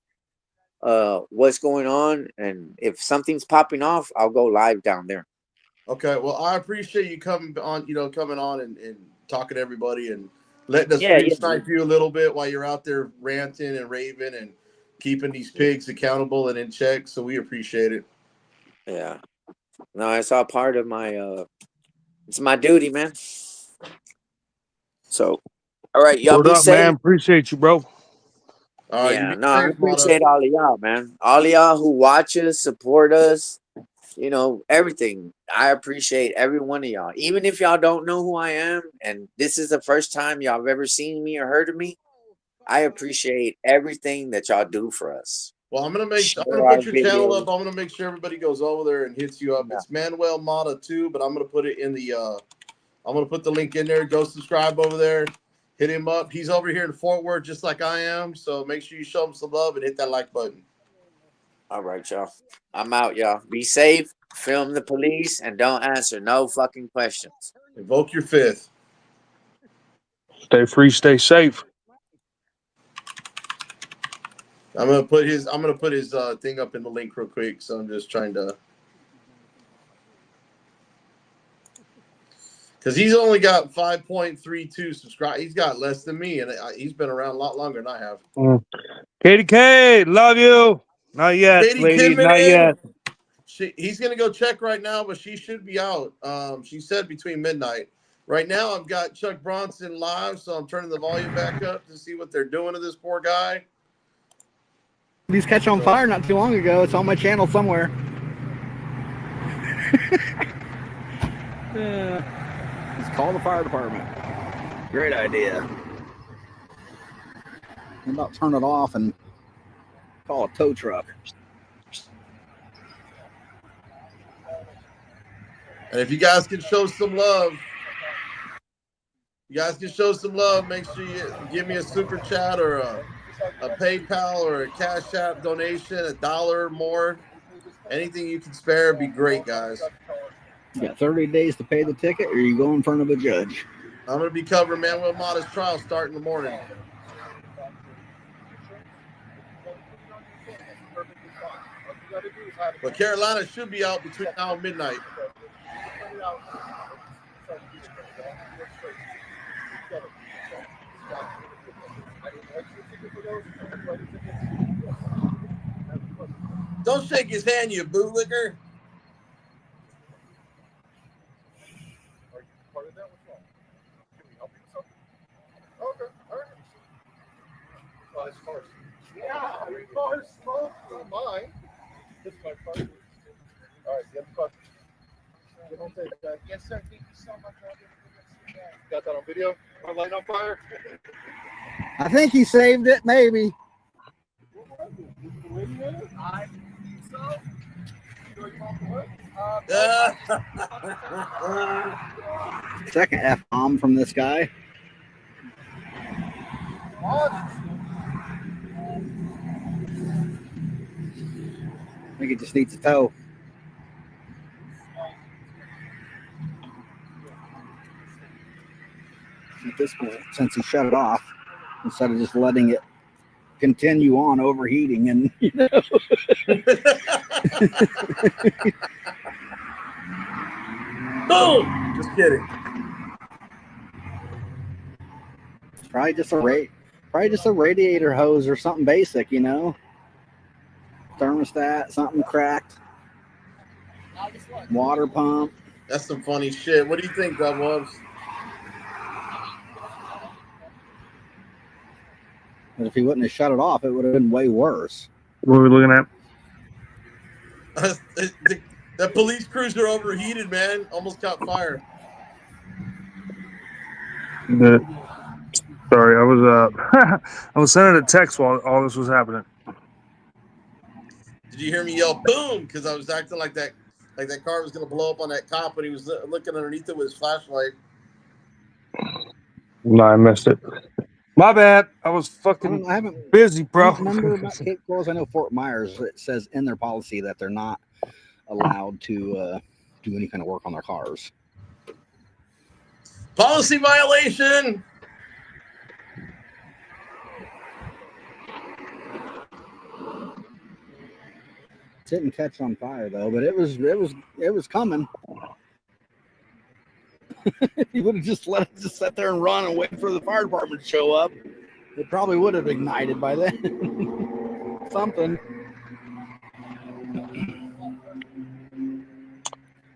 Speaker 4: what's going on, and if something's popping off, I'll go live down there.
Speaker 1: okay. Well, I appreciate you coming on and talking to everybody and letting us stream snipe you a little bit while you're out there ranting and raving and keeping these pigs accountable and in check. So we appreciate it.
Speaker 4: Yeah. No, it's all part of my it's my duty, man. So, all right, y'all
Speaker 5: Word
Speaker 4: be
Speaker 5: up, man.
Speaker 4: safe.
Speaker 5: Appreciate you, bro.
Speaker 1: All right, you
Speaker 4: Yeah,
Speaker 1: be
Speaker 4: no, I
Speaker 1: safe, Motto.
Speaker 4: appreciate all of y'all, man. All of y'all who watch us, support us, you know, everything. I appreciate every one of y'all. Even if y'all don't know who I am and this is the first time y'all have ever seen me or heard of me, I appreciate everything that y'all do for us.
Speaker 1: Well, I'm gonna
Speaker 4: Share
Speaker 1: put
Speaker 4: our
Speaker 1: your channel
Speaker 4: videos.
Speaker 1: up. I'm gonna make sure everybody goes over there and hits you up.
Speaker 4: Yeah.
Speaker 1: It's Manuel Mata 2, but I'm gonna put it in the I'm gonna put the link in there. Go subscribe over there. Hit him up. He's over here in Fort Worth just like I am. So make sure you show him some love and hit that like button.
Speaker 4: All right, y'all. I'm out, y'all. Be safe, film the police, and don't answer no fucking questions.
Speaker 1: Invoke your fifth.
Speaker 5: Stay free, stay safe.
Speaker 1: I'm gonna put his thing up in the link real quick. So I'm just trying to, because he's only got 5.32 subscribers. He's got less than me, and he's been around a lot longer than I have.
Speaker 5: Katie K, love you. Not yet,
Speaker 1: Katie
Speaker 5: lady. Not
Speaker 1: Kinman,
Speaker 5: yet.
Speaker 1: he's gonna go check right now, but she should be out. She said between midnight. Right now, I've got Chuck Bronson live, so I'm turning the volume back up to see what they're doing to this poor guy.
Speaker 7: These catch on fire not too long ago. It's on my channel somewhere. Just call the fire department. Great idea. How about turn it off and call a tow truck?
Speaker 1: And if you guys can show some love, make sure you give me a super chat or a PayPal or a Cash App donation, $1 or more. Anything you can spare would be great, guys.
Speaker 7: You got 30 days to pay the ticket, or you go in front of a judge.
Speaker 1: I'm going to be covering Manuel Mata's trial starting in the morning. But Carolina should be out between now and midnight. Don't shake his hand, you bootlicker. Are you part of that? What's wrong? Can we help you with something? Okay, all right. Well, his car's. Yeah, your car's smoked, not mine. This is my car. All right, the other car. You don't take that. Yes, sir. Thank you so much. Got that on video? My light on fire?
Speaker 7: I think he saved it, maybe.
Speaker 1: I think so.
Speaker 7: Second F-bomb from this guy. I think he just needs a tow. At this point, since he shut it off, instead of just letting it continue on overheating, and you know.
Speaker 1: Boom! Just kidding.
Speaker 7: Probably just a radiator hose or something basic, you know. Thermostat, something cracked. Water pump.
Speaker 1: That's some funny shit. What do you think, Dub Wubs?
Speaker 7: But if he wouldn't have shut it off, it would have been way worse.
Speaker 5: What are we looking at?
Speaker 1: The police cruiser overheated, man. Almost caught fire.
Speaker 5: Sorry, I was I was sending a text while all this was happening.
Speaker 1: Did you hear me yell boom? Because I was acting like that car was gonna blow up on that cop, and he was looking underneath it with his flashlight.
Speaker 5: No, I missed it. My bad. I was fucking
Speaker 7: I haven't
Speaker 5: busy, bro.
Speaker 7: I remember about Cape Coral. I know Fort Myers, it says in their policy that they're not allowed to do any kind of work on their cars.
Speaker 1: Policy violation.
Speaker 7: It didn't catch on fire though, but it was coming. If you would have just let it just sit there and run and wait for the fire department to show up, it probably would have ignited by then. Something.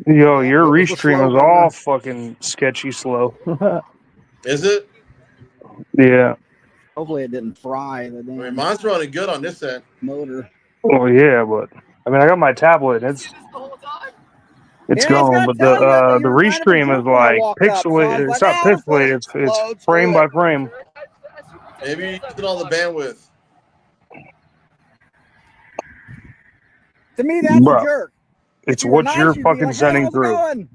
Speaker 5: Yo,
Speaker 7: Yeah,
Speaker 5: your
Speaker 7: it was a
Speaker 5: restream
Speaker 7: slow
Speaker 5: is all
Speaker 7: burn.
Speaker 5: fucking sketchy slow.
Speaker 1: Is it?
Speaker 5: Yeah.
Speaker 7: Hopefully it didn't fry the
Speaker 1: I mean,
Speaker 7: damn
Speaker 1: mine's running good on this end.
Speaker 7: motor.
Speaker 5: Oh yeah, but I mean, I got my tablet. It's
Speaker 7: Yeah, I was
Speaker 5: going,
Speaker 7: gonna
Speaker 5: but
Speaker 7: tell you that
Speaker 5: the
Speaker 7: you're kind of a
Speaker 5: restream is
Speaker 7: jerk when I
Speaker 5: like
Speaker 7: walked up. So I
Speaker 5: pixelated.
Speaker 7: was
Speaker 5: It's
Speaker 7: like,
Speaker 5: not
Speaker 7: I'll just let
Speaker 5: pixelated.
Speaker 7: it
Speaker 5: It's
Speaker 7: load
Speaker 5: frame
Speaker 7: through
Speaker 5: by
Speaker 7: it.
Speaker 5: frame.
Speaker 1: Maybe you're using all the bandwidth.
Speaker 7: To me, that's a
Speaker 5: Bro,
Speaker 7: jerk. If
Speaker 5: it's
Speaker 7: you were
Speaker 5: what
Speaker 7: nice,
Speaker 5: you're
Speaker 7: you'd be
Speaker 5: fucking
Speaker 7: like, hey,
Speaker 5: sending
Speaker 7: how's it
Speaker 5: through.
Speaker 7: going?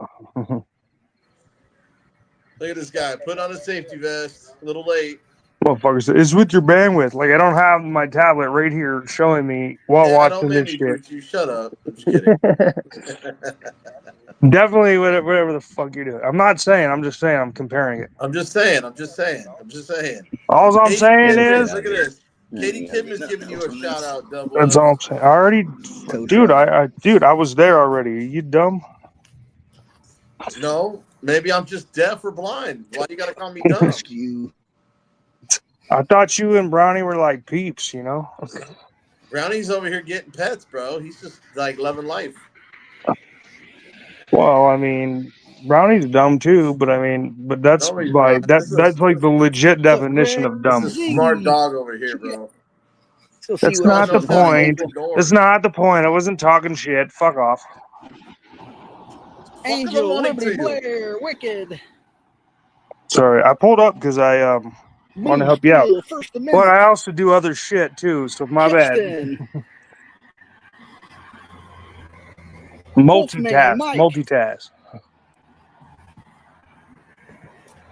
Speaker 1: Look at this guy. Put on a safety vest. A little late.
Speaker 5: Motherfuckers, it's with your bandwidth. Like I don't have my tablet right here showing me while
Speaker 1: Yeah, I don't
Speaker 5: watching
Speaker 1: blame
Speaker 5: this
Speaker 1: you,
Speaker 5: shit.
Speaker 1: Gucci. Shut up. I'm just kidding.
Speaker 5: Definitely whatever the fuck you do. I'm not saying. I'm just saying. I'm comparing it.
Speaker 1: I'm just saying. I'm just saying. I'm just saying.
Speaker 5: All I'm
Speaker 1: Katie
Speaker 5: saying
Speaker 1: Kidman,
Speaker 5: is
Speaker 1: look at this.
Speaker 7: Yeah,
Speaker 1: Katie
Speaker 7: you gotta
Speaker 1: Kidman's
Speaker 7: get
Speaker 1: giving you a
Speaker 7: from
Speaker 1: shout
Speaker 7: this
Speaker 1: out, Dub
Speaker 5: that's all
Speaker 1: Loves.
Speaker 5: I'm saying. I already,
Speaker 7: tow
Speaker 5: dude.
Speaker 7: truck.
Speaker 5: Dude, I was there already. Are you dumb?
Speaker 1: No, maybe I'm just deaf or blind. Why you gotta call me dumb?
Speaker 7: You.
Speaker 5: I thought you and Brownie were like peeps, you know?
Speaker 1: Brownie's over here getting pets, bro. He's just like loving life.
Speaker 5: Well, I mean, Brownie's dumb too, but I mean, but that's
Speaker 1: No, he's
Speaker 5: like
Speaker 1: not.
Speaker 5: that. That's like the legit
Speaker 7: Look,
Speaker 5: definition of
Speaker 1: This is
Speaker 5: dumb.
Speaker 1: a smart dog over here, bro.
Speaker 7: So see
Speaker 5: That's
Speaker 7: what
Speaker 1: Dog
Speaker 7: else
Speaker 5: not the
Speaker 1: knows
Speaker 7: was
Speaker 1: how to
Speaker 7: happening.
Speaker 5: point.
Speaker 1: open
Speaker 5: That's
Speaker 1: doors.
Speaker 5: not the point. I wasn't talking shit. Fuck off.
Speaker 1: Fuck in the
Speaker 7: Angel,
Speaker 1: morning
Speaker 7: Liberty,
Speaker 1: to you.
Speaker 7: Blair, Wicked,
Speaker 5: Sorry, I pulled up because I want to
Speaker 7: Moose,
Speaker 5: help you out,
Speaker 7: Steel, First
Speaker 5: but
Speaker 7: Amendment,
Speaker 5: I also do other shit too. So my bad.
Speaker 7: Justin, Wolfman,
Speaker 5: Multitask,
Speaker 7: Mike,
Speaker 5: multitask.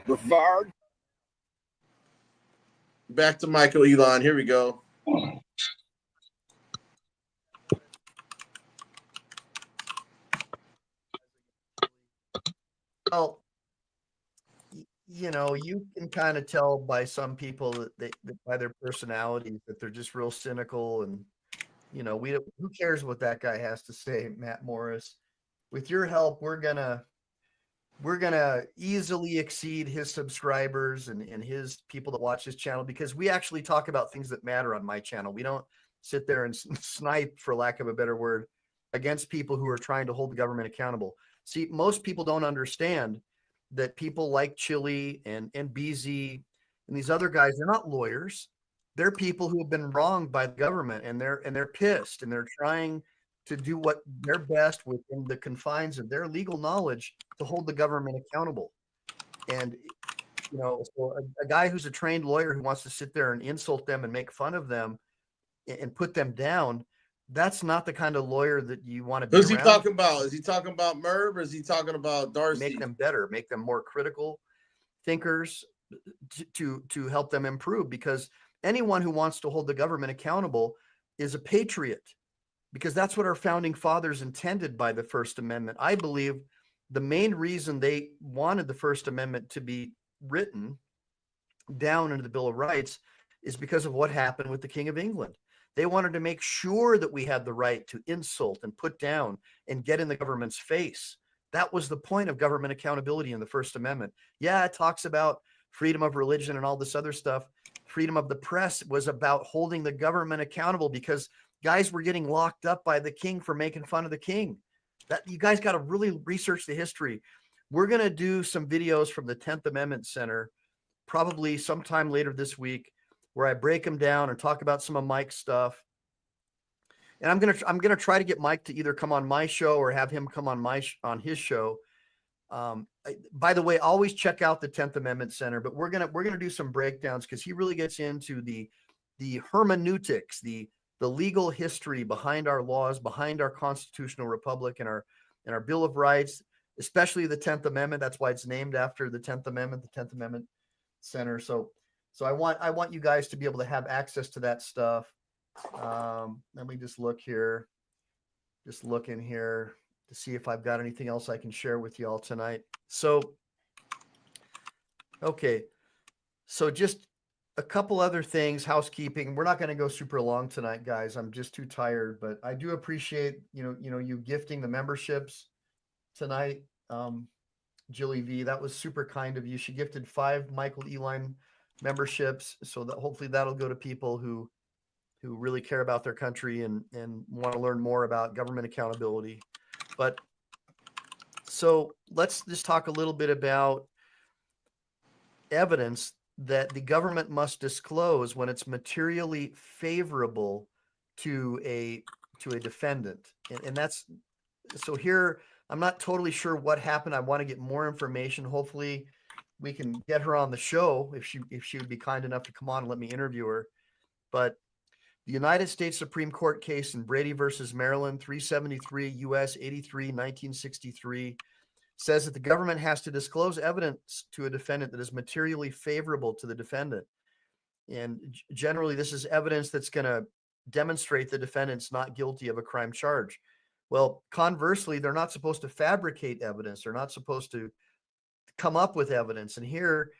Speaker 7: Brevard.
Speaker 1: Back to Michael Elon. Here we go.
Speaker 6: Well, you know, you can kind of tell by some people that by their personalities that they're just real cynical, and you know, who cares what that guy has to say, Matt Morris. With your help, we're gonna easily exceed his subscribers and his people that watch his channel, because we actually talk about things that matter on my channel. We don't sit there and snipe, for lack of a better word, against people who are trying to hold the government accountable. See, most people don't understand that people like Chili and BZ and these other guys, they're not lawyers. They're people who have been wronged by the government, and they're pissed, and they're trying to do what their best within the confines of their legal knowledge to hold the government accountable. And you know, so a guy who's a trained lawyer who wants to sit there and insult them and make fun of them and put them down, that's not the kind of lawyer that you want to be
Speaker 1: Who's he
Speaker 6: around.
Speaker 1: talking about? Is he talking about Merv or is he talking about Darcy?
Speaker 6: Make them better, make them more critical thinkers to help them improve, because anyone who wants to hold the government accountable is a patriot, because that's what our founding fathers intended by the First Amendment. I believe the main reason they wanted the First Amendment to be written down into the Bill of Rights is because of what happened with the King of England. They wanted to make sure that we had the right to insult and put down and get in the government's face. That was the point of government accountability in the First Amendment. Yeah, it talks about freedom of religion and all this other stuff. Freedom of the press was about holding the government accountable, because guys were getting locked up by the king for making fun of the king. That you guys got to really research the history. We're going to do some videos from the 10th Amendment Center probably sometime later this week, where I break them down and talk about some of Mike's stuff. And I'm gonna try to get Mike to either come on my show or have him come on on his show. By the way, always check out the 10th Amendment Center, but we're gonna do some breakdowns, because he really gets into the hermeneutics, the legal history behind our laws, behind our constitutional republic and our Bill of Rights, especially the 10th Amendment. That's why it's named after the 10th Amendment, the 10th Amendment Center. So I want you guys to be able to have access to that stuff. Let me just look here, just look in here to see if I've got anything else I can share with you all tonight. So, okay. So just a couple other things, housekeeping. We're not going to go super long tonight, guys. I'm just too tired, but I do appreciate, you gifting the memberships tonight. Jilly V, that was super kind of you. She gifted 5 Michael Eline memberships, so that hopefully that'll go to people who really care about their country and want to learn more about government accountability. But So let's just talk a little bit about evidence that the government must disclose when it's materially favorable to a defendant. And that's, so here, I'm not totally sure what happened. I want to get more information. Hopefully we can get her on the show if she would be kind enough to come on and let me interview her. But the United States Supreme Court case in Brady versus Maryland, 373 U.S. 83, 1963, says that the government has to disclose evidence to a defendant that is materially favorable to the defendant. And generally, this is evidence that's going to demonstrate the defendant's not guilty of a crime charge. Well, conversely, they're not supposed to fabricate evidence. They're not supposed to come up with evidence. And here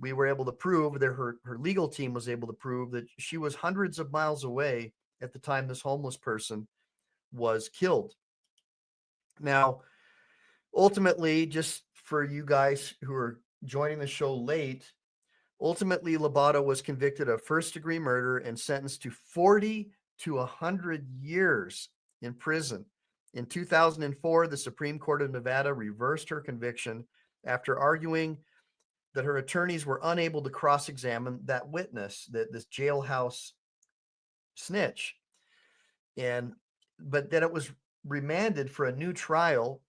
Speaker 6: we were able to prove that her legal team was able to prove that she was hundreds of miles away at the time this homeless person was killed. Now, ultimately, just for you guys who are joining the show late, ultimately Lobato was convicted of first-degree murder and sentenced to 40 to 100 years in prison. In 2004, the Supreme Court of Nevada reversed her conviction after arguing that her attorneys were unable to cross-examine that witness, this jailhouse snitch. But then it was remanded for a new trial,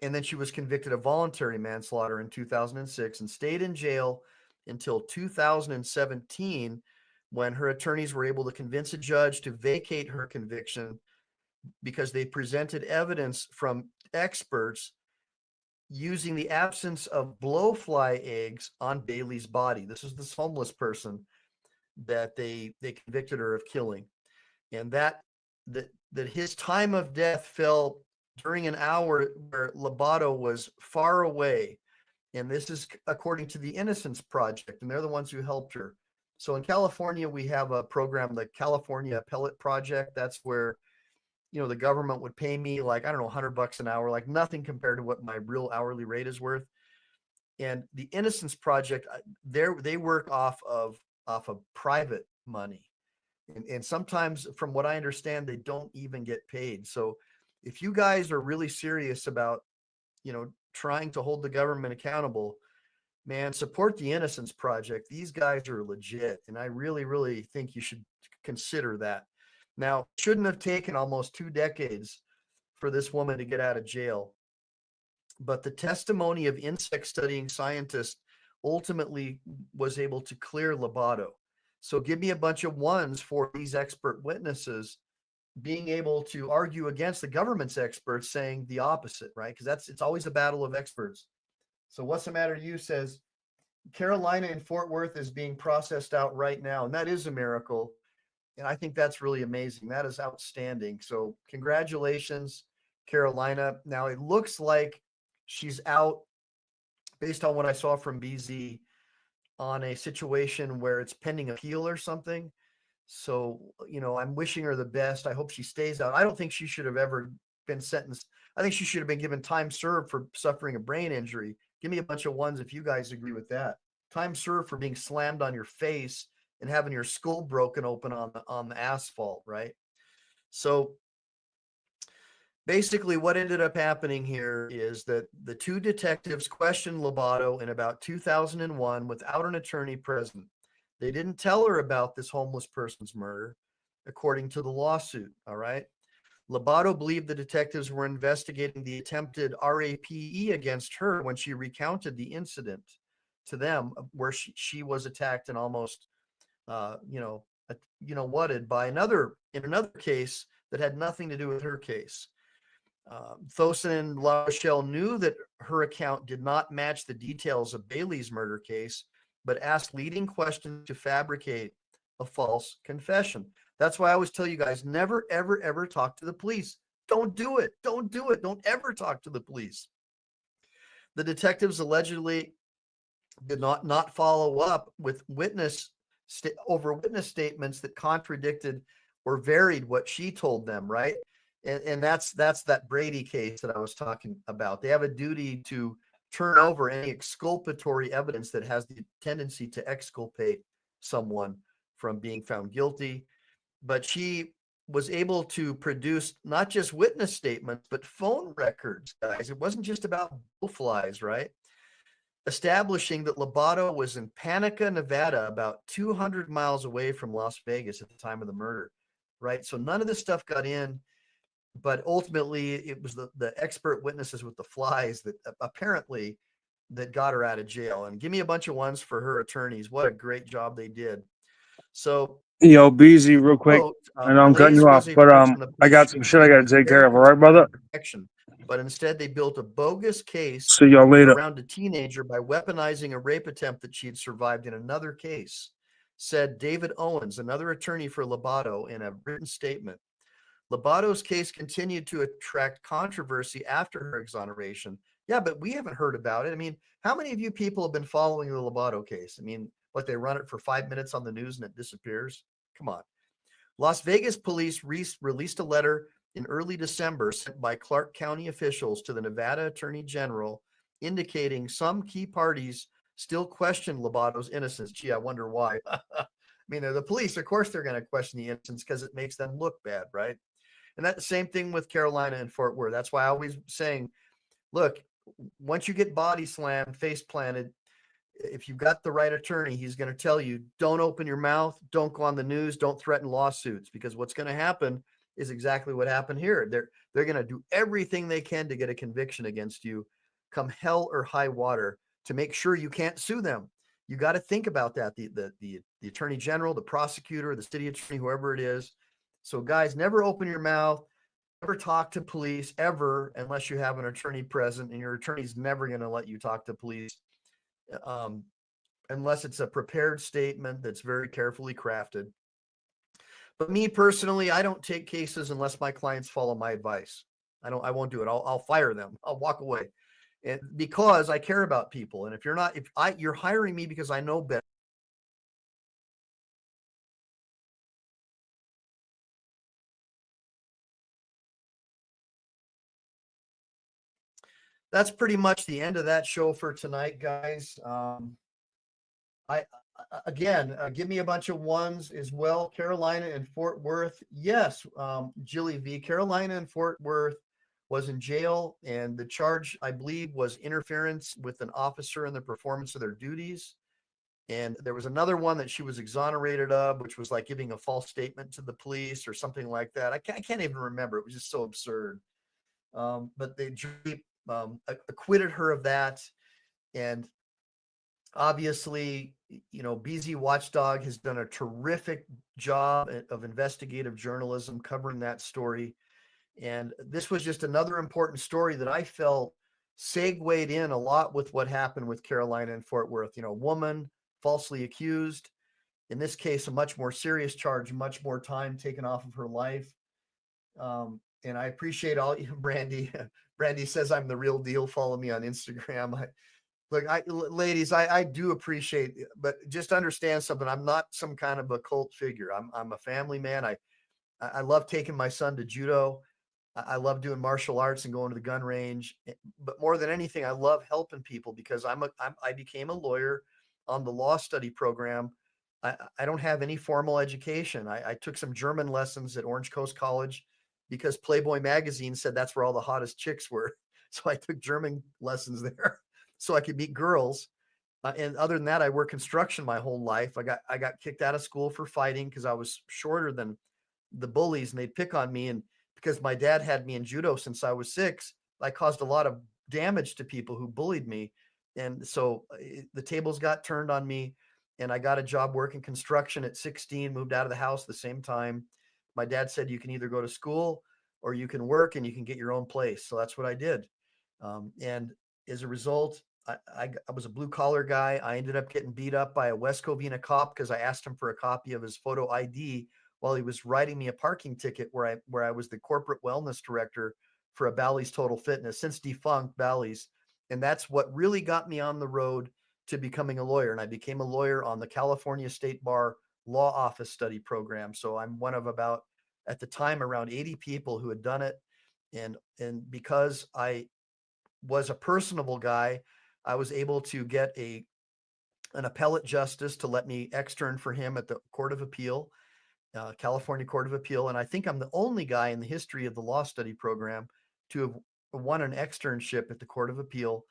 Speaker 6: and then she was convicted of voluntary manslaughter in 2006 and stayed in jail until 2017, when her attorneys were able to convince a judge to vacate her conviction because they presented evidence from experts using the absence of blowfly eggs on Bailey's body. This is this homeless person that they convicted her of killing, and that his time of death fell during an hour where Lobato was far away. And this is according to the Innocence Project, and they're the ones who helped her. So in California, we have a program, the California Appellate Project. That's where, the government would pay me like, I don't know, $100 an hour, like nothing compared to what my real hourly rate is worth. And the Innocence Project, they work off of private money. And sometimes, from what I understand, they don't even get paid. So if you guys are really serious about, trying to hold the government accountable, man, support the Innocence Project. These guys are legit. And I really, really think you should consider that. Now, it shouldn't have taken almost 2 decades for this woman to get out of jail. But the testimony of insect studying scientists ultimately was able to clear Lobato. So give me a bunch of ones for these expert witnesses being able to argue against the government's experts saying the opposite, right? Because it's always a battle of experts. So What's the Matter You says, Carolina and Fort Worth is being processed out right now. And that is a miracle. And I think that's really amazing. That is outstanding. So congratulations, Carolina. Now it looks like she's out, based on what I saw from BZ, on a situation where it's pending appeal or something. So, I'm wishing her the best. I hope she stays out. I don't think she should have ever been sentenced. I think she should have been given time served for suffering a brain injury. Give me a bunch of ones if you guys agree with that. Time served for being slammed on your face and having your skull broken open on the asphalt, right? So basically what ended up happening here is that the 2 detectives questioned Lobato in about 2001 without an attorney present. They didn't tell her about this homeless person's murder, according to the lawsuit, all right? Lobato believed the detectives were investigating the attempted RAPE against her when she recounted the incident to them, where she was attacked and almost, whatted by another case that had nothing to do with her case. Thoson and La Rochelle knew that her account did not match the details of Bailey's murder case, but asked leading questions to fabricate a false confession. That's why I always tell you guys, never, ever, ever talk to the police. Don't do it. Don't do it. Don't ever talk to the police. The detectives allegedly did not follow up with witness statements that contradicted or varied what she told them, right? And that's that Brady case that I was talking about. They have a duty to turn over any exculpatory evidence that has the tendency to exculpate someone from being found guilty. But she was able to produce not just witness statements, but phone records, guys. It wasn't just about blowflies, right? Establishing that Lobato was in Panica, Nevada, about 200 miles away from Las Vegas at the time of the murder, right? So none of this stuff got in, but ultimately it was the expert witnesses with the flies that apparently that got her out of jail. And give me a bunch of ones for her attorneys. What a great job they did. So,
Speaker 5: Yo, BZ, real quick, and I'm cutting you off, but I got some shit I gotta take care of. All right, brother.
Speaker 6: But instead, they built a bogus case
Speaker 5: See y'all later.
Speaker 6: around a teenager by weaponizing a rape attempt that she had survived in another case, said David Owens, another attorney for Lobato, in a written statement. Lobato's case continued to attract controversy after her exoneration. Yeah, but we haven't heard about it. I mean, how many of you people have been following the Lobato case? I mean, what, they run it for 5 minutes on the news and it disappears? Come on. Las Vegas police released a letter in early December sent by Clark County officials to the Nevada Attorney General indicating some key parties still question Lobato's innocence. Gee, I wonder why. I mean, they're the police. Of course, they're going to question the innocence because it makes them look bad, right? And that's the same thing with Carolina and Fort Worth. That's why I always saying, look, once you get body slammed, face planted, if you've got the right attorney, he's going to tell you, don't open your mouth, don't go on the news, don't threaten lawsuits, because what's going to happen is exactly what happened here. They're going to do everything they can to get a conviction against you, come hell or high water, to make sure you can't sue them. You got to think about that. The attorney general, the prosecutor, the city attorney, whoever it is. So guys, never open your mouth, never talk to police ever, unless you have an attorney present, and your attorney's never going to let you talk to police unless it's a prepared statement that's very carefully crafted. But me personally, I don't take cases unless my clients follow my advice. I won't do it. I'll fire them. I'll walk away. And because I care about people. And if you're hiring me because I know better. That's pretty much the end of that show for tonight, guys. Give me a bunch of ones as well. Carolina and Fort Worth. Yes, Jilly V. Carolina and Fort Worth was in jail, and the charge, I believe, was interference with an officer in the performance of their duties. And there was another one that she was exonerated of, which was like giving a false statement to the police or something like that. I can't even remember. It was just so absurd. But the jury acquitted her of that. And obviously, BZ Watchdog has done a terrific job of investigative journalism covering that story. And this was just another important story that I felt segued in a lot with what happened with Carolina and Fort Worth. Woman falsely accused. In this case, a much more serious charge, much more time taken off of her life. And I appreciate all you, Brandy. Brandy says I'm the real deal. Follow me on Instagram. Ladies, I do appreciate it, but just understand something. I'm not some kind of a cult figure. I'm a family man. I love taking my son to judo. I love doing martial arts and going to the gun range. But more than anything, I love helping people because I became a lawyer on the law study program. I don't have any formal education. I took some German lessons at Orange Coast College because Playboy magazine said that's where all the hottest chicks were. So I took German lessons there so I could meet girls. And other than that, I worked construction my whole life. I got kicked out of school for fighting because I was shorter than the bullies and they'd pick on me. And because my dad had me in judo since I was 6, I caused a lot of damage to people who bullied me. And so the tables got turned on me, and I got a job working construction at 16, moved out of the house at the same time. My dad said, you can either go to school or you can work and you can get your own place. So that's what I did. And as a result, I was a blue collar guy. I ended up getting beat up by a West Covina cop because I asked him for a copy of his photo ID while he was writing me a parking ticket where I was the corporate wellness director for a Bally's Total Fitness, since defunct Bally's. And that's what really got me on the road to becoming a lawyer. And I became a lawyer on the California State Bar Law Office Study Program. So I'm one of about, at the time, around 80 people who had done it. And because I was a personable guy, I was able to get an appellate justice to let me extern for him at the Court of Appeal. California Court of Appeal. And I think I'm the only guy in the history of the law study program to have won an externship at the Court of Appeal.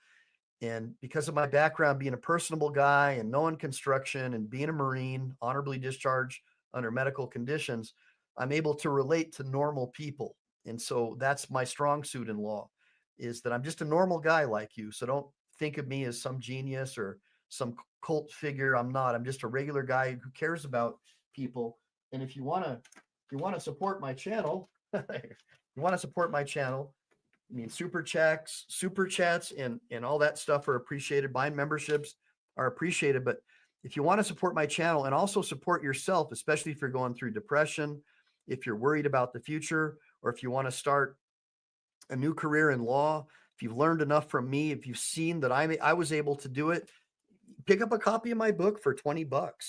Speaker 6: And because of my background being a personable guy and knowing construction and being a Marine, honorably discharged under medical conditions, I'm able to relate to normal people. And so that's my strong suit in law, is that I'm just a normal guy like you. So don't think of me as some genius or some cult figure. I'm not. I'm just a regular guy who cares about people. And if you want to support my channel, I mean, super chats, and all that stuff are appreciated. Buying memberships are appreciated. But if you want to support my channel and also support yourself, especially if you're going through depression, if you're worried about the future, or if you want to start a new career in law, if you've learned enough from me, if you've seen that I was able to do it, pick up a copy of my book for $20.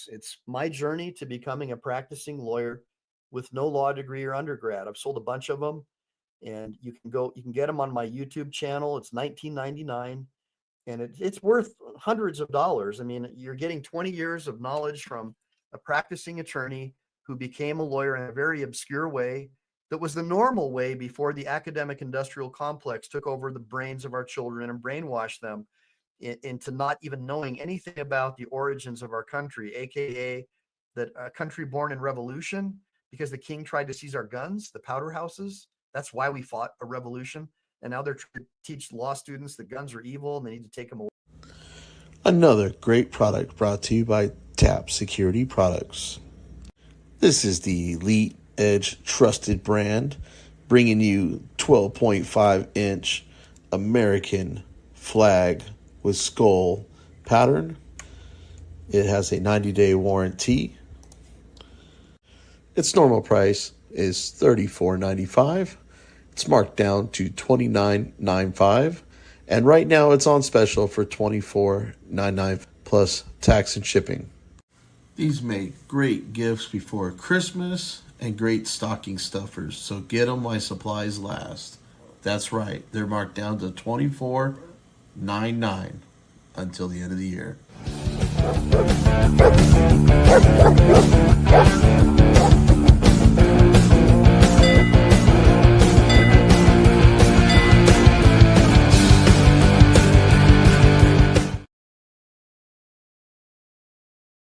Speaker 6: It's my journey to becoming a practicing lawyer with no law degree or undergrad. I've sold a bunch of them. And you can get them on my YouTube channel. It's $19.99, and it's worth hundreds of dollars. I mean, you're getting 20 years of knowledge from a practicing attorney who became a lawyer in a very obscure way that was the normal way before the academic industrial complex took over the brains of our children and brainwashed them into not even knowing anything about the origins of our country, aka that a country born in revolution because the king tried to seize our guns, the powder houses. That's why we fought a revolution. And now they're trying to teach law students that guns are evil and they need to take them away.
Speaker 8: Another great product brought to you by TAP Security Products. This is the Elite Edge trusted brand, bringing you 12.5-inch American flag with skull pattern. It has a 90-day warranty. Its normal price is $34.95. It's marked down to $29.95, and right now it's on special for $24.99 plus tax and shipping. These make great gifts before Christmas and great stocking stuffers, so get them while supplies last. That's right, they're marked down to $24.99 until the end of the year.